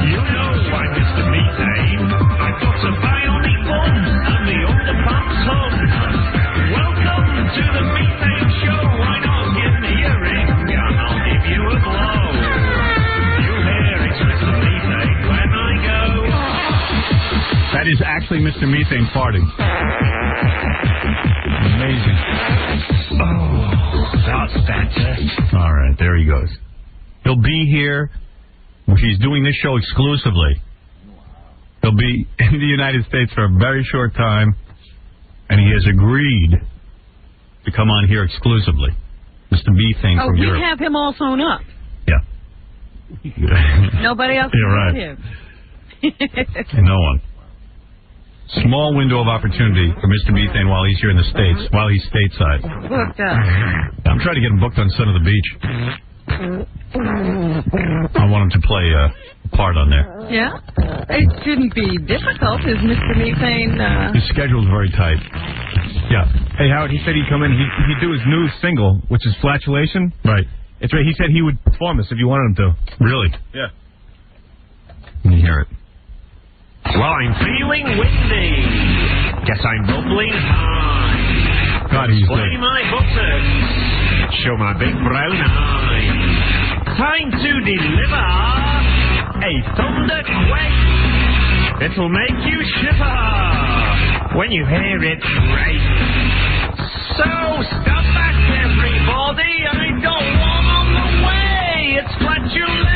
You know why, Mr. Methane. I got a bionic one and the underpants on. Welcome to the Methane Show. Why not give me a ring and I'll give you a blow. You hear it's Mr. Methane when I go. That is actually Mr. Methane farting. Amazing. Oh, that's better. All right, there he goes. He'll be here. He's doing this show exclusively. He'll be in the United States for a very short time, and he has agreed to come on here exclusively. Mr. Methane from Europe. We have him all sewn up. Yeah. Nobody else You're can right. him. No one. Small window of opportunity for Mr. Methane while he's here in the States, while he's stateside. Booked up. I'm trying to get him booked on Son of the Beach. I want him to play a part on there. Yeah? It shouldn't be difficult, is Mr. Methane... His schedule's very tight. Yeah. Hey, Howard, he said he'd come in. He'd do his new single, which is Flatulation. Right. It's right. He said he would perform this if you wanted him to. Really? Yeah. Let me hear it. Well, I'm feeling windy. Guess I'm bubbling high. God, he's Display good. my buttocks. Show my big brown eyes. Time to deliver a thunder quake. It'll make you shiver when you hear it break. So stop back, everybody. I don't want on the way. It's flatulation.